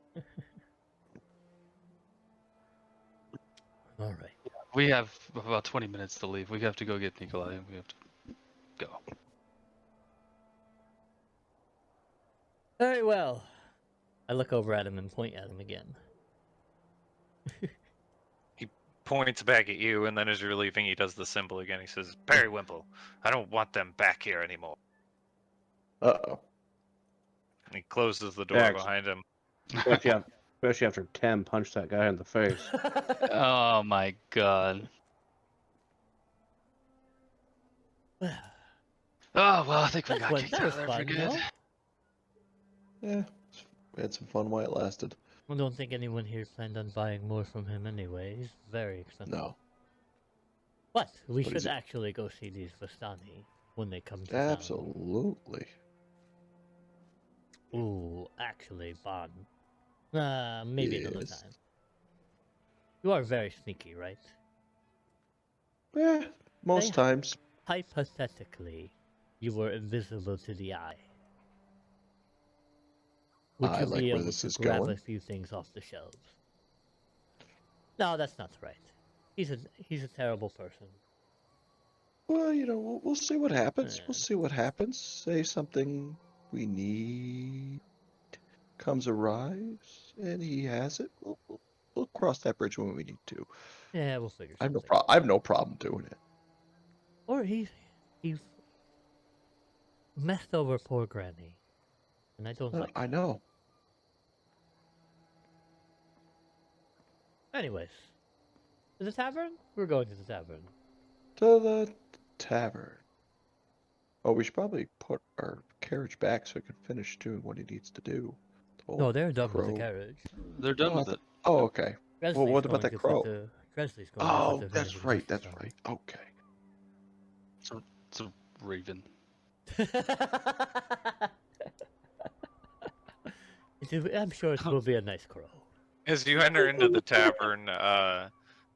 All right. We have about 20 minutes to leave. We have to go get Nikolai, and we have to go. Very well. I look over at him and point at him again. Points back at you, and then as you're leaving, he does the symbol again. He says, Periwinkle, I don't want them back here anymore. Uh-oh. And he closes the door Thanks. behind him. Especially after Tem punched that guy in the face. Oh my god. Oh, well, I think we got kicked out of there for good. No? Yeah. We had some fun while it lasted. I don't think anyone here planned on buying more from him anyway. He's very expensive. No. But we What is should it? actually go see these Vistani when they come to Absolutely. town. Ooh, actually, Bon. Maybe another Yes. time. You are very sneaky, right? Most They- times. Hypothetically, you were invisible to the eye. Would I you like be where able this to is grab going. a few things off the shelves? No, that's not right. He's a terrible person. Well, we'll see what happens. Yeah. We'll see what happens. Say something we need comes arrives, and he has it. We'll cross that bridge when we need to. Yeah, we'll figure I have something. I have no problem doing it. Or he's messed over poor Granny, and I don't like. I know. Anyways, to the tavern. We're going to the tavern. To the tavern. Oh, we should probably put our carriage back so he can finish doing what he needs to do No, they're done with the crow. carriage. They're done Oh, with it. Oh, okay. Gresley's what about going that just crow? with the Gresley's going just Oh, with the that's very right. good That's right. Okay. It's a raven. I'm sure it will be a nice crow. As you enter into the tavern,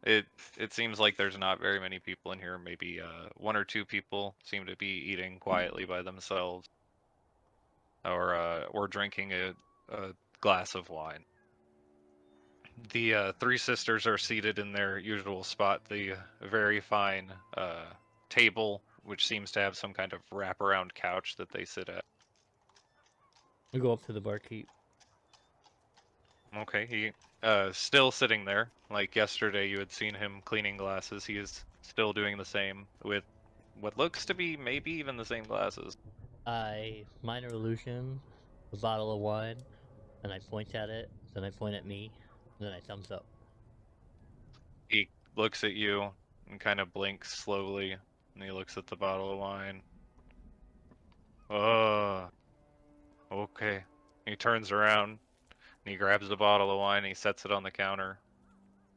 it seems like there's not very many people in here. Maybe one or two people seem to be eating quietly by themselves, or drinking a glass of wine. The three sisters are seated in their usual spot, the very fine table, which seems to have some kind of wraparound couch that they sit at. We go up to the barkeep. Okay, he still sitting there. Like yesterday, you had seen him cleaning glasses. He is still doing the same with what looks to be maybe even the same glasses. I minor illusion a bottle of wine, and I point at it. Then I point at me. And then I thumbs up. He looks at you and kind of blinks slowly, and he looks at the bottle of wine. Oh, okay. He turns around and he grabs the bottle of wine and he sets it on the counter.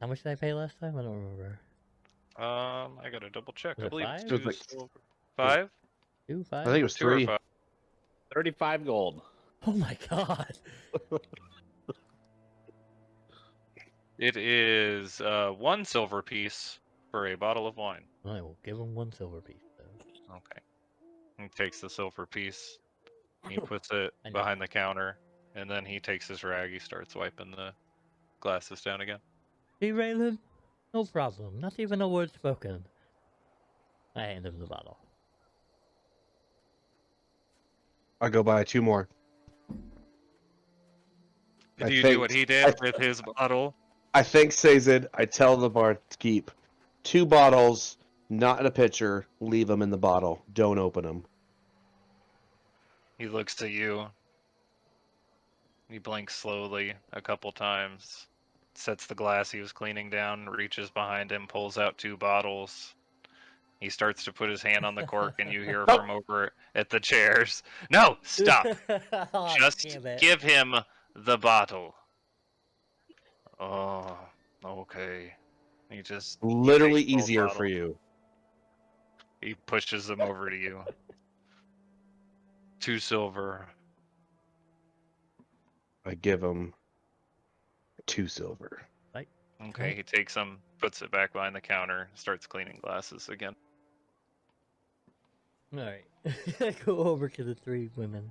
How much did I pay last time? I don't remember. I gotta double check. Was I it believe five? it's It was 2 like silver. 5? 2, 5? I think it was 2 or 3. 5? 35 gold. Oh my god! It is 1 silver piece for a bottle of wine. I will give him 1 silver piece, though. Okay. He takes the silver piece, he puts it I know. behind the counter, and then he takes his rag, he starts wiping the glasses down again. See, Raylan? No problem. Not even a word spoken. I hand him the bottle. I'll go buy 2 more. Did I you think- do what he did with his bottle? I think Sazed, I tell the bar to keep 2 bottles, not in a pitcher. Leave them in the bottle. Don't open them. He looks at you. He blinks slowly a couple times, sets the glass he was cleaning down, reaches behind him, pulls out 2 bottles. He starts to put his hand on the cork, and you hear from over at the chairs, "No, stop! Oh, Just damn it. give him the bottle." Oh, okay. He just Literally takes both easier for bottles. you. He pushes them over to you. 2 silver. I give him 2 silver. Okay, he takes them, puts it back behind the counter, starts cleaning glasses again. Alright. I go over to the 3 women.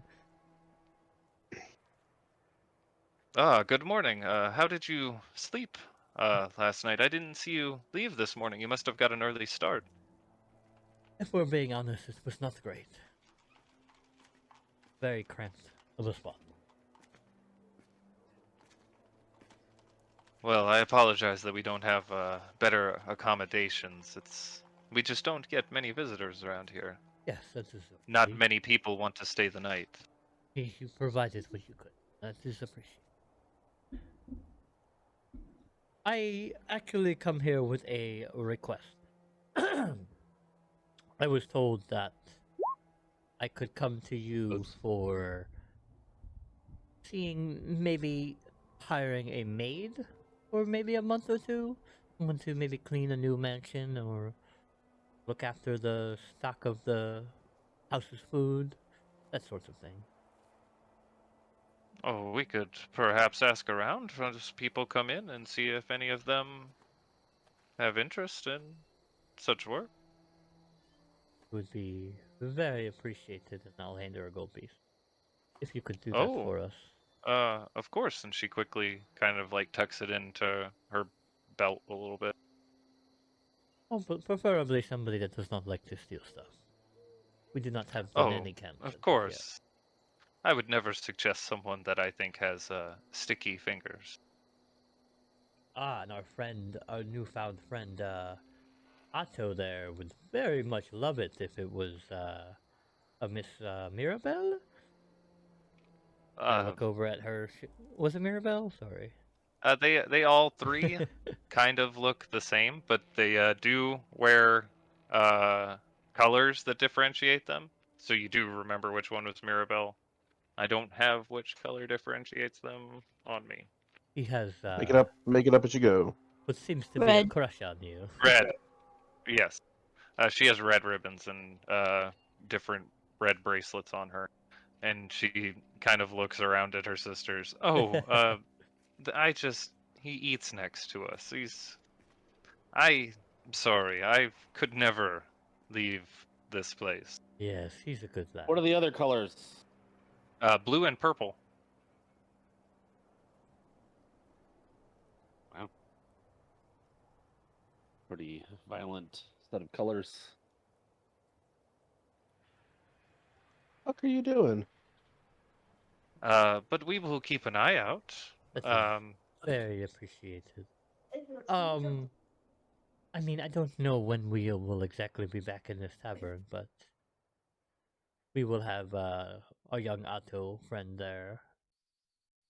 Good morning. How did you sleep last night? I didn't see you leave this morning. You must have got an early start. If we're being honest, it was not great. Very cramped of a spot. Well, I apologize that we don't have better accommodations. We just don't get many visitors around here. Yes, that is Not many people want to stay the night. You provided what you could. That is appreciated. I actually come here with a request. I was told that I could come to you for seeing maybe hiring a maid for maybe a month or 2. Someone to maybe clean a new mansion or look after the stock of the house's food, that sort of thing. Oh, we could perhaps ask around as people come in and see if any of them have interest in such work. Would be very appreciated, and I'll hand her a gold piece. If you could do that Oh. for us. Of course, and she quickly kind of like tucks it into her belt a little bit. Oh, but preferably somebody that does not like to steal stuff. We do not have Oh, nanny cams. of course. I would never suggest someone that I think has sticky fingers. Ah, and our newfound friend, Otto there would very much love it if it was, a Miss, Mirabelle? I look over at her. Was it Mirabelle? Sorry. They all 3 kind of look the same, but they do wear colors that differentiate them. So you do remember which one was Mirabelle. I don't have which color differentiates them on me. He has Make it up as you go. what seems to be a Red. crush on you. Red. Yes. She has red ribbons and different red bracelets on her. And she kind of looks around at her sisters. Oh, he eats next to us. I'm sorry, I could never leave this place. Yes, he's a good lad. What are the other colors? Blue and purple. Wow. Pretty violent set of colors. What are you doing? But we will keep an eye out. That is very appreciated. I mean, I don't know when we will exactly be back in this tavern, but we will have our young Otto friend there.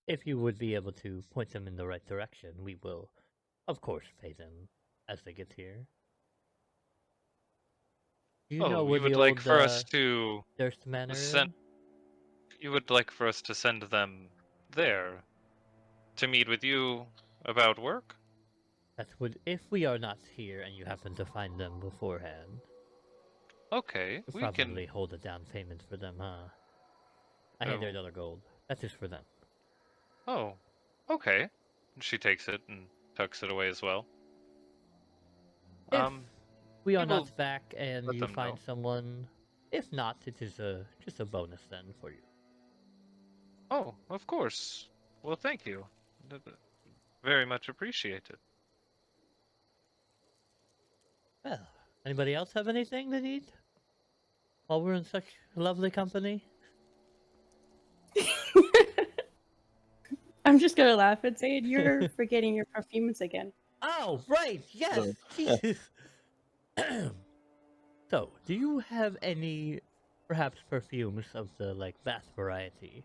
If you would be able to point them in the right direction, we will, of course, pay them as they get here. Do you know where you the would old like for us to Durst Manor is? send? You would like for us to send them there to meet with you about work? That would, if we are not here and you happen to find them beforehand, Okay, you'll we probably can. hold a down payment for them, huh? I hand her another gold. That is for them. Oh, okay. She takes it and tucks it away as well. If we are we will not back and let you them find know. someone, if not, it is just a bonus then for you. Oh, of course. Well, thank you. Very much appreciated. Well, anybody else have anything they need? While we're in such lovely company? I'm just gonna laugh and say, you're forgetting your perfumes again. Oh, right, yes! No. Jesus! So, do you have any, perhaps, perfumes of the, like, bath variety?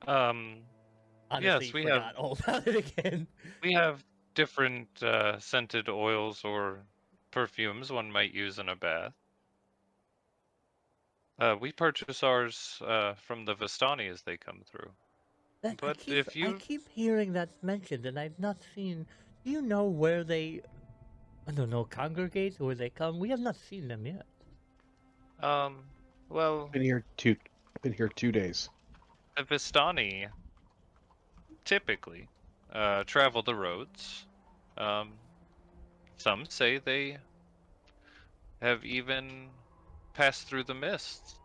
Honestly, Honestly, we forgot all about it again. we have different scented oils or perfumes one might use in a bath. We purchase ours from the Vistani as they come through. But if I you keep hearing that mentioned, and I've not seen. Do you know where they, I don't know, congregate, or they come? We have not seen them yet. well, Been here 2 days. the Vistani typically travel the roads. Some say they have even passed through the mists.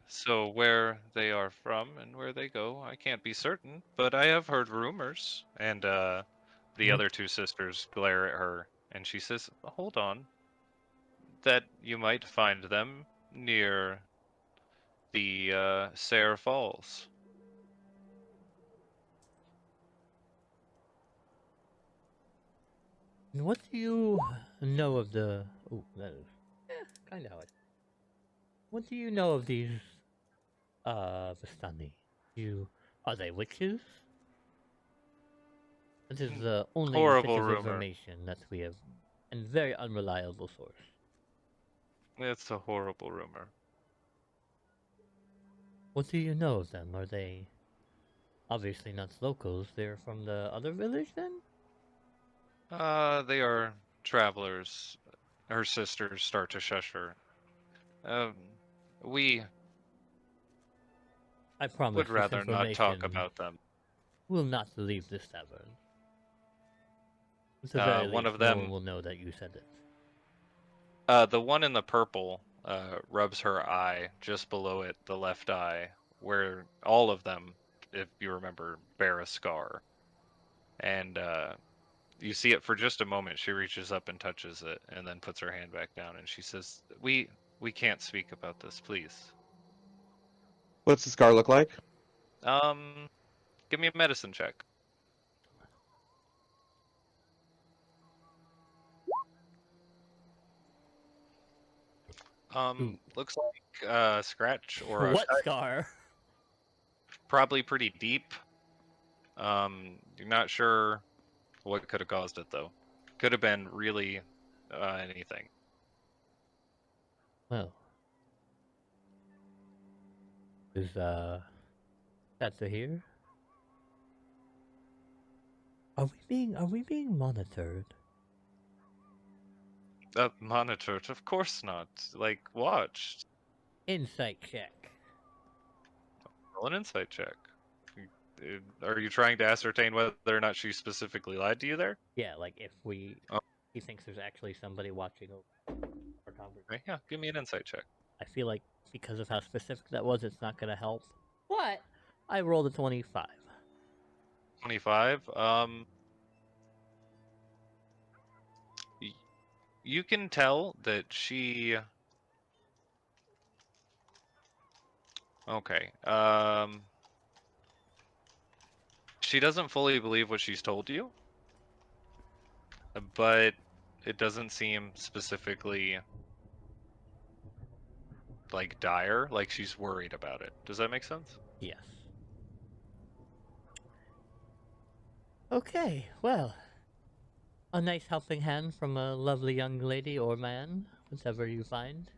So where they are from and where they go, I can't be certain, but I have heard rumors. And the What? other two sisters glare at her, and she says, "Hold on, that you might find them near the Sayre Falls." And what do you know of the? Oh, that is kind of how it. What do you know of these Vistani? Are they witches? That is the only Horrible bit of rumor. information that we have, and very unreliable source. It's a horrible rumor. What do you know of them? Are they obviously not locals? They're from the other village then? They are travelers. Her sisters start to shush her. Um, we I promise would this rather not talk information about them. will not leave this tavern. At the very One least, of no one them, will know that you said it. the one in the purple, rubs her eye just below it, the left eye, where all of them, if you remember, bear a scar. And you see it for just a moment. She reaches up and touches it, and then puts her hand back down, and she says, "We can't speak about this, please." What's the scar look like? Give me a medicine check. Looks like scratch or a What cut. scar? Probably pretty deep. You're not sure what could have caused it though. Could have been really anything. Well, Is sad to hear. Are we being monitored? Monitored? Of course not. Like, watched. Insight check. Roll an insight check. Are you trying to ascertain whether or not she specifically lied to you there? Yeah, like if we Oh. he thinks there's actually somebody watching over our conversation. Okay, yeah, give me an insight check. I feel like because of how specific that was, it's not gonna help. But I rolled a 25. 25. You can tell that she. Okay. She doesn't fully believe what she's told you, but it doesn't seem specifically like dire, like she's worried about it. Does that make sense? Yes. Okay, well, a nice helping hand from a lovely young lady or man, whatever you find.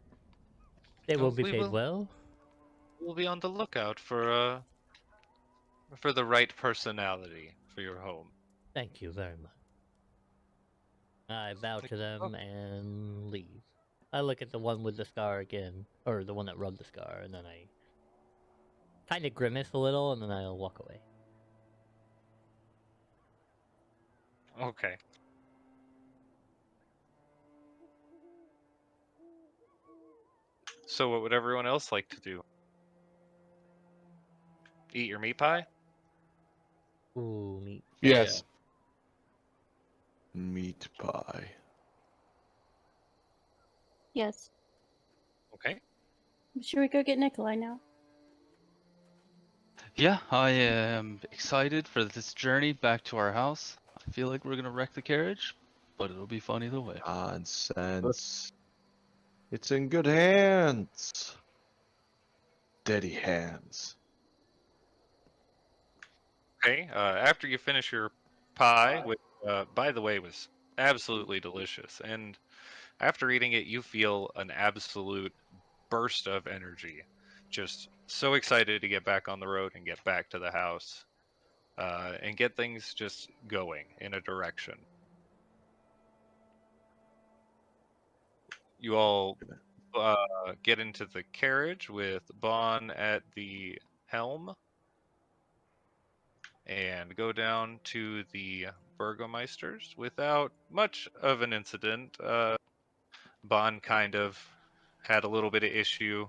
They will be we paid will. well. We'll be on the lookout for the right personality for your home. Thank you very much. I bow to them and leave. I look at the one with the scar again, or the one that rubbed the scar, and then I kind of grimace a little, and then I'll walk away. Okay. So what would everyone else like to do? Eat your meat pie? Ooh, meat. Yes. Meat pie. Yes. Okay. Should we go get Nikolai now? Yeah, I am excited for this journey back to our house. I feel like we're gonna wreck the carriage, but it'll be fun either way. Nonsense. It's in good hands. Steady hands. Okay. After you finish your pie, which, by the way, was absolutely delicious, and after eating it, you feel an absolute burst of energy. Just so excited to get back on the road and get back to the house, and get things just going in a direction. You all get into the carriage with Bon at the helm and go down to the Burgomeister's without much of an incident. Bon kind of had a little bit of issue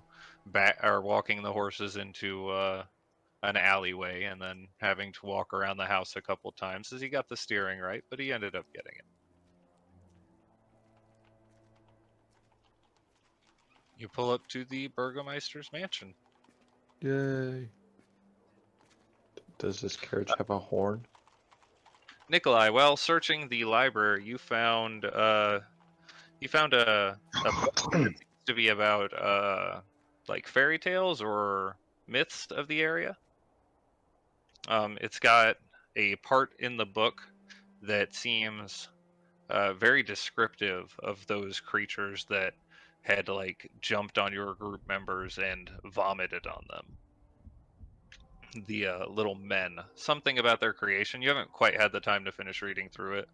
walking the horses into an alleyway and then having to walk around the house a couple times as he got the steering right, but he ended up getting it. You pull up to the Burgomeister's mansion. Yay. Does this carriage have a horn? Nikolai, while searching the library, you found a book that seems to be about like fairy tales or myths of the area. It's got a part in the book that seems very descriptive of those creatures that had like jumped on your group members and vomited on them. The little men. Something about their creation. You haven't quite had the time to finish reading through it.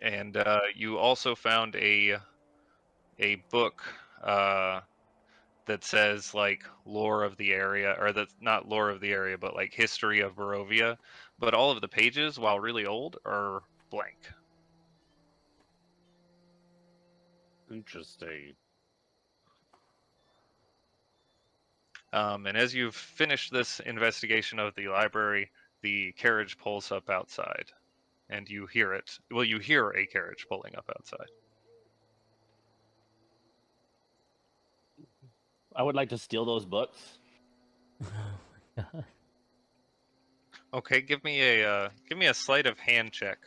And you also found a book that says like lore of the area, or that's not lore of the area, but like history of Barovia. But all of the pages, while really old, are blank. Interesting. And as you've finished this investigation of the library, the carriage pulls up outside, and you hear it. Well, you hear a carriage pulling up outside. I would like to steal those books. Oh my god. Okay, give me a sleight of hand check.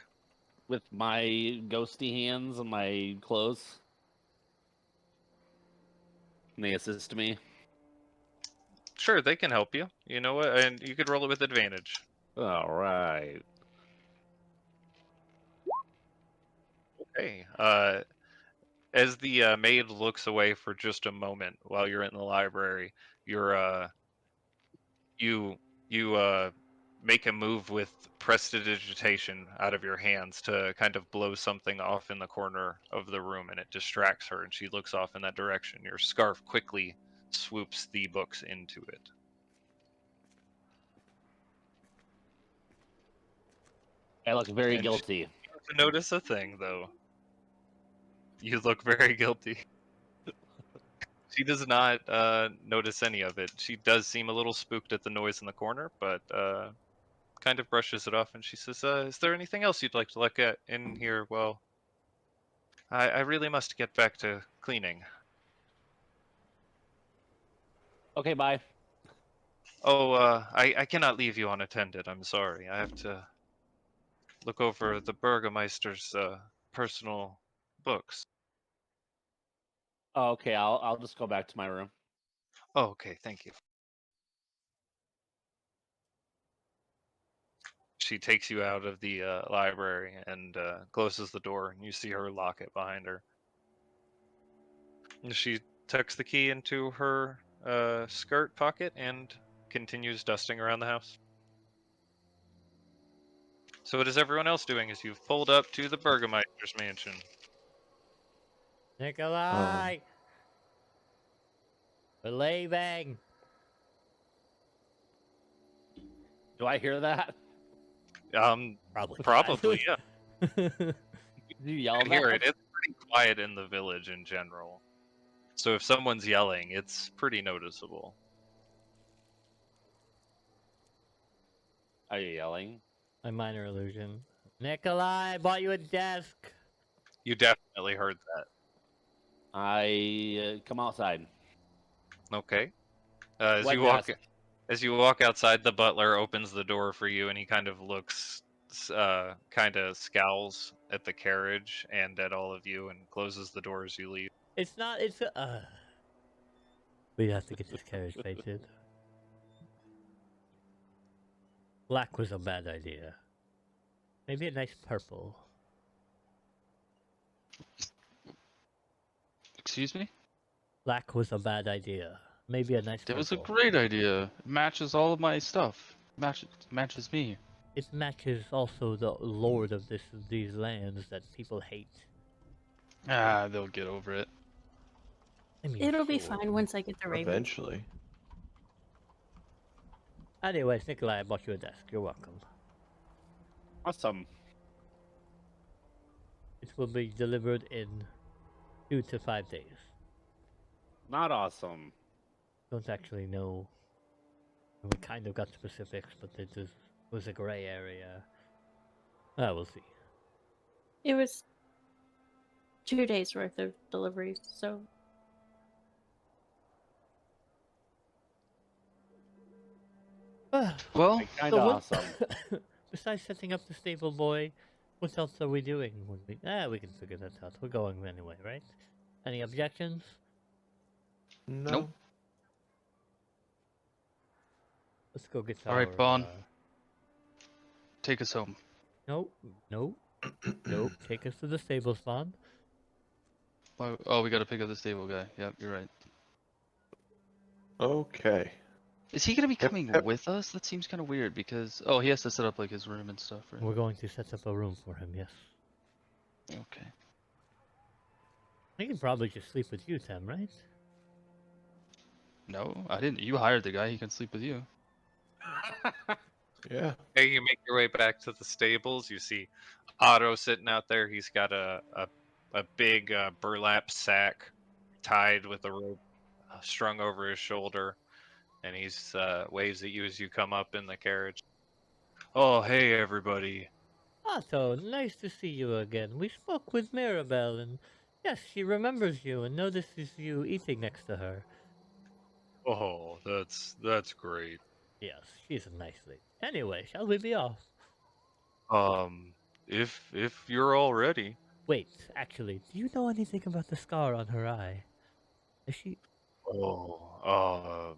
With my ghosty hands and my clothes. And they assist me. Sure, they can help you. You know what? And you could roll it with advantage. All right. Okay. As the maid looks away for just a moment while you're in the library, you're you make a move with prestidigitation out of your hands to kind of blow something off in the corner of the room, and it distracts her, and she looks off in that direction. Your scarf quickly swoops the books into it. I look very And she guilty. doesn't notice a thing, though. You look very guilty. She does not notice any of it. She does seem a little spooked at the noise in the corner, but kind of brushes it off, and she says, "Is there anything else you'd like to look at in here?" Well, I really must get back to cleaning. Okay, bye. Oh, I cannot leave you unattended. I'm sorry. I have to look over the Burgermeister's personal books. Oh, okay, I'll just go back to my room. Oh, okay. Thank you. She takes you out of the library and closes the door, and you see her lock it behind her. And she tucks the key into her skirt pocket and continues dusting around the house. So what is everyone else doing as you fold up to the Burgermeister's mansion? Nikolai! We're leaving! Do I hear that? Probably. Probably, yeah. Do you yell I hear that? it. It's pretty quiet in the village in general. So if someone's yelling, it's pretty noticeable. Are you yelling? My minor illusion. Nikolai, I bought you a desk! You definitely heard that. I come outside. Okay. As Wet you walk desk. As you walk outside, the butler opens the door for you, and he kind of looks, kind of scowls at the carriage and at all of you, and closes the door as you leave. It's not, it's we have to get this carriage painted. Black was a bad idea. Maybe a nice purple. Excuse me? Black was a bad idea. Maybe a nice That purple. was a great idea. It matches all of my stuff. Matches me. It matches also the lord of these lands that people hate. Ah, they'll get over it. I mean, It'll be sure. fine once I get the raven. Eventually. Anyways, Nikolai, I bought you a desk. You're welcome. Awesome. It will be delivered in 2 to 5 days. Not awesome. Don't actually know. We kind of got specifics, but it was a gray area. We'll see. It was 2 days worth of deliveries, so Well, Kind So of what- awesome. Besides setting up the stable boy, what else are we doing? We can figure that out. We're going anyway, right? Any objections? No. Nope. Let's go get All right, our, Bon. take us home. Nope. Nope. Take us to the stable, Spawn. Oh, we gotta pick up the stable guy. Yep, you're right. Okay. Is he gonna be Yep, coming yep. with us? That seems kind of weird because he has to set up like his room and stuff, right? We're going to set up a room for him, yes. Okay. He can probably just sleep with you, Tim, right? No, I didn't. You hired the guy. He can sleep with you. Yeah. Hey, you make your way back to the stables. You see Otto sitting out there. He's got a big burlap sack tied with a rope strung over his shoulder, and he's waves at you as you come up in the carriage. Oh, hey everybody. Otto, nice to see you again. We spoke with Mirabelle, and yes, she remembers you and notices you eating next to her. Oh, that's great. Yes, she's a nice lady. Anyway, shall we be off? If you're all ready. Wait, actually, do you know anything about the scar on her eye? Is she... Oh,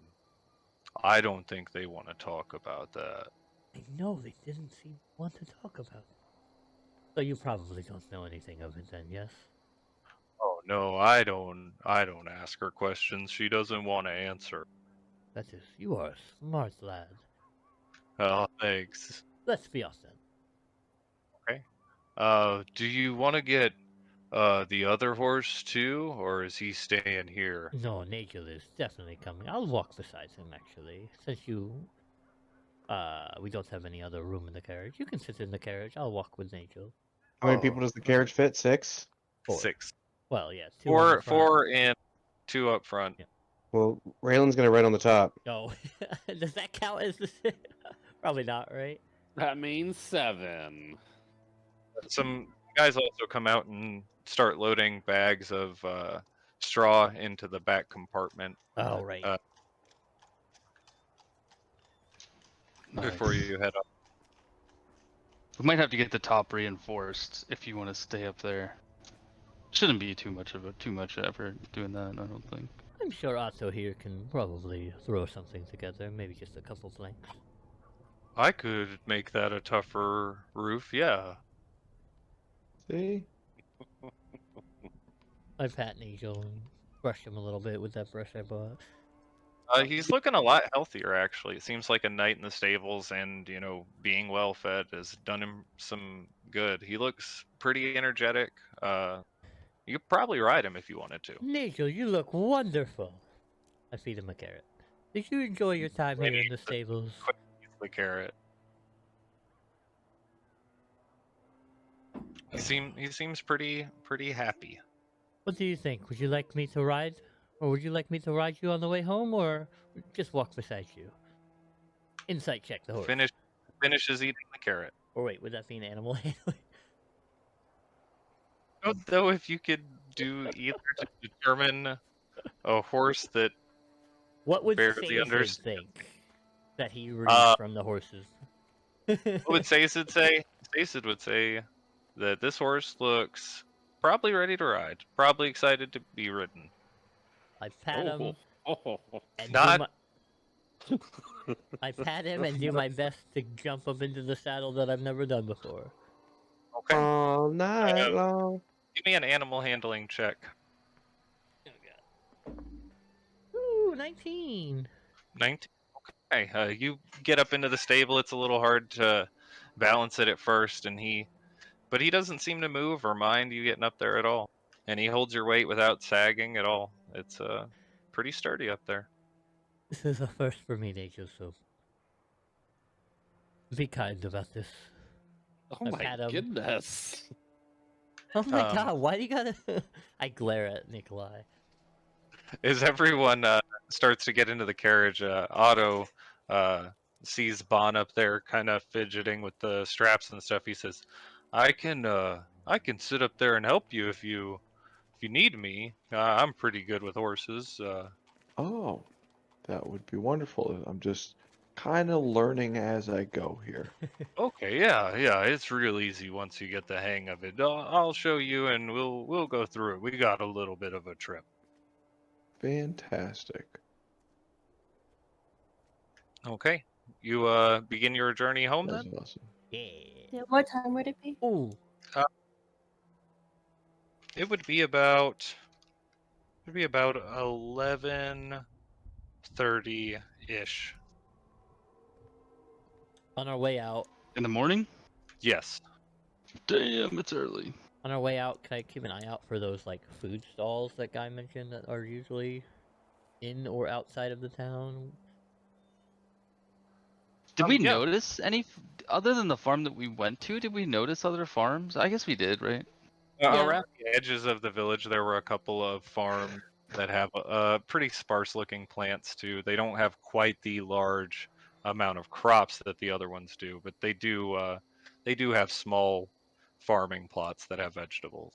I don't think they want to talk about that. I know they didn't seem to want to talk about it. So you probably don't know anything of it then, yes? Oh no, I don't ask her questions she doesn't want to answer. That is, you are a smart lad. Oh, thanks. Let's be off then. Do you want to get the other horse too, or is he staying here? No, Nigel is definitely coming. I'll walk beside him, actually. Since we don't have any other room in the carriage. You can sit in the carriage. I'll walk with Nigel. How many people does the carriage fit? 6? 4. 6. Well, yeah, 2 on the front. 4 and 2 up front. Yeah. Well, Raylan's gonna ride on the top. Oh, does that count as the Probably not, right? That means 7. Some guys also come out and start loading bags of straw into the back compartment Oh, right. before you head up. We might have to get the top reinforced if you want to stay up there. Shouldn't be too much effort doing that, I don't think. I'm sure Otto here can probably throw something together, maybe just a couple planks. I could make that a tougher roof, yeah. See? I pat Nigel and brush him a little bit with that brush I bought. He's looking a lot healthier, actually. It seems like a night in the stables and, being well fed has done him some good. He looks pretty energetic. You could probably ride him if you wanted to. Nigel, you look wonderful. I feed him a carrot. Did you enjoy your time here in the stables? The carrot. He seems pretty happy. What do you think? Would you like me to ride? Or would you like me to ride you on the way home, or just walk beside you? Insight check the horse. Finishes eating the carrot. Or wait, would that be an animal handling? I don't know if you could do either to determine a horse that What would barely Sazed understand. think that he reads from the horses? What would Sazed say? Sazed would say that this horse looks probably ready to ride, probably excited to be ridden. I pat him. And Not- I pat him and do my best to jump up into the saddle that I've never done before. Okay. All night long. Give me an animal handling check. Ooh, 19. 19. Okay. You get up into the stable. It's a little hard to balance it at first, but he doesn't seem to move or mind you getting up there at all. And he holds your weight without sagging at all. It's pretty sturdy up there. This is a first for me, Nigel, so be kind about this. Oh my pat him. goodness. Oh my god, why do you gotta... I glare at Nikolai. As everyone starts to get into the carriage, Otto sees Bon up there kind of fidgeting with the straps and stuff. He says, I can sit up there and help you if you need me. I'm pretty good with horses. Oh, that would be wonderful. I'm just kind of learning as I go here. Okay, yeah, it's real easy once you get the hang of it. I'll show you and we'll go through it. We got a little bit of a trip. Fantastic. Okay. You begin your journey home That's then? awesome. Yeah, what time would it be? Ooh. It would be about 11:30-ish. On our way out, In the morning? Yes. Damn, it's early. can I keep an eye out for those, like, food stalls that Guy mentioned that are usually in or outside of the town? Did we yeah. notice any, other than the farm that we went to, did we notice other farms? I guess we did, right? Yeah. Around the edges of the village, there were a couple of farms that have pretty sparse-looking plants too. They don't have quite the large amount of crops that the other ones do, but they do have small farming plots that have vegetables.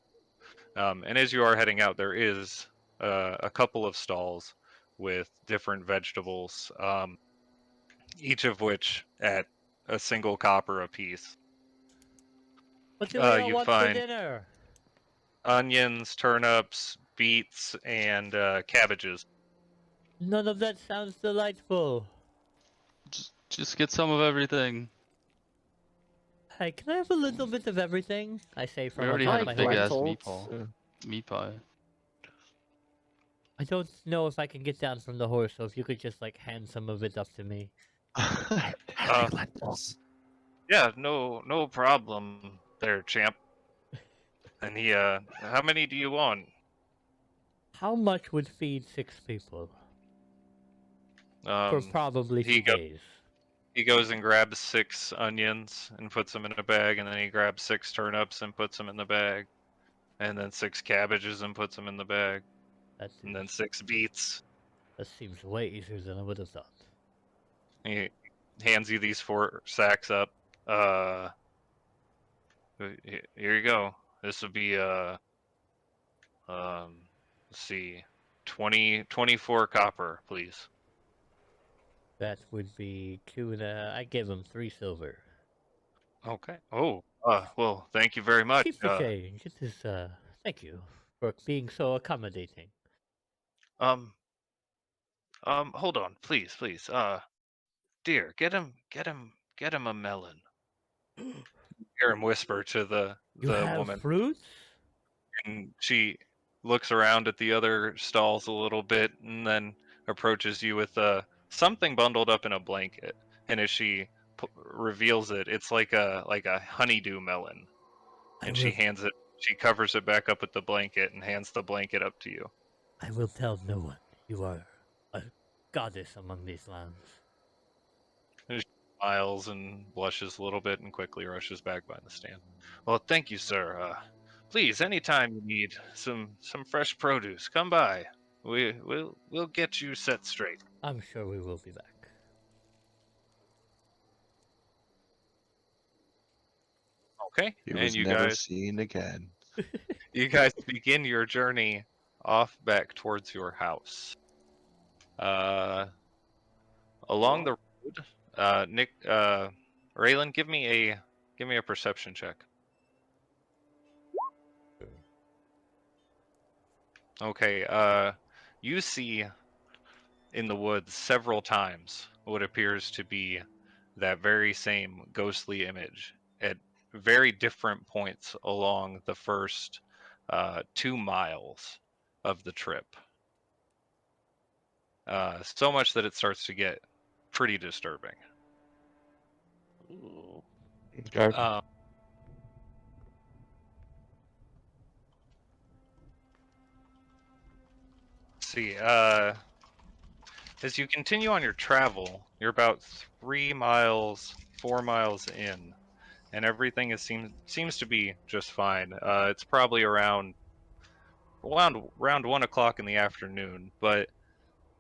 And as you are heading out, there is a couple of stalls with different vegetables, each of which at a single copper apiece. What do we all you want for find- dinner? Onions, turnips, beets, and cabbages. None of that sounds delightful. Just get some of everything. Hey, can I have a little bit of everything? I say from We already above had my a big head. ass lentils. meatball. Meat pie. I don't know if I can get down from the horse, so if you could just like hand some of it up to me. I Uh, like lentils. Yeah, no problem there, champ. And he, how many do you want? How much would feed 6 people for Um, probably he some go, days? he goes and grabs 6 onions and puts them in a bag, and then he grabs 6 turnips and puts them in the bag, and then 6 cabbages and puts them in the bag, That and then seems 6 beets. that seems way easier than I would have thought. He hands you these 4 sacks up. Uh, Here you go. This would be let's see, 24 copper, please. That would be 2 and I gave him 3 silver. Okay. Oh, well, thank you very much. Keep the change. It is thank you for being so accommodating. Um, hold on, please. Dear, get him a melon. Hear him whisper to You the have woman, fruits? and she looks around at the other stalls a little bit, and then approaches you with something bundled up in a blanket. And as she reveals it, it's like a honeydew melon. I And will she covers it back up with the blanket and hands the blanket up to you. I will tell no one. You are a goddess among these lands. And she smiles and blushes a little bit and quickly rushes back by the stand. Well, thank you, sir. Please, anytime you need some fresh produce, come by. We'll get you set straight. I'm sure we will be back. Okay? He And was never seen again. you guys begin your journey off back towards your house. Along the road, Nick, Raylan, give me a perception check. Okay. You see in the woods several times what appears to be that very same ghostly image at very different points along the first 2 miles of the trip. So much that it starts to get pretty disturbing. Ooh. Okay. See, as you continue on your travel, you're about 3 miles, 4 miles in, and everything seems to be just fine. It's probably around 1 o'clock in the afternoon, but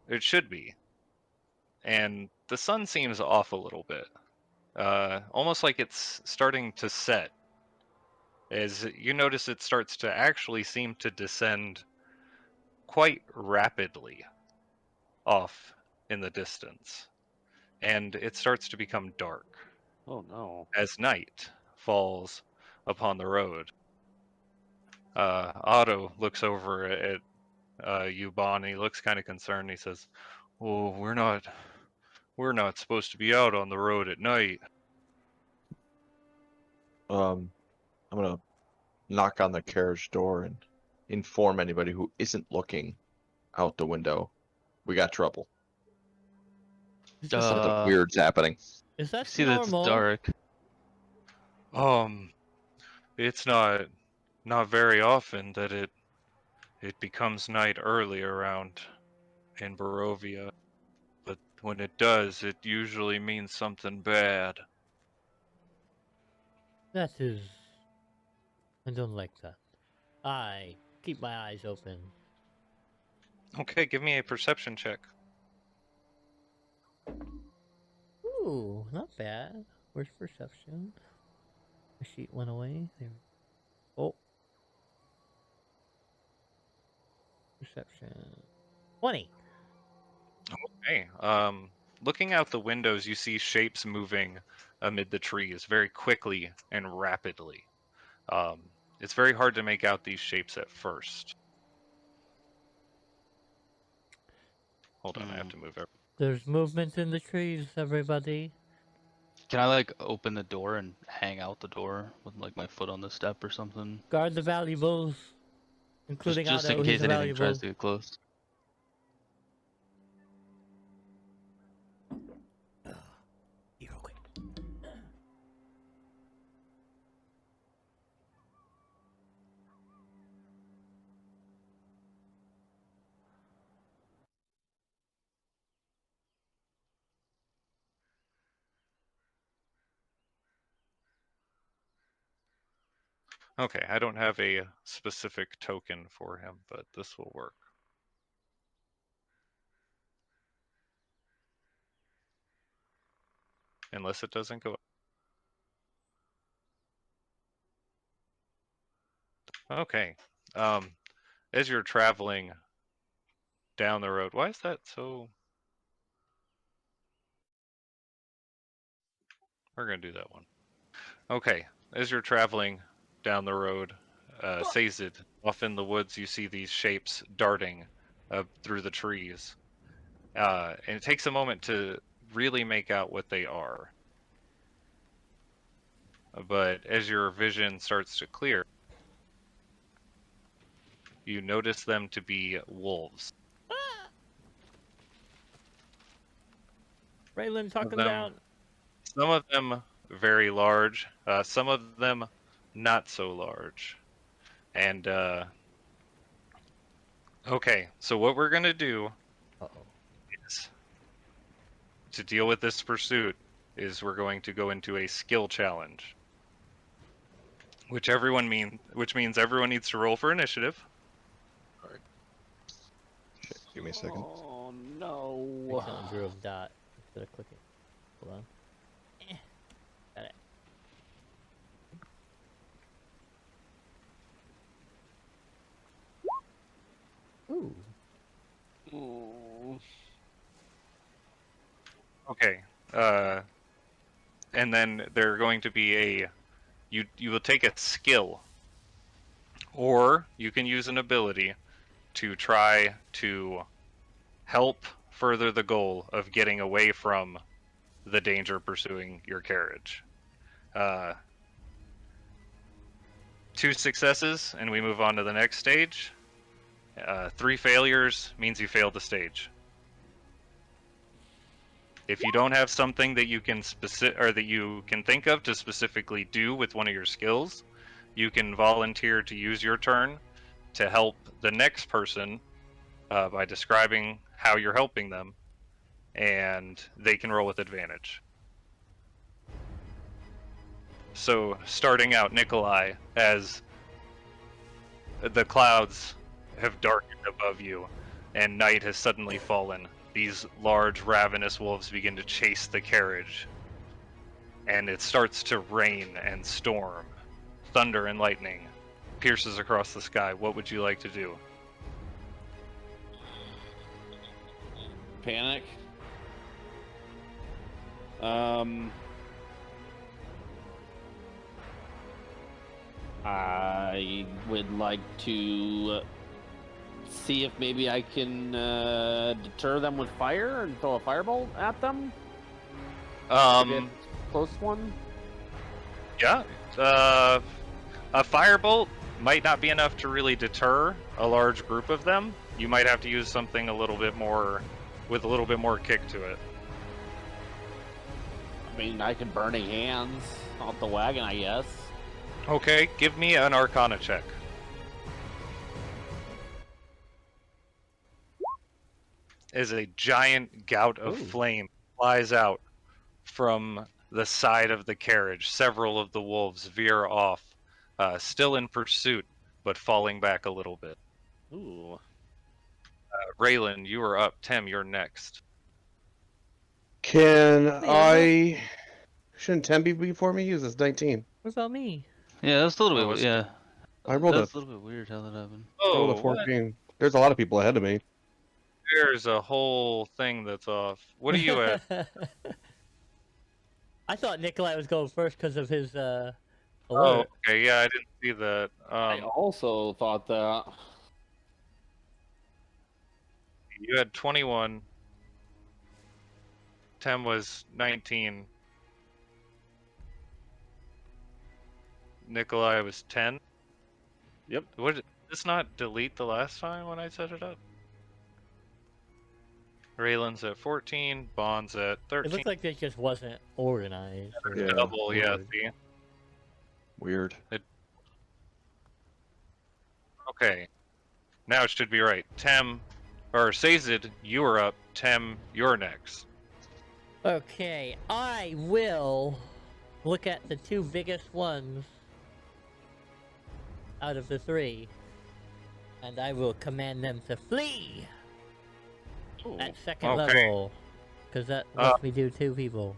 it should be. And the sun seems off a little bit, almost like it's starting to set. As you notice, it starts to actually seem to descend quite rapidly off in the distance, and it starts to become dark Oh no. as night falls upon the road. Otto looks over at you, Bon, and he looks kind of concerned. He says, "Oh, we're not supposed to be out on the road at night." I'm gonna knock on the carriage door and inform anybody who isn't looking out the window. We got trouble. Something weird's happening. Is that See that's normal? dark. It's not very often that it becomes night early around in Barovia, but when it does, it usually means something bad. That is. I don't like that. I keep my eyes open. Okay, give me a perception check. Ooh, not bad. Where's perception? The sheet went away. There. Oh. Perception. 20. Okay. Looking out the windows, you see shapes moving amid the trees very quickly and rapidly. It's very hard to make out these shapes at first. Hold on, I have to move everything. There's movement in the trees, everybody. Can I like open the door and hang out the door with like my foot on the step or something? Guard the valuables, including Just Otto. in He's case a anything valuable. tries to get close. Okay, I don't have a specific token for him, but this will work. Unless it doesn't go up. Okay. As you're traveling down the road, why is that so? We're gonna do that one. Okay. As you're traveling down the road, Sazed, off in the woods, you see these shapes darting through the trees. And it takes a moment to really make out what they are. But as your vision starts to clear, you notice them to be wolves. Raylan, talk him them- down. Some of them very large, some of them not so large. And, okay, so what we're gonna do Uh-oh. is, to deal with this pursuit, is we're going to go into a skill challenge. Which means everyone needs to roll for initiative. Shit, give me a second. Oh no. Accidentally drew a dot instead of clicking. Hold on. Got it. Ooh. Ooh. Okay. And then they're going to be you will take a skill, or you can use an ability to try to help further the goal of getting away from the danger pursuing your carriage. 2 successes and we move on to the next stage. 3 failures means you failed the stage. If you don't have something that you can think of to specifically do with one of your skills, you can volunteer to use your turn to help the next person by describing how you're helping them, and they can roll with advantage. So, starting out, Nikolai, as the clouds have darkened above you and night has suddenly fallen, these large, ravenous wolves begin to chase the carriage, and it starts to rain and storm. Thunder and lightning pierces across the sky. What would you like to do? Panic. I would like to see if maybe I can deter them with fire and throw a firebolt at them. Maybe a close one. Yeah. A firebolt might not be enough to really deter a large group of them. You might have to use something with a little bit more kick to it. I mean, I could burning hands off the wagon, I guess. Okay, give me an Arcana check. As a giant gout of flame flies out from the side of the carriage, several of the wolves veer off, still in pursuit, but falling back a little bit. Ooh. Raylan, you are up. Tem, you're next. Shouldn't 10 be before me? He was 19. What about me? Yeah, that's a little Oh, bit. it's- Yeah, I rolled that's a a little bit weird how that happened. I rolled a Oh, what? 14. There's a lot of people ahead of me. There's a whole thing that's off. What are you at? I thought Nikolai was going first because of his Oh, alert. okay. Yeah, I didn't see that. I also thought that. You had 21. Tem was 19. Nikolai was 10. Yep. What did this not delete the last time when I set it up? Raylan's at 14. Bond's at It 13. looked like it just wasn't organized. or Yeah. Double, yeah. ordered. See. Weird. Okay. Now it should be right. Tem, or Sazed, you are up. Tem, you're next. Okay, I will look at the 2 biggest ones out of the 3, and I will command them to flee Ooh. at second Okay. level, because that lets me do 2 people,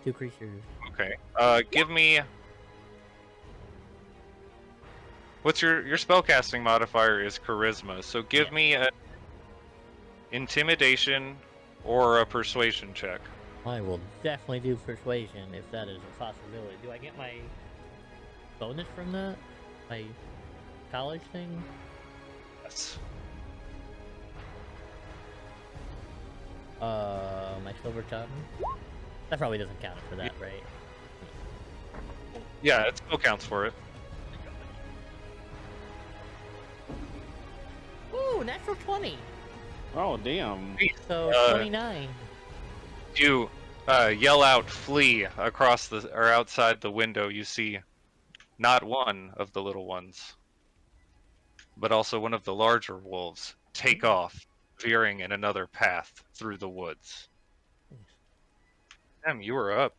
2 creatures. Okay. Give me. What's your spellcasting modifier is charisma, so give Yeah. me a intimidation or a persuasion check. I will definitely do persuasion if that is a possibility. Do I get my bonus from that? My college thing? Yes. My silver tongue? That probably doesn't count for that, right? Yeah, it still counts for it. Ooh, natural 20! Oh, damn. So, 29. You yell out "flee" across or outside the window. You see not one of the little ones, but also one of the larger wolves take off, veering in another path through the woods. Damn, you were up.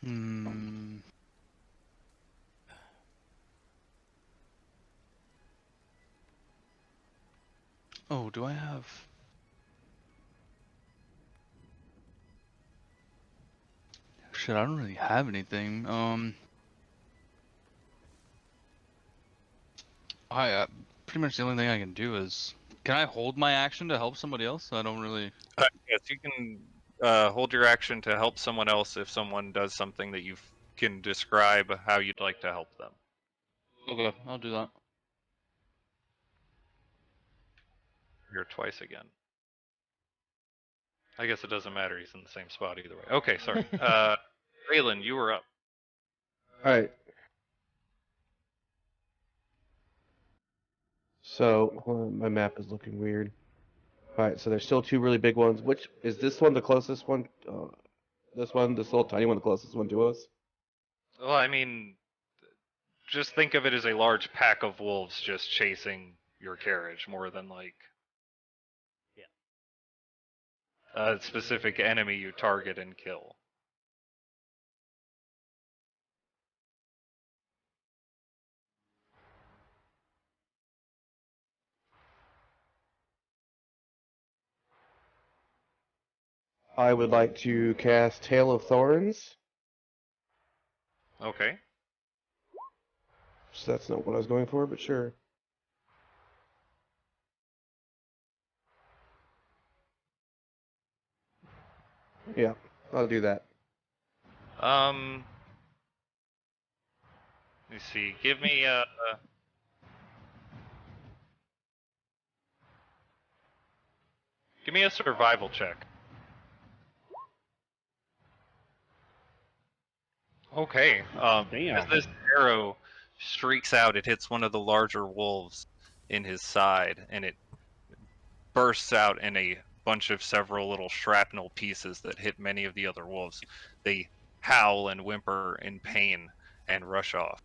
Hmm. Oh, do I have... Shit, I don't really have anything. Pretty much the only thing I can do is... Can I hold my action to help somebody else? I don't really... Yes, you can hold your action to help someone else if someone does something that you can describe how you'd like to help them. Okay, I'll do that. You're twice again. I guess it doesn't matter. He's in the same spot either way. Okay, sorry. Raylan, you were up. Alright. So, hold on, my map is looking weird. Alright, so there's still 2 really big ones. Which, is this one the closest one? This little tiny one, the closest one to us? Well, I mean, just think of it as a large pack of wolves just chasing your carriage more than like a specific enemy you target and kill. I would like to cast Tail of Thorns. Okay. So that's not what I was going for, but sure. Yeah, I'll do that. Let me see. Give me a survival check. Okay. As Damn. this arrow streaks out, it hits one of the larger wolves in his side, and it bursts out in a bunch of several little shrapnel pieces that hit many of the other wolves. They howl and whimper in pain and rush off.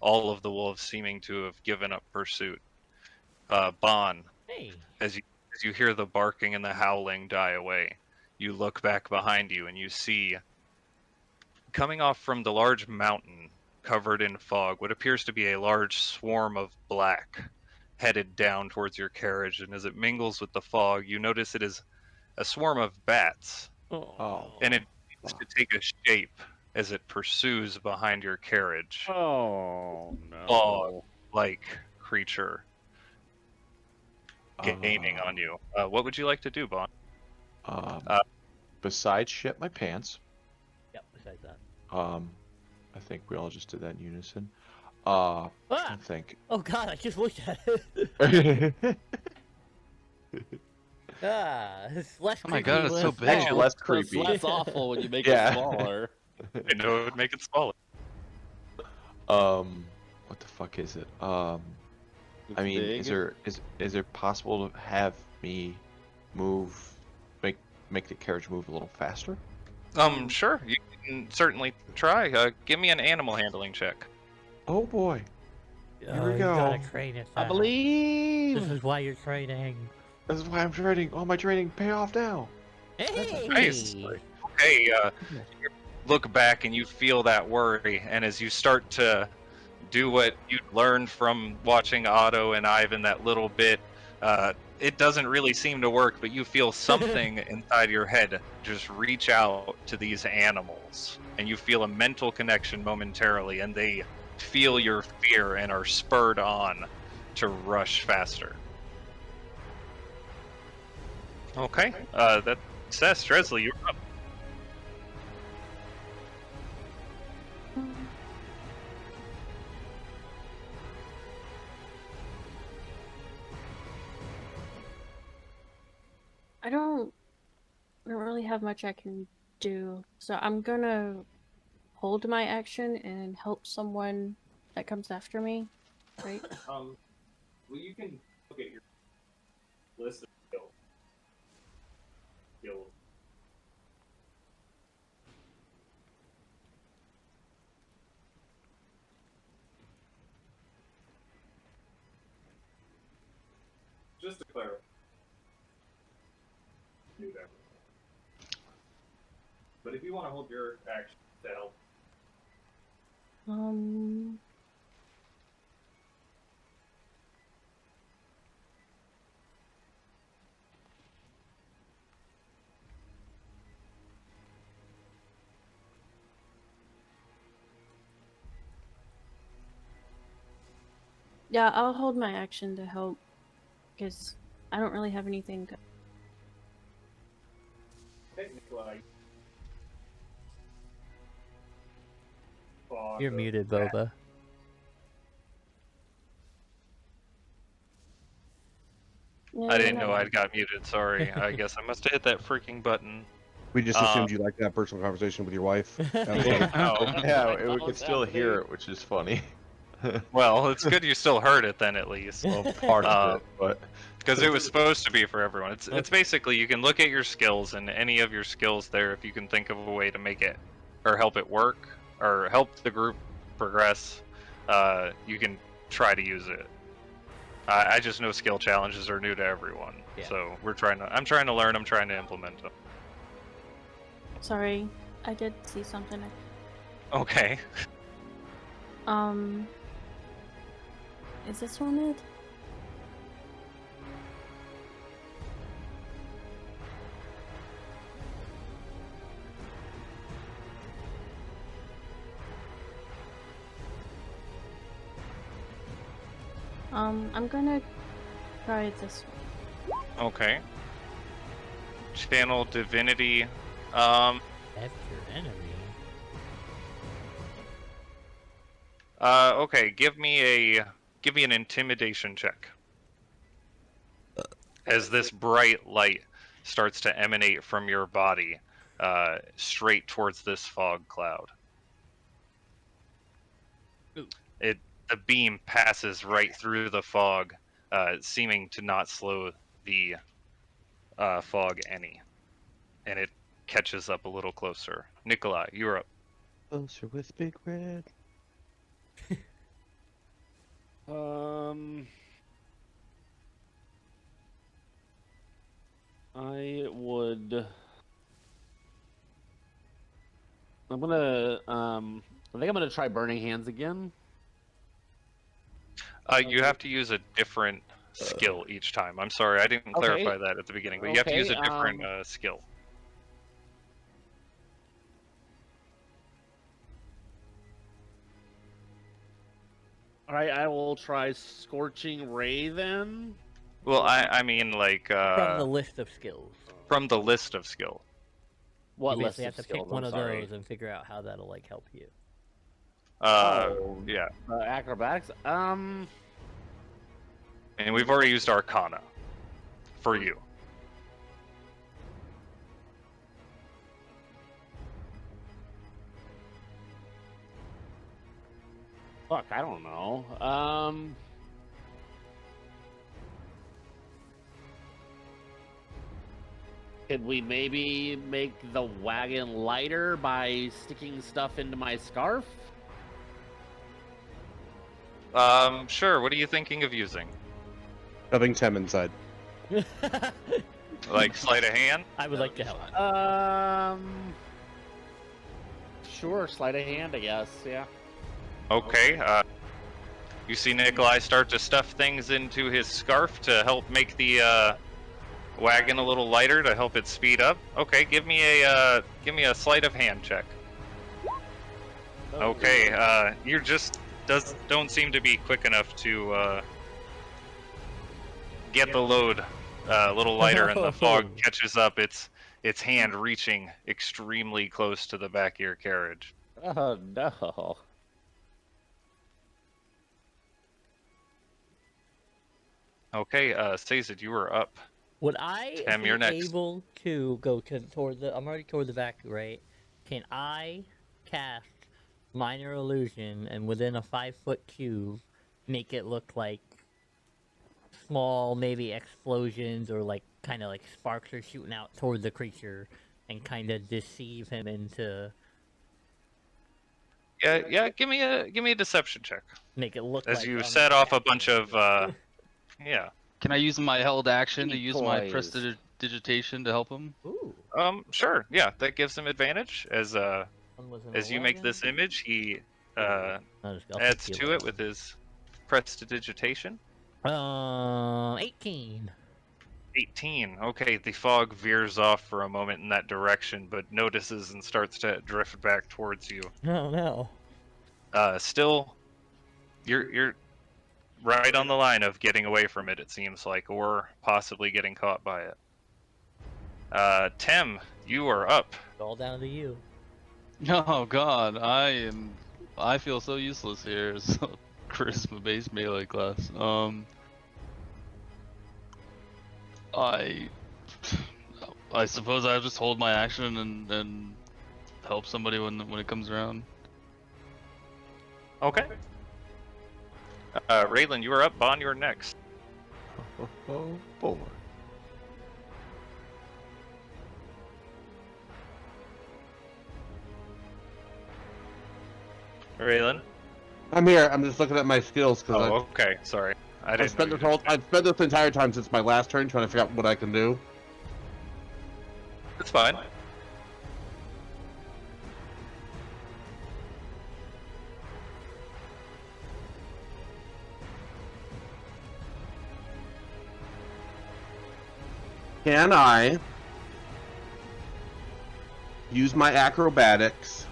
All of the wolves seeming to have given up pursuit. Bon, Hey! as you hear the barking and the howling die away, you look back behind you and you see, coming off from the large mountain covered in fog, what appears to be a large swarm of black headed down towards your carriage, and as it mingles with the fog, you notice it is a swarm of bats, Oh. and it begins to take a shape as it pursues behind your carriage. Oh, no. Fog-like creature gaining on you. What would you like to do, Bon? Besides shit my pants, Yep, besides that. I think we all just did that in unison. I Ah! think. Oh god, I just looked at it! It's less Oh my creepy, god, it's so less big. Actually, small. less So it's creepy. less awful when you make Yeah. it smaller. I know it would make it smaller. What the fuck is it? It's I mean, big. is there possible to have me make the carriage move a little faster? Sure. You can certainly try. Give me an animal handling check. Oh boy, Oh, Here we you go. gotta train it I fast. believe. This is why you're training. this is why I'm training. All my training pay off now. Hey! Nice. Okay, you look back and you feel that worry, and as you start to do what you learned from watching Otto and Ivan that little bit, it doesn't really seem to work, but you feel something inside your head just reach out to these animals, and you feel a mental connection momentarily, and they feel your fear and are spurred on to rush faster. Okay, that's success. Dresley, you're up. I don't really have much I can do, so I'm gonna hold my action and help someone that comes after me, right? Well, you can look at your list of skills. Just to clarify. Do that. But if you want to hold your action to help. Yeah, I'll hold my action to help, because I don't really have anything. Technically, You're muted, Boba. Yeah, I didn't no. know I'd got muted. Sorry. I guess I must have hit that freaking button. We just assumed you liked that personal conversation with your wife. Yeah. Oh, Yeah, we could still hear it, which is funny. well, it's good you still heard it then, at least. Well, part of it, but Because it was supposed to be for everyone. It's basically you can look at your skills and any of your skills there if you can think of a way to make it or help it work or help the group progress. You can try to use it. I just know skill challenges are new to everyone, Yeah. so I'm trying to learn. I'm trying to implement them. Sorry, I did see something. Okay. Is this one it? I'm gonna try this one. Okay. Channel divinity. That's your enemy. Okay. Give me an intimidation check. As this bright light starts to emanate from your body, straight towards this fog cloud. Ooh. The beam passes right through the fog, seeming to not slow the fog any, and it catches up a little closer. Nikolai, you're up. Closer with Big Red. I would. I'm gonna. I think I'm gonna try Burning Hands again. You have to use a different skill each time. I'm sorry, I didn't clarify that at the beginning, but you have to use a different skill. All right, I will try Scorching Ray then. Well, I mean like From the list of skills. from the list of skill. What You list basically of have to skills? pick one I'm of sorry. those and figure out how that'll like help you. Yeah. Acrobatics. And we've already used Arcana for you. Fuck, I don't know. Could we maybe make the wagon lighter by sticking stuff into my scarf? Sure. What are you thinking of using? Shoving Tem inside. Like sleight of hand? I would like to help. Sure, sleight of hand, I guess. Yeah. Okay. You see Nikolai start to stuff things into his scarf to help make the wagon a little lighter to help it speed up. Okay, give me a sleight of hand check. Okay, you're just don't seem to be quick enough to get the load a little lighter, and the fog catches up. Its hand reaching extremely close to the back of your carriage. Oh no. Okay, Sazed, you are up. Would I Tim, be you're next. able to go toward the? I'm already toward the back, right? Can I cast minor illusion and within a 5-foot cube make it look like small, maybe explosions or like kind of like sparks are shooting out toward the creature, and kind of deceive him into Yeah. Give me a deception check make it look as like you I'm set off a attacking bunch him. of yeah. Can I use my held action to use my Decoys. prestidigitation to help him? Ooh, Sure. Yeah, that gives him advantage as one was an you make 11. this image. He I'll take adds the to 11. it with his prestidigitation. 18. 18. Okay, the fog veers off for a moment in that direction, but notices and starts to drift back towards you. Oh no. Still, you're right on the line of getting away from it. It seems like, or possibly getting caught by it. Tim, you are up. It's all down to you. Oh god, I feel so useless here as a charisma-based melee class. I suppose I'll just hold my action and help somebody when it comes around. Okay. Raylan, you are up. Bon, you're next. Oh boy. Raylan? I'm here. I'm just looking at my skills because Oh, okay. Sorry. I've spent this entire time since my last turn trying to figure out what I can do. It's fine. Can I use my acrobatics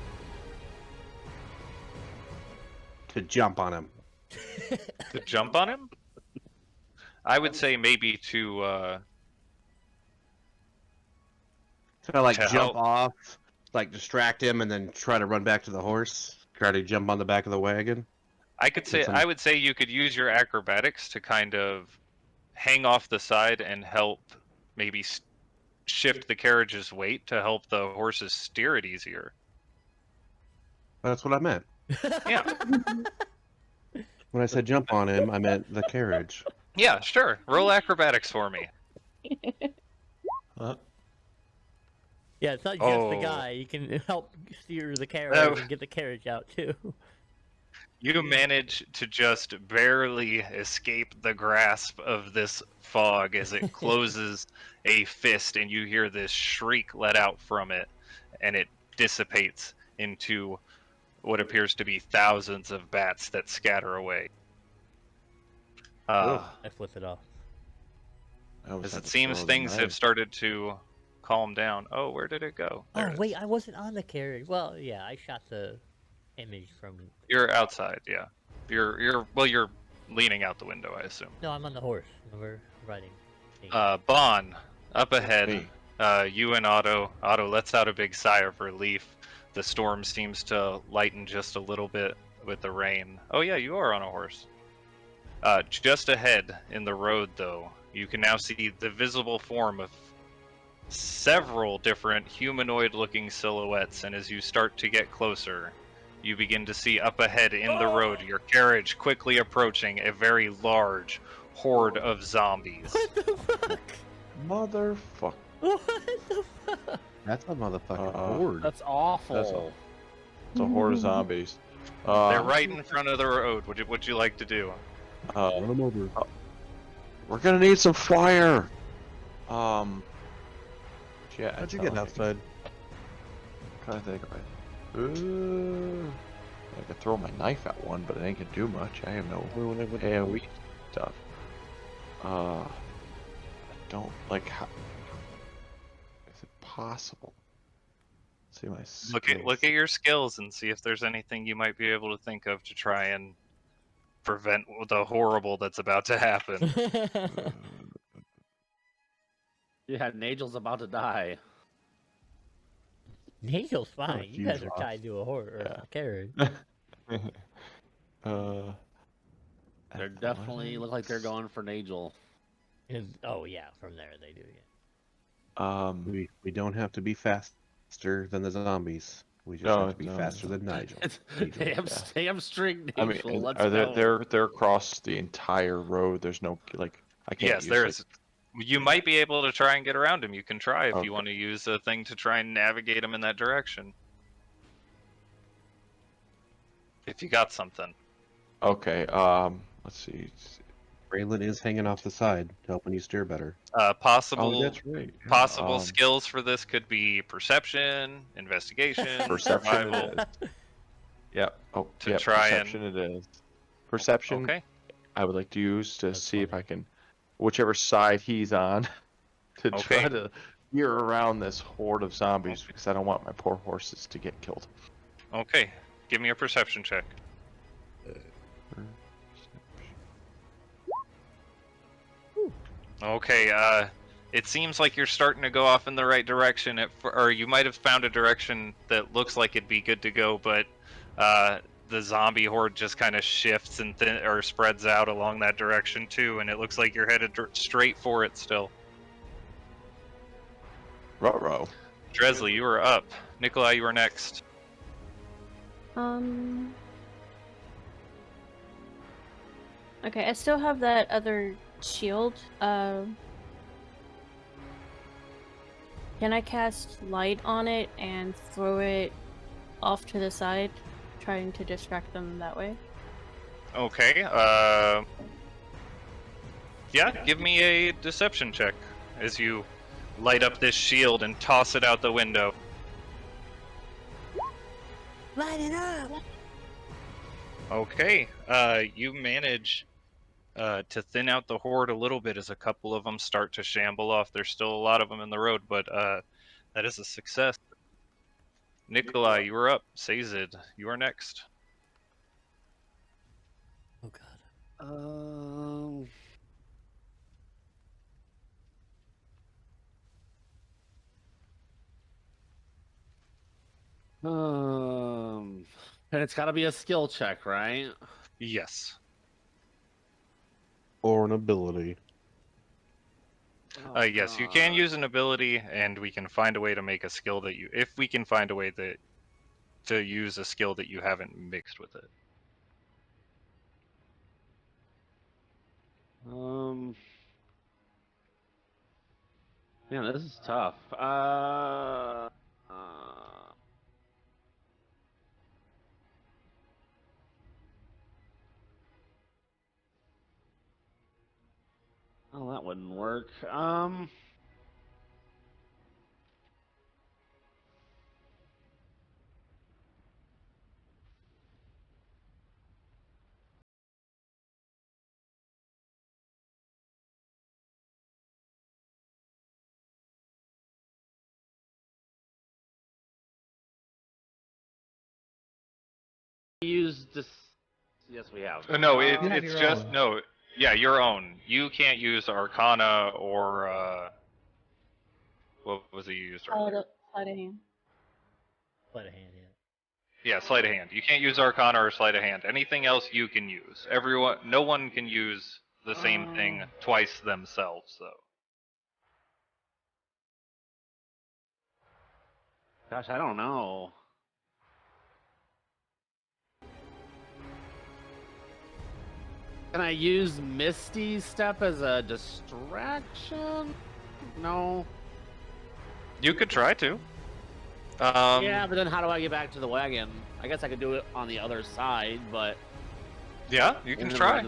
to jump on him? To jump on him? I would say maybe to To like To jump help. off, like distract him, and then try to run back to the horse. Try to jump on the back of the wagon. I would say you could use your acrobatics to kind of hang off the side and help maybe shift the carriage's weight to help the horses steer it easier. That's what I meant. Yeah. When I said jump on him, I meant the carriage. Yeah, sure. Roll acrobatics for me. Yeah, it's not just the Oh. guy. You can help steer the carriage No. and get the carriage out too. You manage to just barely escape the grasp of this fog as it closes a fist, and you hear this shriek let out from it, and it dissipates into what appears to be thousands of bats that scatter away. I flip it off. As it seems things have started to calm down. Oh, where did it go? There Oh it wait, is. I wasn't on the carriage. Well, yeah, I shot the image from. You're outside, yeah. You're leaning out the window, I assume. No, I'm on the horse. We're riding. Bon, up ahead. Me. You and Otto. Otto lets out a big sigh of relief. The storm seems to lighten just a little bit with the rain. Oh yeah, you are on a horse. Just ahead in the road, though, you can now see the visible form of several different humanoid-looking silhouettes, and as you start to get closer, you begin to see up ahead in the road your carriage quickly approaching a very large horde of zombies. What the fuck? Motherfucker. What the fuck? That's a motherfucking Uh, horde. That's awful. That's all. It's a horde of zombies. They're right in front of the road. What'd you like to do? Run them over. We're gonna need some fire. Yeah. How'd you it's get not like outside? I think I could throw my knife at one, but it ain't gonna do much. I have no AoE stuff. I don't like how. Is it possible? Let's see my skills. Look at your skills and see if there's anything you might be able to think of to try and prevent the horrible that's about to happen. Yeah, Nagel's about to die. Nagel's fine. You guys huge are loss. tied to a horse or Yeah. a carriage. They definitely look like they're going for Nagel. Oh yeah, from there they do. Yeah. We don't have to be faster than the zombies. We just No, have to be no, faster no. than Nigel. Hamstring I mean, Nagel. Let's are go. they're across the entire road. There's no like I can't Yes, use there like, is. You might be able to try and get around him. You can try if Okay. you want to use a thing to try and navigate him in that direction. If you got something. Okay. Let's see. Braylon is hanging off the side, helping you steer better. Possible Oh, that's right. Yeah, possible skills for this could be perception, investigation, Perception survival. it is. Yep. Oh, To yeah. try Perception it is. Perception. Okay. I would like to use to That's see if funny. I can, whichever side he's on, to Okay. try to veer around this horde of zombies because I don't want my poor horses to get killed. Okay. Give me a perception check. Okay, it seems like you're starting to go off in the right direction, or you might have found a direction that looks like it'd be good to go, but the zombie horde just kind of shifts and spreads out along that direction too, and it looks like you're headed straight for it still. Ruh-roh. Dresley, you are up. Nikolai, you are next. Okay, I still have that other shield. Can I cast light on it and throw it off to the side, trying to distract them that way? Okay, yeah, give me a deception check as you light up this shield and toss it out the window. Light it up! Okay, you manage to thin out the horde a little bit as a couple of them start to shamble off. There's still a lot of them in the road, but that is a success. Nikolai, you are up. Sazid, you are next. Oh god. And it's got to be a skill check, right? Yes. Or an ability. Yes, you can use an ability, and we can find a way to make a skill that you... If we can find a way to use a skill that you haven't mixed with it. Man, this is tough. Well, that wouldn't work. Use this. Yes, we have. No, have it's your just... own. No, yeah, your own. You can't use Arcana or... What was it you used earlier? Sleight of hand. Sleight of hand, yeah. Yeah, sleight of hand. You can't use Arcana or sleight of hand. Anything else you can use. No one can use the same thing twice themselves, though. Gosh, I don't know. Can I use Misty Step as a distraction? No. You could try to. Yeah, but then how do I get back to the wagon? I guess I could do it on the other side, but... Yeah, you can try.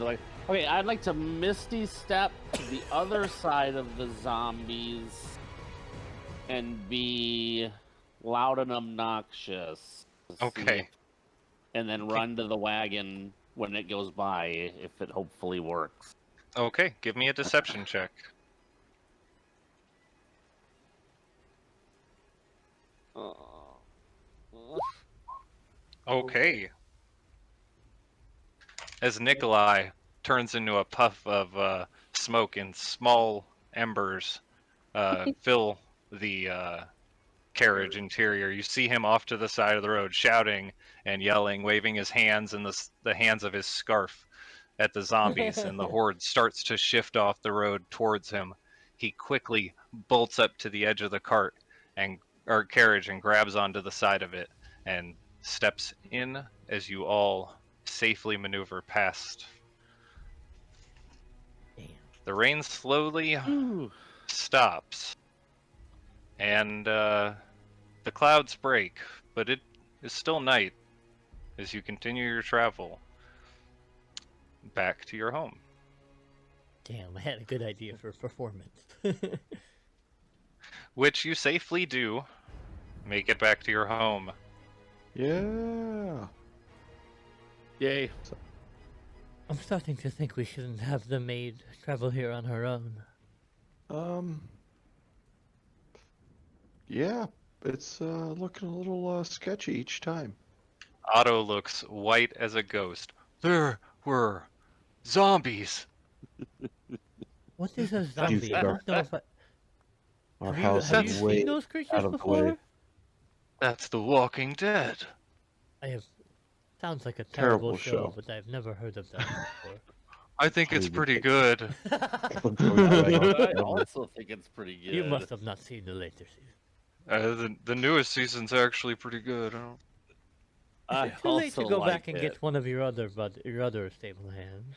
Okay, I'd like to Misty Step to the other side of the zombies. and be loud and obnoxious. To see Okay. if- and then run to the wagon when it goes by, if it hopefully works. Okay, give me a deception check. Okay. As Nikolai turns into a puff of smoke and small embers fill the carriage interior, you see him off to the side of the road shouting and yelling, waving his hands and the hands of his scarf at the zombies, and the horde starts to shift off the road towards him. He quickly bolts up to the edge of the cart or carriage and grabs onto the side of it and steps in as you all safely maneuver past. Damn. The rain slowly Ooh. stops, and the clouds break, but it is still night as you continue your travel back to your home. Damn, I had a good idea for a performance. Which you safely do make it back to your home. Yeah. Yay. I'm starting to think we shouldn't have the maid travel here on her own. Yeah, it's looking a little sketchy each time. Otto looks white as a ghost. There were zombies. What is a Do you zombie? think I don't know if I... our Have you, house have is you way seen those creatures out of the way? before? That's The Walking Dead. I have... Sounds like a Terrible terrible show, show. but I've never heard of that before. I think it's pretty good. I also think it's pretty good. You must have not seen the later season. The newest season's actually pretty good. I Is it too late to also go like back and it. get one of your other stable hands?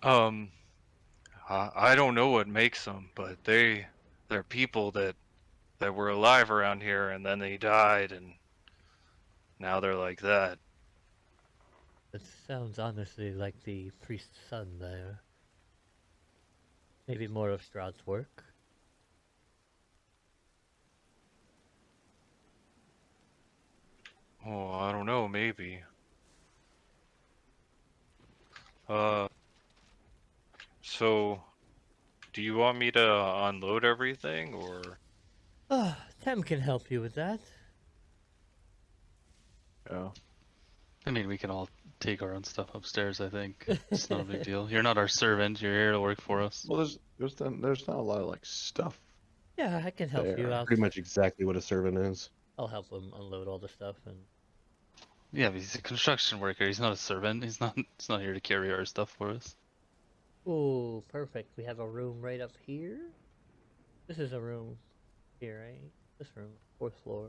I don't know what makes them, but they're people that were alive around here, and then they died, and now they're like that. It sounds honestly like the priest's son there. Maybe more of Strahd's work. Oh, I don't know, maybe. So, do you want me to unload everything, or? Tem can help you with that. Yeah. I mean, we can all take our own stuff upstairs. I think it's not a big deal. You're not our servant. You're here to work for us. Well, there's not a lot of like stuff. Yeah, I can help you There. out. Pretty much exactly what a servant is. I'll help him unload all the stuff and... Yeah, but he's a construction worker. He's not a servant. He's not. He's not here to carry our stuff for us. Oh, perfect. We have a room right up here. This is a room here, right? This room, 4th floor.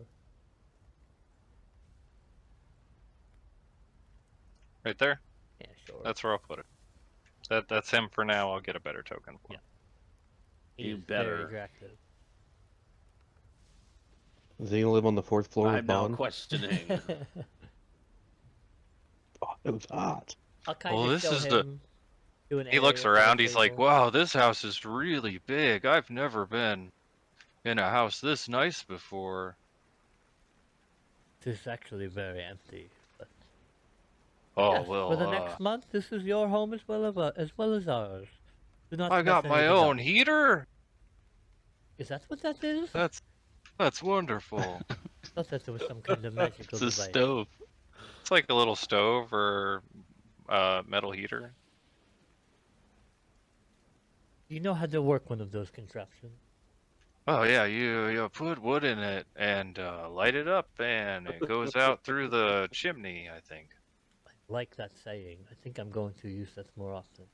Right there? Yeah, sure. That's where I'll put it. That's him for now. I'll get a better token for him. You He's very better. attractive. Does he live on the 4th floor I'm with now Bond? questioning. Oh, it was hot. I'll kind Well, of this show is him to an He looks area for the around. He's like, table. "Wow, this house is really big. I've never been in a house this nice before." This is actually very empty. But Oh yes, well. for the next month, this is your home as well as ours. Do not I mess got my anything up. own heater. Is that what that is? That's wonderful. I thought that there was some kind of magical It's a device. stove. It's like a little stove or metal heater. You know how to work one of those contraptions. Oh yeah, you put wood in it and light it up, and it goes out through the chimney, I think. I like that saying. I think I'm going to use that more often.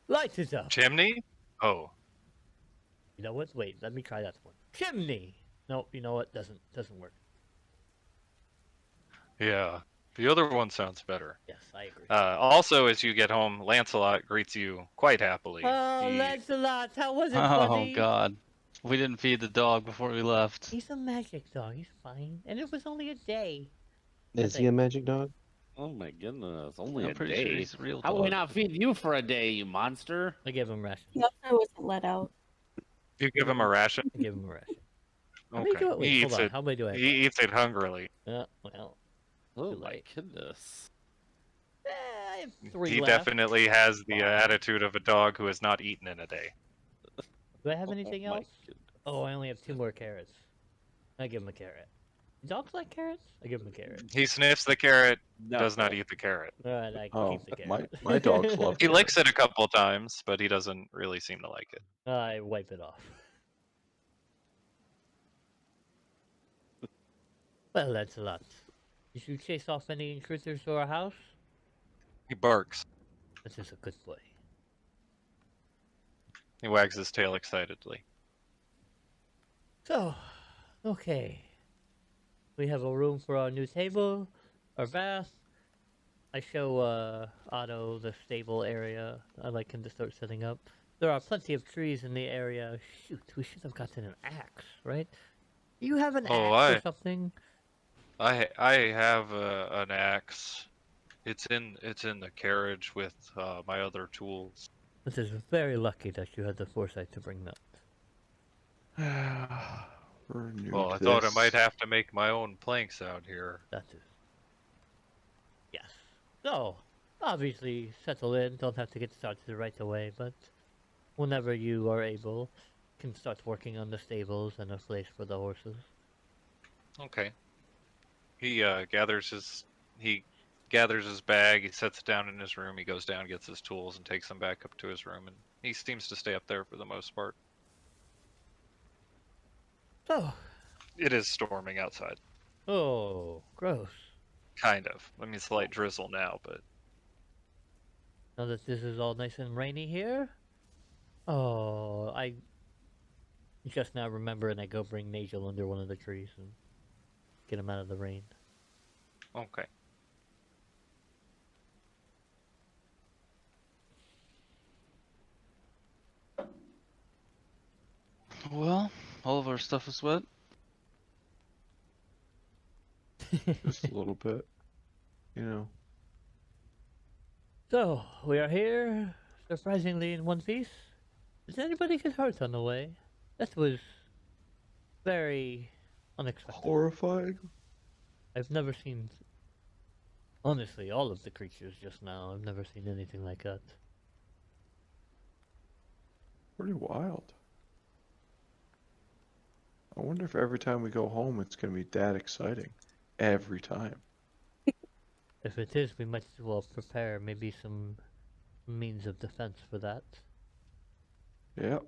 Light it up! Chimney? Oh, You know what? Wait, let me try that one. Chimney! No, you know what? Doesn't work. yeah. The other one sounds better. Yes, I agree. Also, as you get home, Lancelot greets you quite happily. Oh, He- Lancelot, how was it, Oh buddy? God, we didn't feed the dog before we left. He's a magic dog. He's fine. And it was only a day. Is he a magic dog? Oh my goodness, only I'm a pretty day. sure he's a real How dog. would we not feed you for a day, you monster? I gave him rations. He also wasn't let out. You give him a ration. I give him a ration. How many Okay. do I, wait, He hold eats on. it. How many do I have? He eats it hungrily. Well, Oh too my late. goodness. I have 3 He left. definitely has the Fine. attitude of a dog who has not eaten in a day. Do I have Oh anything my else? goodness. Oh, I only have 2 more carrots. I give him a carrot. Dogs like carrots? I give him a carrot. He sniffs the carrot, does not No. eat the carrot. Alright, I Oh, keep the my carrot. my dogs love He licks carrots. it a couple times, but he doesn't really seem to like it. I wipe it off. Well, that's a lot. Did you chase off any intruders to our house? He barks. This is a good boy. He wags his tail excitedly. So, okay. We have a room for our new table, our bath. I show Otto the stable area I'd like him to start setting up. There are plenty of trees in the area. Shoot, we should have gotten an axe, right? Do you have an Oh, axe or something? I have an axe. It's in the carriage with my other tools. This is very lucky that you had the foresight to bring that. We're new Well, to I thought I this. might have to make my own planks out here. That is. Yes. So, obviously, settle in. Don't have to get started right away, but whenever you are able, can start working on the stables and a place for the horses. Okay. He gathers his bag. He sets it down in his room. He goes down, gets his tools, and takes them back up to his room. And he seems to stay up there for the most part. So, It is storming outside. oh, gross. Kind of. I mean, it's a light drizzle now, but Now that this is all nice and rainy here. Oh, I just now remember and I go bring Nigel under one of the trees and get him out of the rain. okay. Well, all of our stuff is wet. Just a little bit, you know. So, we are here, surprisingly in one piece. Did anybody get hurt on the way? That was very unexpected. Horrifying. I've never seen, honestly, all of the creatures just now. I've never seen anything like that. Pretty wild. I wonder if every time we go home it's gonna be that exciting. Every time. If it is, we might as well prepare maybe some means of defense for that. Yep.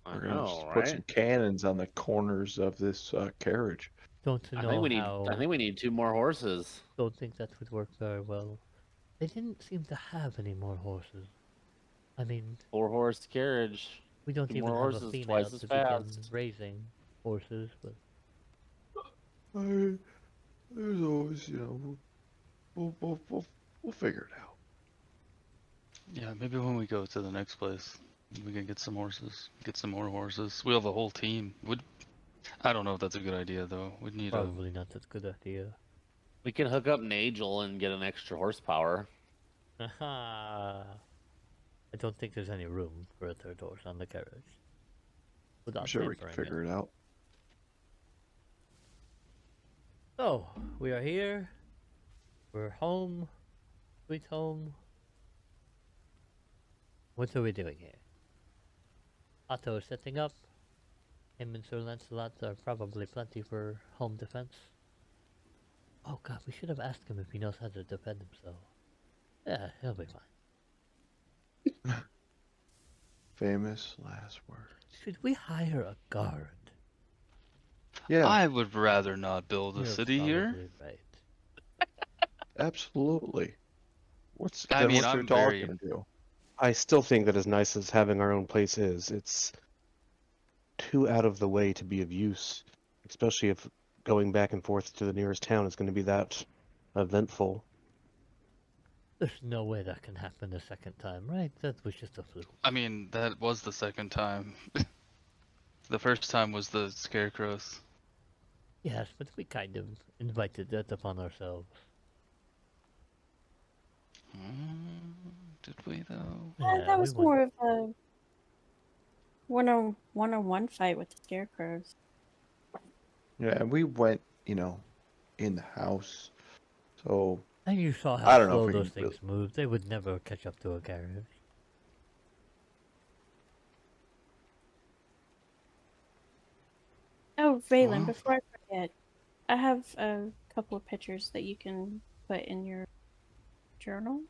I We're gonna know, just right? put some cannons on the corners of this carriage. Don't I know think we need. how. I think we need 2 more horses. Don't think that would work very well. They didn't seem to have any more horses. I mean, 4-horse carriage. we don't 2 even more have a horses, female twice to as begin fast. raising horses, but There's always, you know, we'll figure it out. Yeah, maybe when we go to the next place, we can get some horses, get some more horses. We have a whole team. I don't know if that's a good idea though. We'd need probably not a good idea. We can hook up Nigel and get an extra horsepower. Aha! I don't think there's any room for a third horse on the carriage. I'm Without sure we can tampering it. figure it out. So, we are here. We're home. Sweet home. What are we doing here? Otto is setting up. Him and Sir Lancelot are probably plenty for home defense. Oh god, we should have asked him if he knows how to defend himself. Yeah, he'll be fine. Famous last words. Should we hire a guard? Yeah, I would rather not build a You're city here. probably right. absolutely. I Then mean, what's your I'm dog very- gonna do? I still think that as nice as having our own place is, it's too out of the way to be of use, especially if going back and forth to the nearest town is going to be that eventful. There's no way that can happen a second time, right? That was just a fluke. I mean, that was the second time. The first time was the scarecrows. Yes, but we kind of invited that upon ourselves. Did we though? Yeah, that we was went- more of a one-on-one fight with the scarecrows. Yeah, and we went, in the house. So And you saw I how don't know if slow we those can things move. They would never catch up to a carriage. Oh, Raylan, Well, before I forget, I have a couple of pictures that you can put in your journal.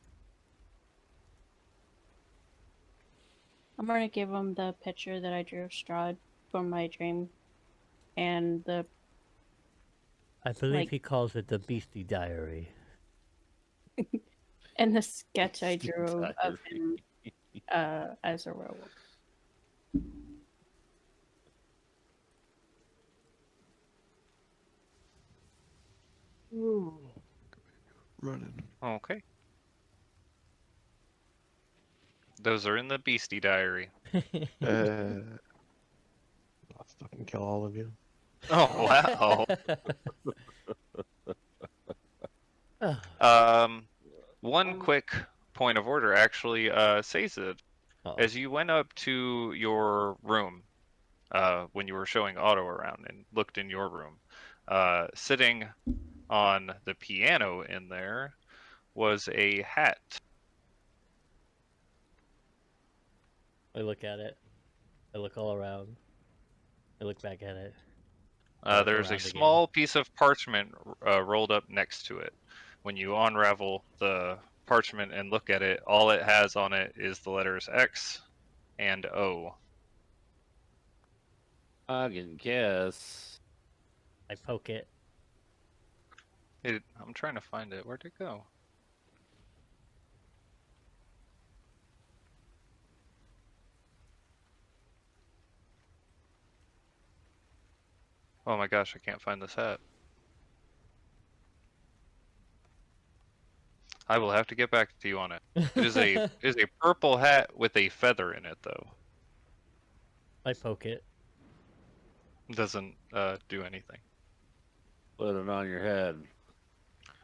I'm gonna give him the picture that I drew of Strahd from my dream, and the I believe like, he calls it the Beastie Diary. and the sketch I Beastie drew of Diary. him as a werewolf. running. Okay. Those are in the Beastie Diary. I'll fucking kill all of you. Oh, wow. One quick point of order actually says it. Oh. As you went up to your room, when you were showing Otto around and looked in your room, sitting on the piano in there was a hat. I look at it. I look all around. I look back at it. I look There's a around again. small piece of parchment rolled up next to it. When you unravel the parchment and look at it, all it has on it is the letters X and O. I can guess. I poke it. I'm trying to find it. Where'd it go? Oh my gosh, I can't find this hat. I will have to get back to you on it. It is a purple hat with a feather in it though. I poke it. It doesn't do anything. Put it on your head.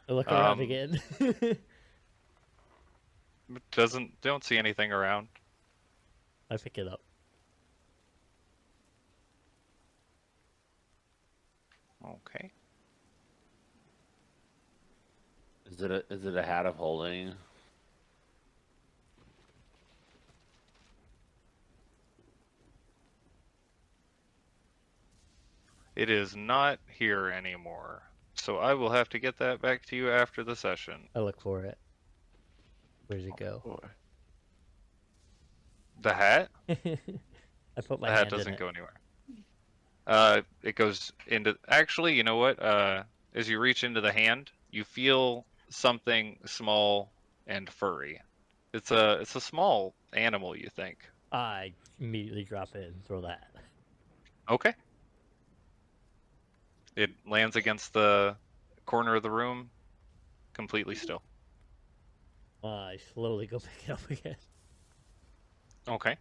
I look around again. Don't see anything around. I pick it up. Okay. Is it a hat of holding? It is not here anymore. So I will have to get that back to you after the session. I look for it. Where's it go? Boy. The hat? I put my The hat hand in doesn't it. go anywhere. It goes into. Actually, you know what? As you reach into the hand, you feel something small and furry. It's a small animal. You think? I immediately drop it and throw that. Okay. It lands against the corner of the room, completely still. I slowly go pick it up again. Okay.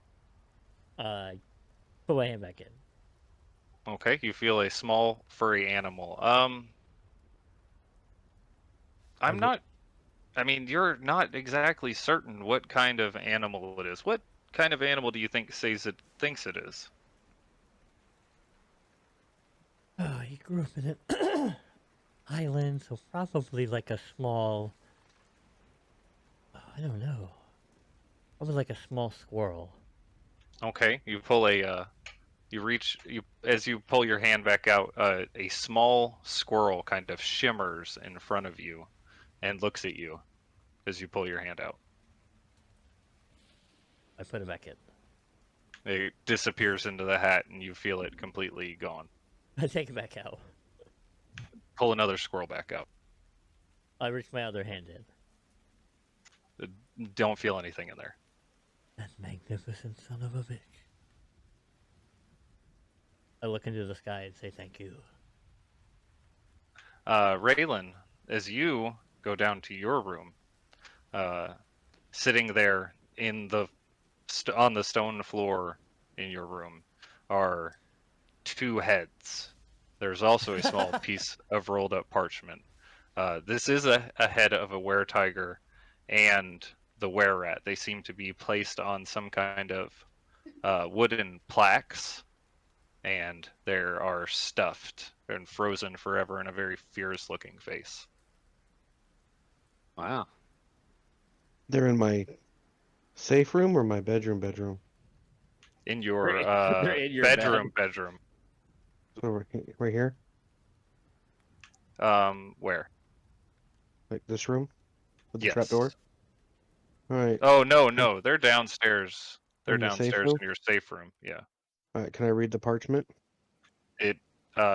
I put my hand back in. Okay. You feel a small furry animal. I'm not. I mean, you're not exactly certain what kind of animal it is. What kind of animal do you think says it thinks it is? Oh, he grew up in an island, so probably like a small. I don't know. Probably like a small squirrel. Okay, you pull a, as you pull your hand back out, a small squirrel kind of shimmers in front of you, and looks at you, as you pull your hand out. I put it back in. It disappears into the hat, and you feel it completely gone. I take it back out. Pull another squirrel back out. I reach my other hand in. Don't feel anything in there. That magnificent son of a bitch. I look into the sky and say thank you. Raylan, as you go down to your room, sitting there in the on the stone floor in your room are two heads. There's also a small piece of rolled up parchment. This is a head of a were-tiger and the were-rat. They seem to be placed on some kind of wooden plaques, and there are stuffed and frozen forever in a very fierce-looking face. Wow. They're in my safe room or my bedroom. In your They're in your bedroom, bed. bedroom. So right here, Where? like this room with the Yes. trap door. All right. Oh no, they're downstairs. They're In the safe downstairs room? in your safe room. Yeah. All right. Can I read the parchment? It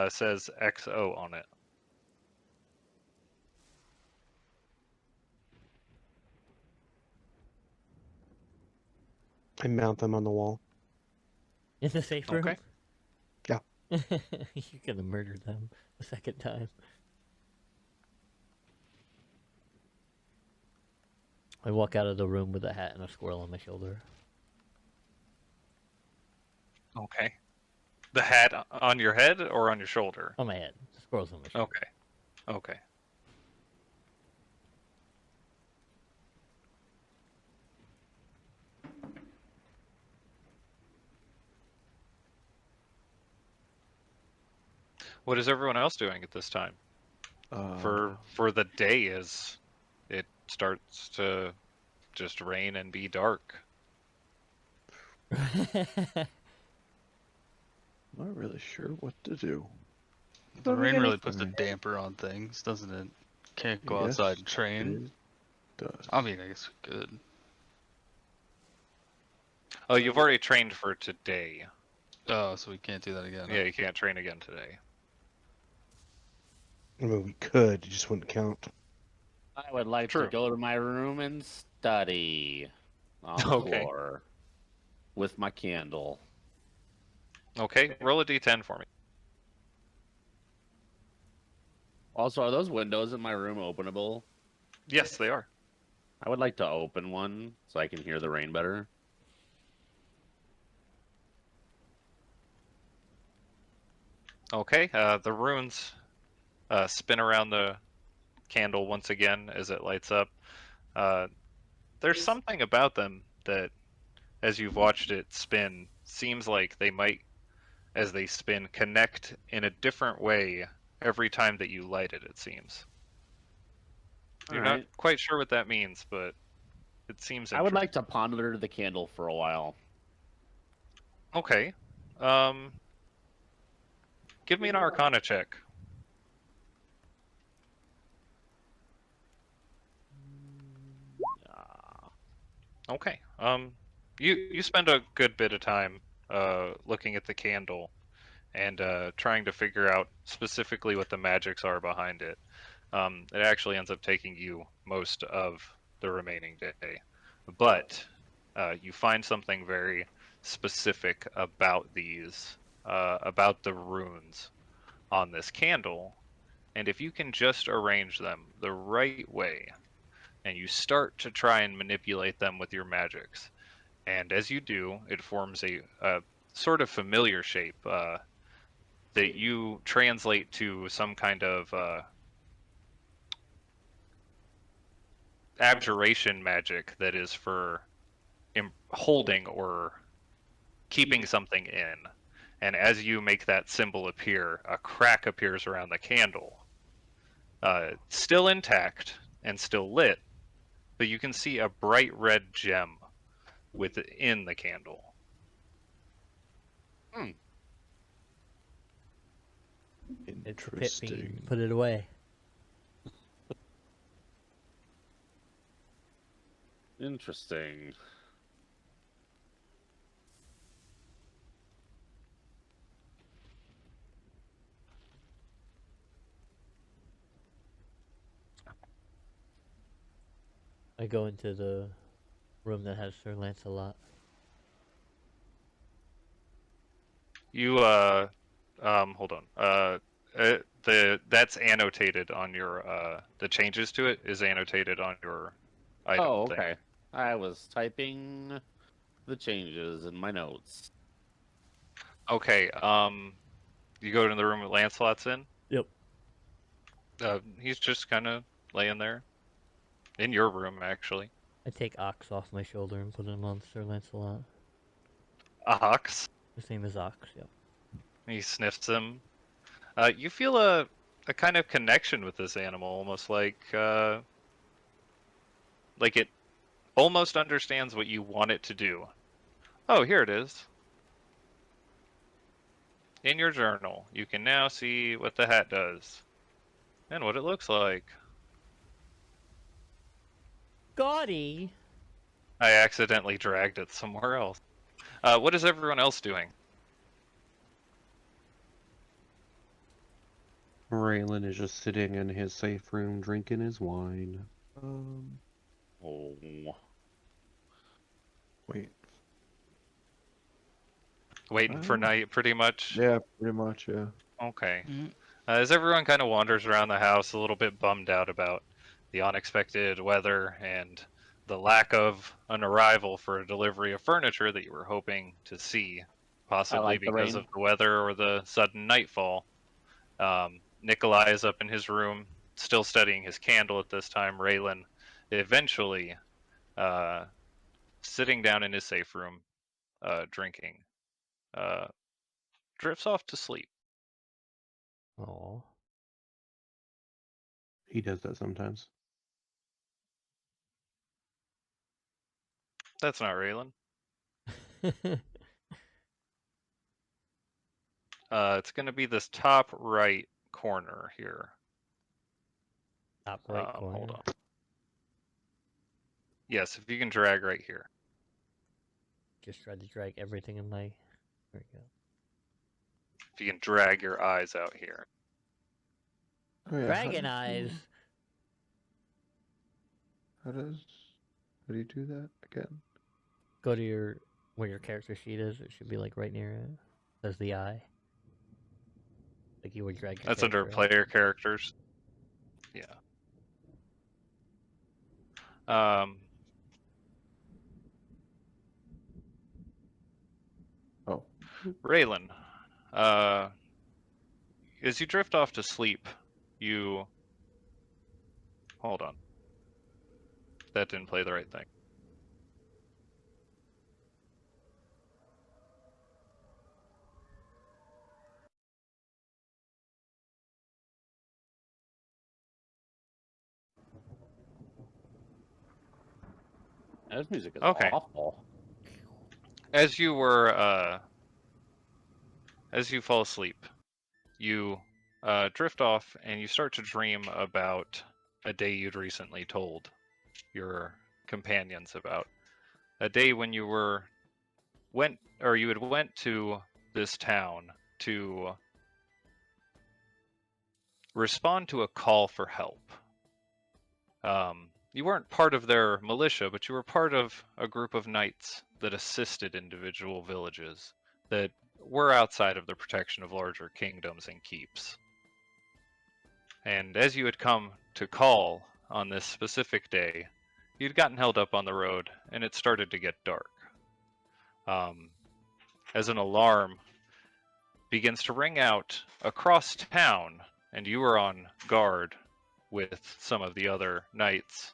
says XO on it. I mount them on the wall. In the safe room? Okay. Yeah. You're gonna murder them a second time. I walk out of the room with a hat and a squirrel on my shoulder. Okay. The hat on your head or on your shoulder? On my head. The squirrel's on my shoulder. Okay. Okay. What is everyone else doing at this time? For the day as it starts to just rain and be dark. I'm not really sure what to do. The Don't think rain really puts a anything. damper on things, doesn't it? Can't go Yes, outside and train. It does. I mean, I guess we could. Oh, you've already trained for today. Oh, so we can't do that again. Yeah, you can't train again today. I mean, we could. It just wouldn't count. I would like True. to go to my room and study on the Okay. floor with my candle. Okay, roll a d10 for me. Also, are those windows in my room openable? Yes, they are. I would like to open one so I can hear the rain better. Okay, the runes spin around the candle once again as it lights up. There's something about them that, as you've watched it spin, seems like they might, as they spin, connect in a different way every time that you light it, it seems. You're not Alright. quite sure what that means, but it seems I would interesting. like to ponder the candle for a while. Okay. Give me an Arcana check. Okay. You spend a good bit of time looking at the candle and trying to figure out specifically what the magics are behind it. It actually ends up taking you most of the remaining day, but you find something very specific about these, about the runes on this candle, and if you can just arrange them the right way, and you start to try and manipulate them with your magics, and as you do, it forms a sort of familiar shape that you translate to some kind of abjuration magic that is for holding or keeping something in. And as you make that symbol appear, a crack appears around the candle, still intact and still lit, but you can see a bright red gem within the candle. It's a pit beam. Interesting. Put it away. Interesting. I go into the room that has Sir Lancelot. You hold on. That's annotated on your the changes to it is annotated on your item Oh, thing. okay. I was typing the changes in my notes. Okay. You go to the room that Lancelot's in. Yep. He's just kind of laying there, in your room actually. I take Ox off my shoulder and put him on Sir Lancelot. Ox. His name is Ox. Yep. He sniffs him. You feel a kind of connection with this animal, almost like it almost understands what you want it to do. Oh, here it is. In your journal, you can now see what the hat does and what it looks like. Gaudy. I accidentally dragged it somewhere else. What is everyone else doing? Raylan is just sitting in his safe room drinking his wine. Oh. Wait. Waiting for night, pretty much? Yeah, pretty much, yeah. Okay. Mm. As everyone kind of wanders around the house, a little bit bummed out about the unexpected weather and the lack of an arrival for a delivery of furniture that you were hoping to see, possibly like the because rain. of the weather or the sudden nightfall. Nikolai is up in his room, still studying his candle at this time. Raylan eventually sitting down in his safe room, drinking, drifts off to sleep. Oh. He does that sometimes. That's not Raylan. It's going to be this top right corner here. Top right corner. Hold on. Yes, if you can drag right here. Just tried to drag everything in my. There we go. If you can drag your eyes out here. Oh, yeah. Dragon eyes. How do you do that again? Go to your where your character sheet is. It should be like right near it. Says the eye. Like you would drag your That's under character out. player characters. Yeah. Oh. Raylan, as you drift off to sleep, you... Hold on. That didn't play the right thing. This music is Okay. awful. As you were, as you fall asleep, you drift off and you start to dream about a day you'd recently told your companions about. A day when you had went to this town to respond to a call for help. You weren't part of their militia, but you were part of a group of knights that assisted individual villages that were outside of the protection of larger kingdoms and keeps. And as you had come to call on this specific day, you'd gotten held up on the road, and it started to get dark. As an alarm begins to ring out across town, and you are on guard with some of the other knights,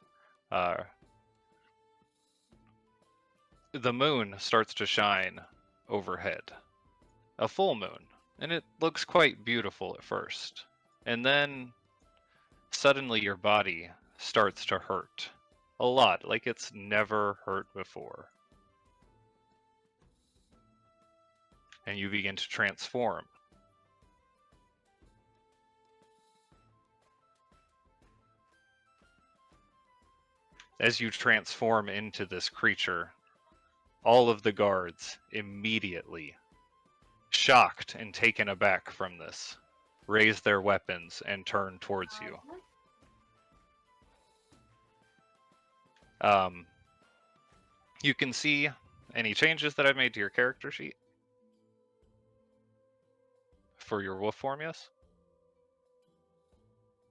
the moon starts to shine overhead. A full moon, and it looks quite beautiful at first. And then suddenly your body starts to hurt. A lot, like it's never hurt before. And you begin to transform. As you transform into this creature, all of the guards immediately, shocked and taken aback from this, raise their weapons and turn towards you. You can see any changes that I've made to your character sheet for your wolf form, yes?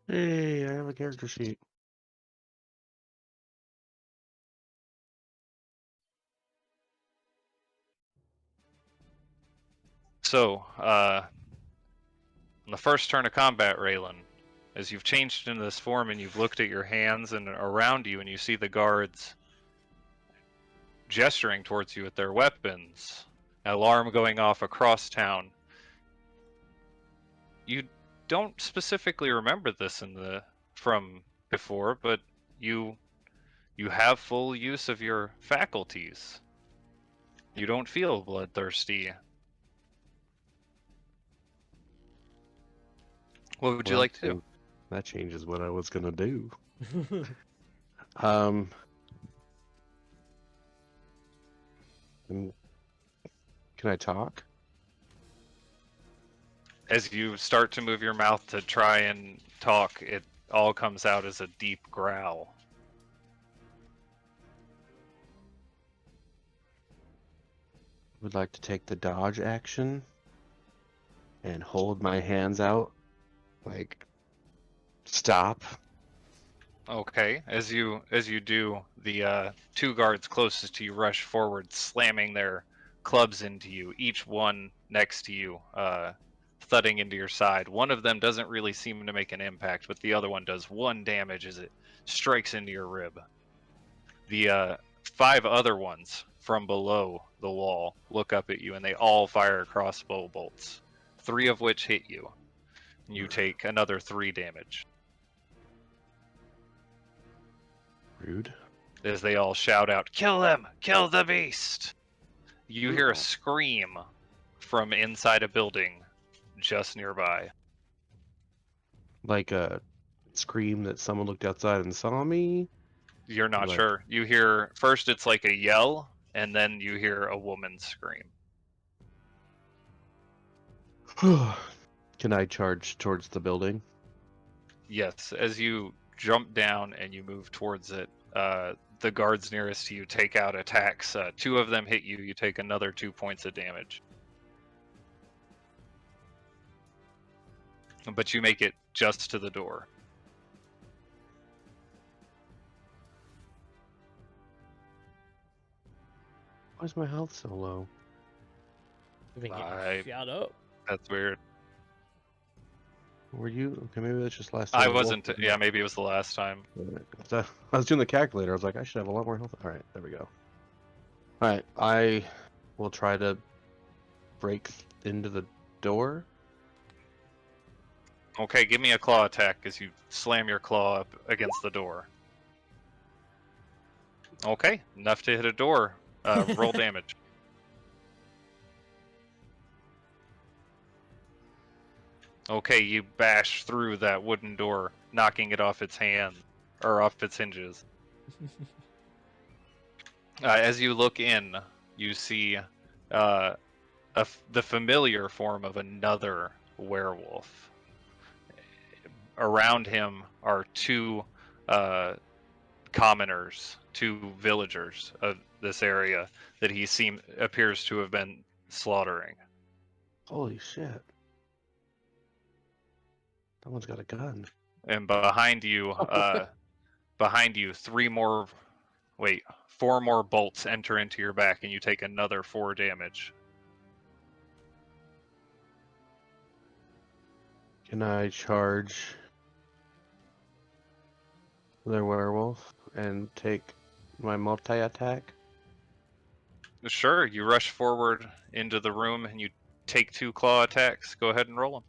Hey, I have a character sheet. So, on the first turn of combat, Raylan, as you've changed into this form and you've looked at your hands and around you and you see the guards gesturing towards you with their weapons, alarm going off across town. You don't specifically remember this from before, but you have full use of your faculties. You don't feel bloodthirsty. What would you like to do? That changes what I was gonna do. Um, can I talk? As you start to move your mouth to try and talk, it all comes out as a deep growl. Would like to take the dodge action and hold my hands out, like stop. Okay, as you do, the two guards closest to you rush forward, slamming their clubs into you, each one next to you, thudding into your side. One of them doesn't really seem to make an impact, but the other one does 1 damage as it strikes into your rib. The 5 other ones from below the wall look up at you, and they all fire crossbow bolts, 3 of which hit you. You take another 3 damage. Rude. As they all shout out, "Kill them! Kill the beast!" You hear a scream from inside a building just nearby. Like a scream that someone looked outside and saw me. You're not Like- sure. You hear, first it's like a yell, and then you hear a woman scream. Can I charge towards the building? Yes, as you jump down and you move towards it, the guards nearest to you take out attacks. 2 of them hit you. You take another 2 points of damage. But you make it just to the door. Why is my health so low? You've been I- getting shot up. That's weird. Were you? Okay, maybe that's just last time. I the wolf wasn't. was Yeah, there. maybe it was the last time. I was doing the calculator. I was like, I should have a lot more health. All right, there we go. All right, I will try to break into the door. Okay, give me a claw attack as you slam your claw up against the door. Okay, enough to hit a door. Roll damage. Okay, you bash through that wooden door, knocking it off its hinges. As you look in, you see the familiar form of another werewolf. Around him are 2 commoners, 2 villagers of this area that he appears to have been slaughtering. Holy shit! Someone's got a gun. And behind you, 4 more bolts enter into your back, and you take another 4 damage. Can I charge the werewolf and take my multi-attack? Sure, you rush forward into the room and you take 2 claw attacks. Go ahead and roll them.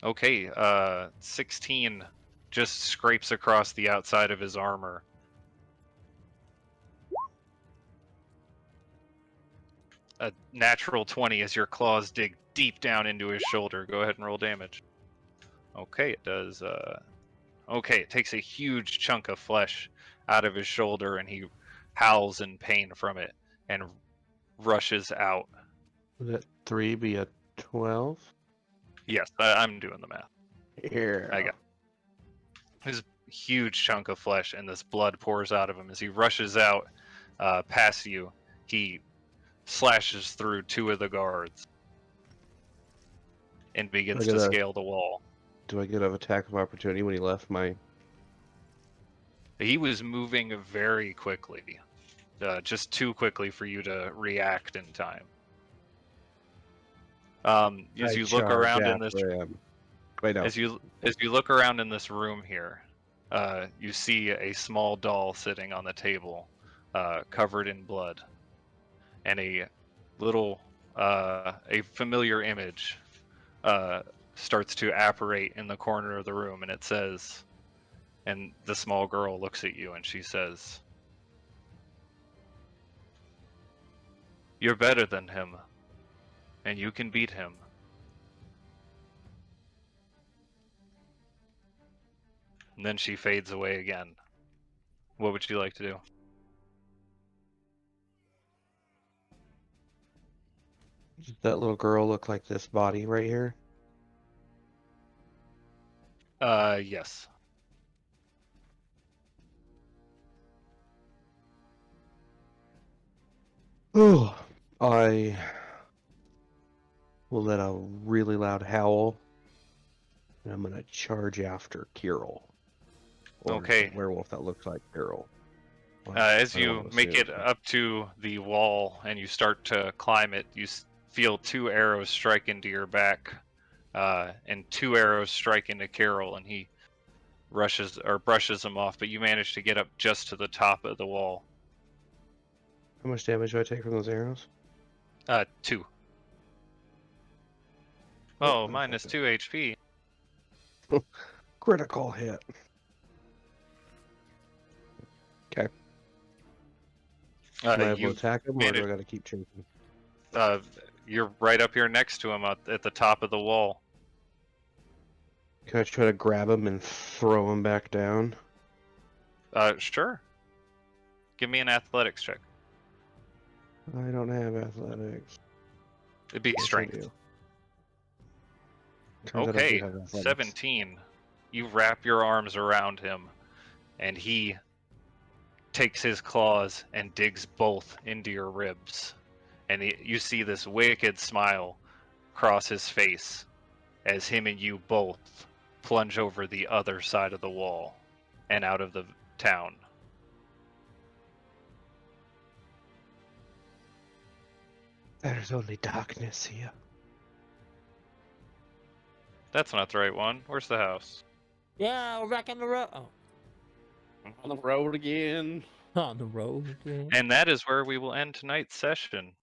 Okay, 16 just scrapes across the outside of his armor. A natural 20 as your claws dig deep down into his shoulder. Go ahead and roll damage. Okay, it does. Okay, it takes a huge chunk of flesh out of his shoulder, and he howls in pain from it and rushes out. Would that 3 be a 12? Yes, I'm doing the math. Here. I got his huge chunk of flesh, and this blood pours out of him as he rushes out past you. He slashes through 2 of the guards and begins to scale the wall. Do I get an attack of opportunity when he left my... He was moving very quickly, just too quickly for you to react in time. As you look around in this, Wait, no. as you look around in this room here, you see a small doll sitting on the table covered in blood, and a little a familiar image starts to apparate in the corner of the room, and it says, and the small girl looks at you and she says, "You're better than him, and you can beat him." And then she fades away again. What would you like to do? Does that little girl look like this body right here? Yes. Oh, I will let a really loud howl, and I'm gonna charge after Kirill. Or Okay. the werewolf that looks like Kirill. Well, As I don't you wanna make assume, it but- up to the wall and you start to climb it, you feel 2 arrows strike into your back, and 2 arrows strike into Carol, and he rushes or brushes them off. But you manage to get up just to the top of the wall. How much damage do I take from those arrows? 2. Oh, Oh, minus okay. 2 HP. Critical hit. Okay. Am I able to You attack him, or made do it. I gotta keep chasing? You're right up here next to him at the top of the wall. Can I try to grab him and throw him back down? Sure. Give me an athletics check. I don't have athletics. It'd be Yes, I strength. do. Turns out I do Okay, have athletics. 17. You wrap your arms around him, and he takes his claws and digs both into your ribs. And you see this wicked smile cross his face as him and you both plunge over the other side of the wall and out of the town. There's only darkness here. That's not the right one. Where's the house? Yeah, we're back on the road. Oh, On the road again. on the road again. And that is where we will end tonight's session.